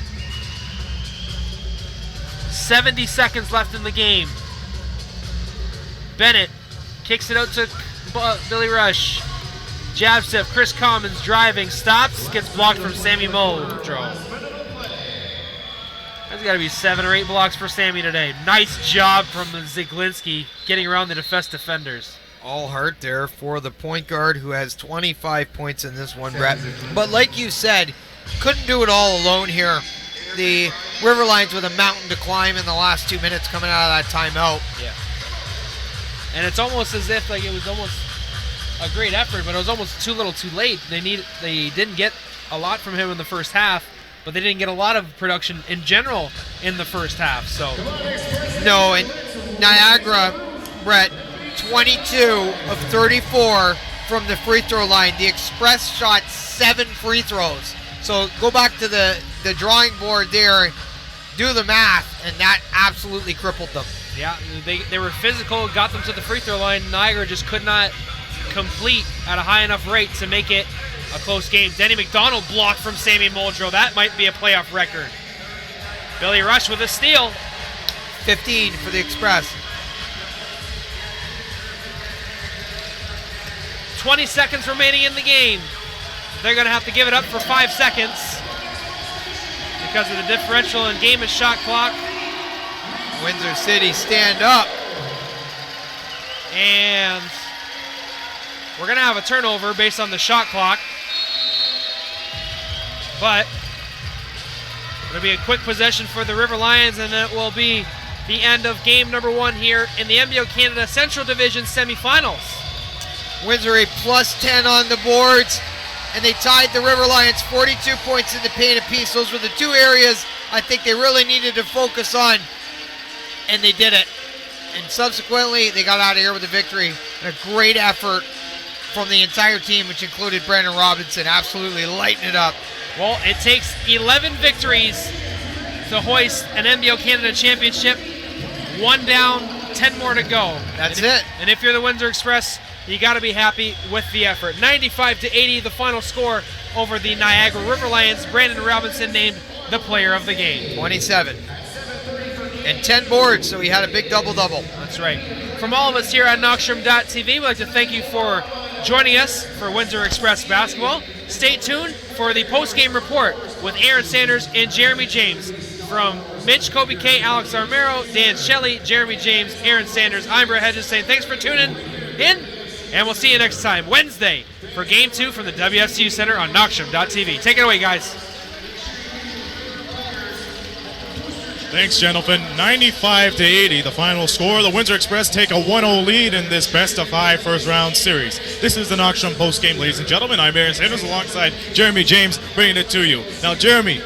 70 seconds left in the game. Bennett kicks it out to Billy Rush. Jab step, Chris Commons driving, stops, gets blocked from Sammy Muldrow. That's got to be 7 or 8 blocks for Sammy today. Nice job from Ziglinski getting around the defenders.
All heart there for the point guard who has 25 points in this one, Brett. But like you said, couldn't do it all alone here. The River Lions with a mountain to climb in the last 2 minutes coming out of that timeout.
Yeah. And it's almost as if like it was almost a great effort, but it was almost too little too late. They didn't get a lot from him in the first half, but they didn't get a lot of production in general in the first half. So
no, and Niagara, Brett, 22 of 34 from the free throw line. The Express shot 7 free throws. So go back to the drawing board there, do the math, and that absolutely crippled them.
Yeah, they were physical, got them to the free throw line. Niagara just could not complete at a high enough rate to make it a close game. Denny McDonald blocked from Sammy Muldrow. That might be a playoff record. Billy Rush with a steal.
15 for the Express.
20 seconds remaining in the game. They're going to have to give it up for 5 seconds because of the differential in game and shot clock.
Windsor City stand up.
And we're going to have a turnover based on the shot clock. But it'll be a quick possession for the River Lions, and it will be the end of game number 1 here in the NBL Canada Central Division semifinals.
Windsor a plus 10 on the boards, and they tied the River Lions 42 points in the paint apiece. Those were the 2 areas I think they really needed to focus on, and they did it. And subsequently, they got out of here with a victory. And a great effort from the entire team, which included Brandon Robinson, absolutely lighting it up.
Well, it takes 11 victories to hoist an NBL Canada championship. 1 down, 10 more to go.
That's it.
And if you're the Windsor Express, you got to be happy with the effort. 95-80, the final score over the Niagara River Lions. Brandon Robinson named the player of the game.
27. And 10 boards, so he had a big double-double.
That's right. From all of us here at Knockstrom.tv, we'd like to thank you for joining us for Windsor Express basketball. Stay tuned for the post-game report with Aaron Sanders and Jeremy James. From Mitch, Kobe K, Alex Armero, Dan Shelley, Jeremy James, Aaron Sanders, I'm Brett Hedges saying thanks for tuning in. And we'll see you next time, Wednesday, for Game 2 from the WFCU Center on Knoxsham.tv. Take it away, guys.
Thanks, gentlemen. 95-80, the final score. The Windsor Express take a 1-0 lead in this best-of-5 first-round series. This is the Knoxsham post-game, ladies and gentlemen. I'm Aaron Sanders alongside Jeremy James, bringing it to you. Now, Jeremy,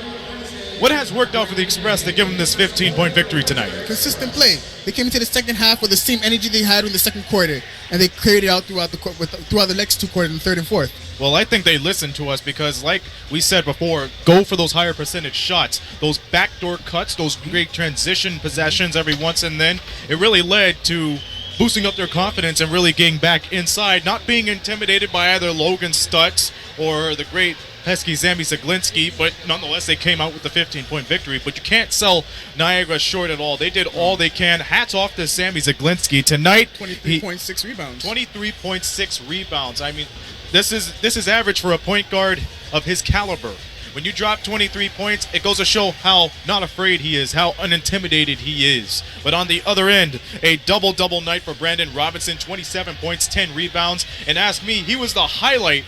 what has worked out for the Express to give them this 15-point victory tonight?
Consistent play. They came into the second half with the same energy they had in the second quarter, and they carried it out throughout the next two quarters, in the third and fourth.
Well, I think they listened to us because, like we said before, go for those higher percentage shots, those backdoor cuts, those great transition possessions every once and then. It really led to boosting up their confidence and really getting back inside, not being intimidated by either Logan Stutz or the great pesky Sammy Zaglinski, but nonetheless they came out with the 15-point victory. But you can't sell Niagara short at all. They did all they can. Hats off to Sammy Zaglinski tonight.
23.6 rebounds.
23.6 rebounds. I mean, this is average for a point guard of his caliber. When you drop 23 points, it goes to show how not afraid he is, how unintimidated he is. But on the other end, a double-double night for Brandon Robinson, 27 points, 10 rebounds. And ask me, he was the highlight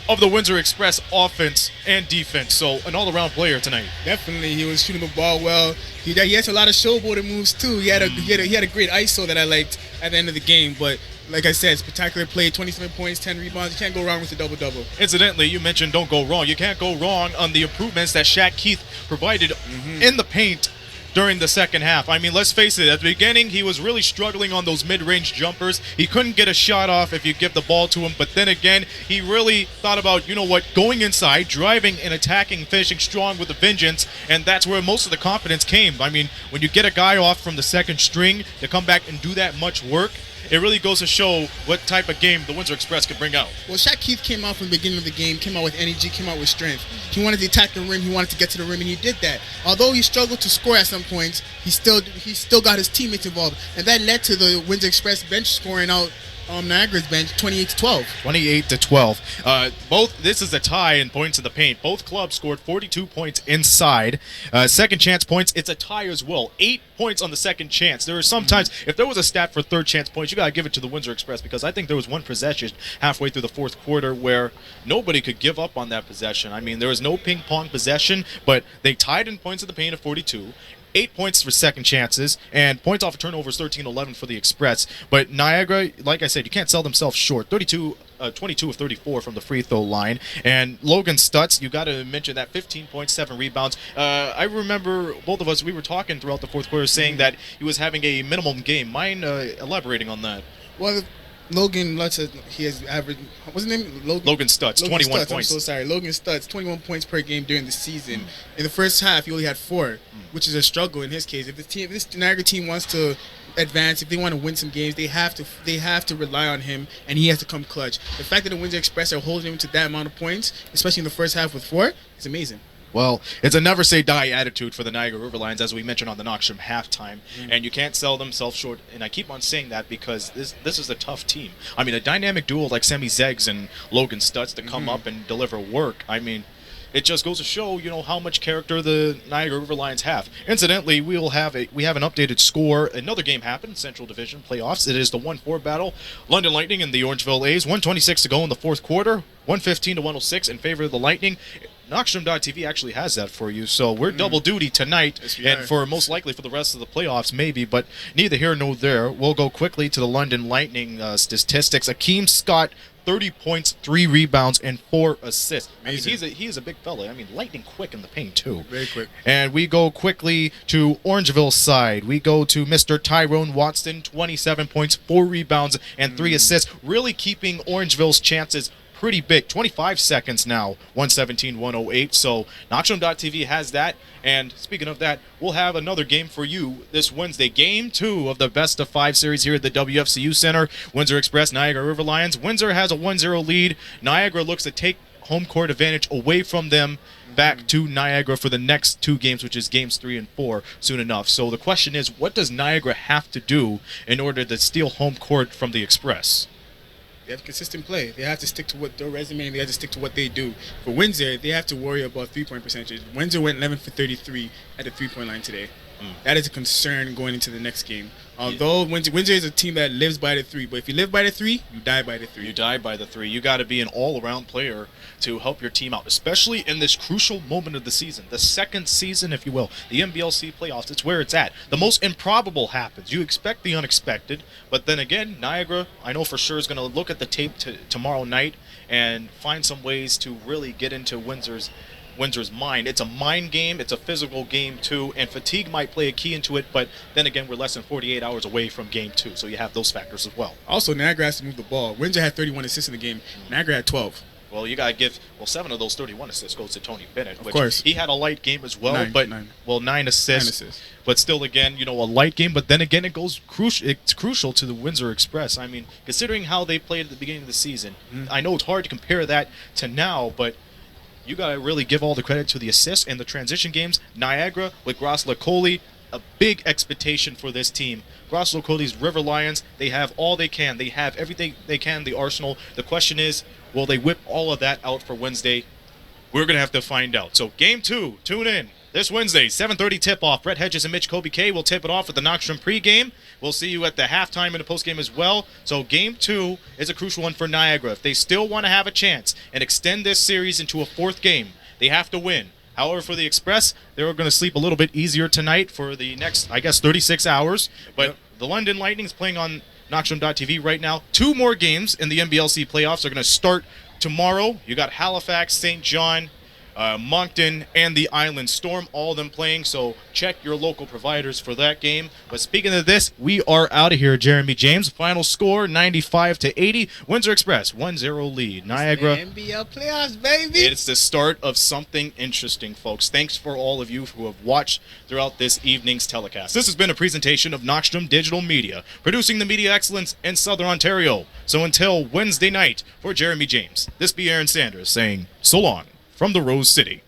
of the Windsor Express offense and defense. So an all-around player tonight.
Definitely, he was shooting the ball well. He has a lot of showboating moves too. He had a great ISO that I liked at the end of the game. But like I said, spectacular play, 27 points, 10 rebounds. You can't go wrong with a double-double.
Incidentally, you mentioned don't go wrong. You can't go wrong on the improvements that Shaq Keith provided in the paint during the second half. I mean, let's face it, at the beginning, he was really struggling on those mid-range jumpers. He couldn't get a shot off if you give the ball to him, but then again, he really thought about, you know what, going inside, driving and attacking, finishing strong with a vengeance, and that's where most of the confidence came. I mean, when you get a guy off from the second string to come back and do that much work, it really goes to show what type of game the Windsor Express could bring out.
Well, Shaq Keith came out from the beginning of the game, came out with energy, came out with strength. He wanted to attack the rim, he wanted to get to the rim, and he did that. Although he struggled to score at some points, he still got his teammates involved. And that led to the Windsor Express bench scoring out Niagara's bench 28-12.
28-12. This is a tie in points in the paint. Both clubs scored 42 points inside. Second chance points, it's a tie as well. 8 points on the second chance. There are sometimes, if there was a stat for third chance points, you got to give it to the Windsor Express, because I think there was one possession halfway through the fourth quarter where nobody could give up on that possession. I mean, there was no ping pong possession, but they tied in points in the paint at 42. 8 points for second chances, and points off of turnovers 13-11 for the Express. But Niagara, like I said, you can't sell themselves short. 22 of 34 from the free throw line. And Logan Stutz, you got to mention that 15.7 rebounds. I remember both of us, we were talking throughout the fourth quarter saying that he was having a minimum game. Mind elaborating on that?
Well, Logan Lutz, he has averaged, what's his name?
Logan Stutz, 21 points.
I'm so sorry. Logan Stutz, 21 points per game during the season. In the first half, he only had 4, which is a struggle in his case. If this Niagara team wants to advance, if they want to win some games, they have to rely on him, and he has to come clutch. The fact that the Windsor Express are holding him to that amount of points, especially in the first half with 4, is amazing.
Well, it's a never-say-die attitude for the Niagara River Lions, as we mentioned on the Knoxsham halftime, and you can't sell themselves short. And I keep on saying that because this is a tough team. I mean, a dynamic duo like Sammy Zeggs and Logan Stutz to come up and deliver work. I mean, it just goes to show, you know, how much character the Niagara River Lions have. Incidentally, we have an updated score. Another game happened, Central Division playoffs. It is the 1-4 battle. London Lightning and the Orangeville A's. 1:26 to go in the fourth quarter. 115-106 in favor of the Lightning. Knoxsham.tv actually has that for you, so we're double duty tonight, and for most likely for the rest of the playoffs, maybe, but neither here nor there. We'll go quickly to the London Lightning statistics. Akeem Scott, 30 points, 3 rebounds, and 4 assists. I mean, he is a big fella. I mean, lightning quick in the paint, too.
Very quick.
And we go quickly to Orangeville's side. We go to Mr. Tyrone Watson, 27 points, 4 rebounds, and 3 assists, really keeping Orangeville's chances pretty big. 25 seconds now, 117-108. So Knoxsham.tv has that. And speaking of that, we'll have another game for you this Wednesday. Game 2 of the Best of 5 series here at the WFCU Center. Windsor Express, Niagara River Lions. Windsor has a 1-0 lead. Niagara looks to take home court advantage away from them back to Niagara for the next 2 games, which is games 3 and 4 soon enough. So the question is, what does Niagara have to do in order to steal home court from the Express?
They have consistent play. They have to stick to what their resume, and they have to stick to what they do. For Windsor, they have to worry about 3-point percentages. Windsor went 11 for 33 at the 3-point line today. That is a concern going into the next game. Although Windsor is a team that lives by the 3, but if you live by the 3, you die by the 3.
You die by the 3. You got to be an all-around player to help your team out, especially in this crucial moment of the season, the second season, if you will, the NBLC playoffs. It's where it's at. The most improbable happens. You expect the unexpected, but then again, Niagara, I know for sure, is going to look at the tape tomorrow night and find some ways to really get into Windsor's mind. It's a mind game, it's a physical game too, and fatigue might play a key into it, but then again, we're less than 48 hours away from game 2, so you have those factors as well.
Also, Niagara has to move the ball. Windsor had 31 assists in the game. Niagara had 12.
Well, you got to give, 7 of those 31 assists goes to Tony Bennett.
Of course.
He had a light game as well, 9 assists.
9 assists.
But still, again, a light game, but then again, it's crucial to the Windsor Express. I mean, considering how they played at the beginning of the season, I know it's hard to compare that to now, but you got to really give all the credit to the assists and the transition games. Niagara with Gross-Lacoli, a big expectation for this team. Gross-Lacoli's River Lions, they have all they can. They have everything they can, the arsenal. The question is, will they whip all of that out for Wednesday? We're going to have to find out. So game 2, tune in. This Wednesday, 7:30 tip-off. Brett Hedges and Mitch Kobe K will tip it off at the Knockstrom pregame. We'll see you at the halftime and the postgame as well. So game 2 is a crucial one for Niagara. If they still want to have a chance and extend this series into a 4th game, they have to win. However, for the Express, they're going to sleep a little bit easier tonight for the next, 36 hours. But the London Lightning is playing on Knockstrom.tv right now. 2 more games in the NBLC playoffs are going to start tomorrow. You got Halifax, St. John, Moncton, and the Island Storm, all of them playing, so check your local providers for that game. But speaking of this, we are out of here, Jeremy James. Final score, 95-80. Windsor Express, 1-0 lead. Niagara.
NBL playoffs, baby.
It's the start of something interesting, folks. Thanks for all of you who have watched throughout this evening's telecast. This has been a presentation of Knockstrom Digital Media, producing the media excellence in Southern Ontario. So until Wednesday night, for Jeremy James, this be Aaron Sanders saying so long from the Rose City.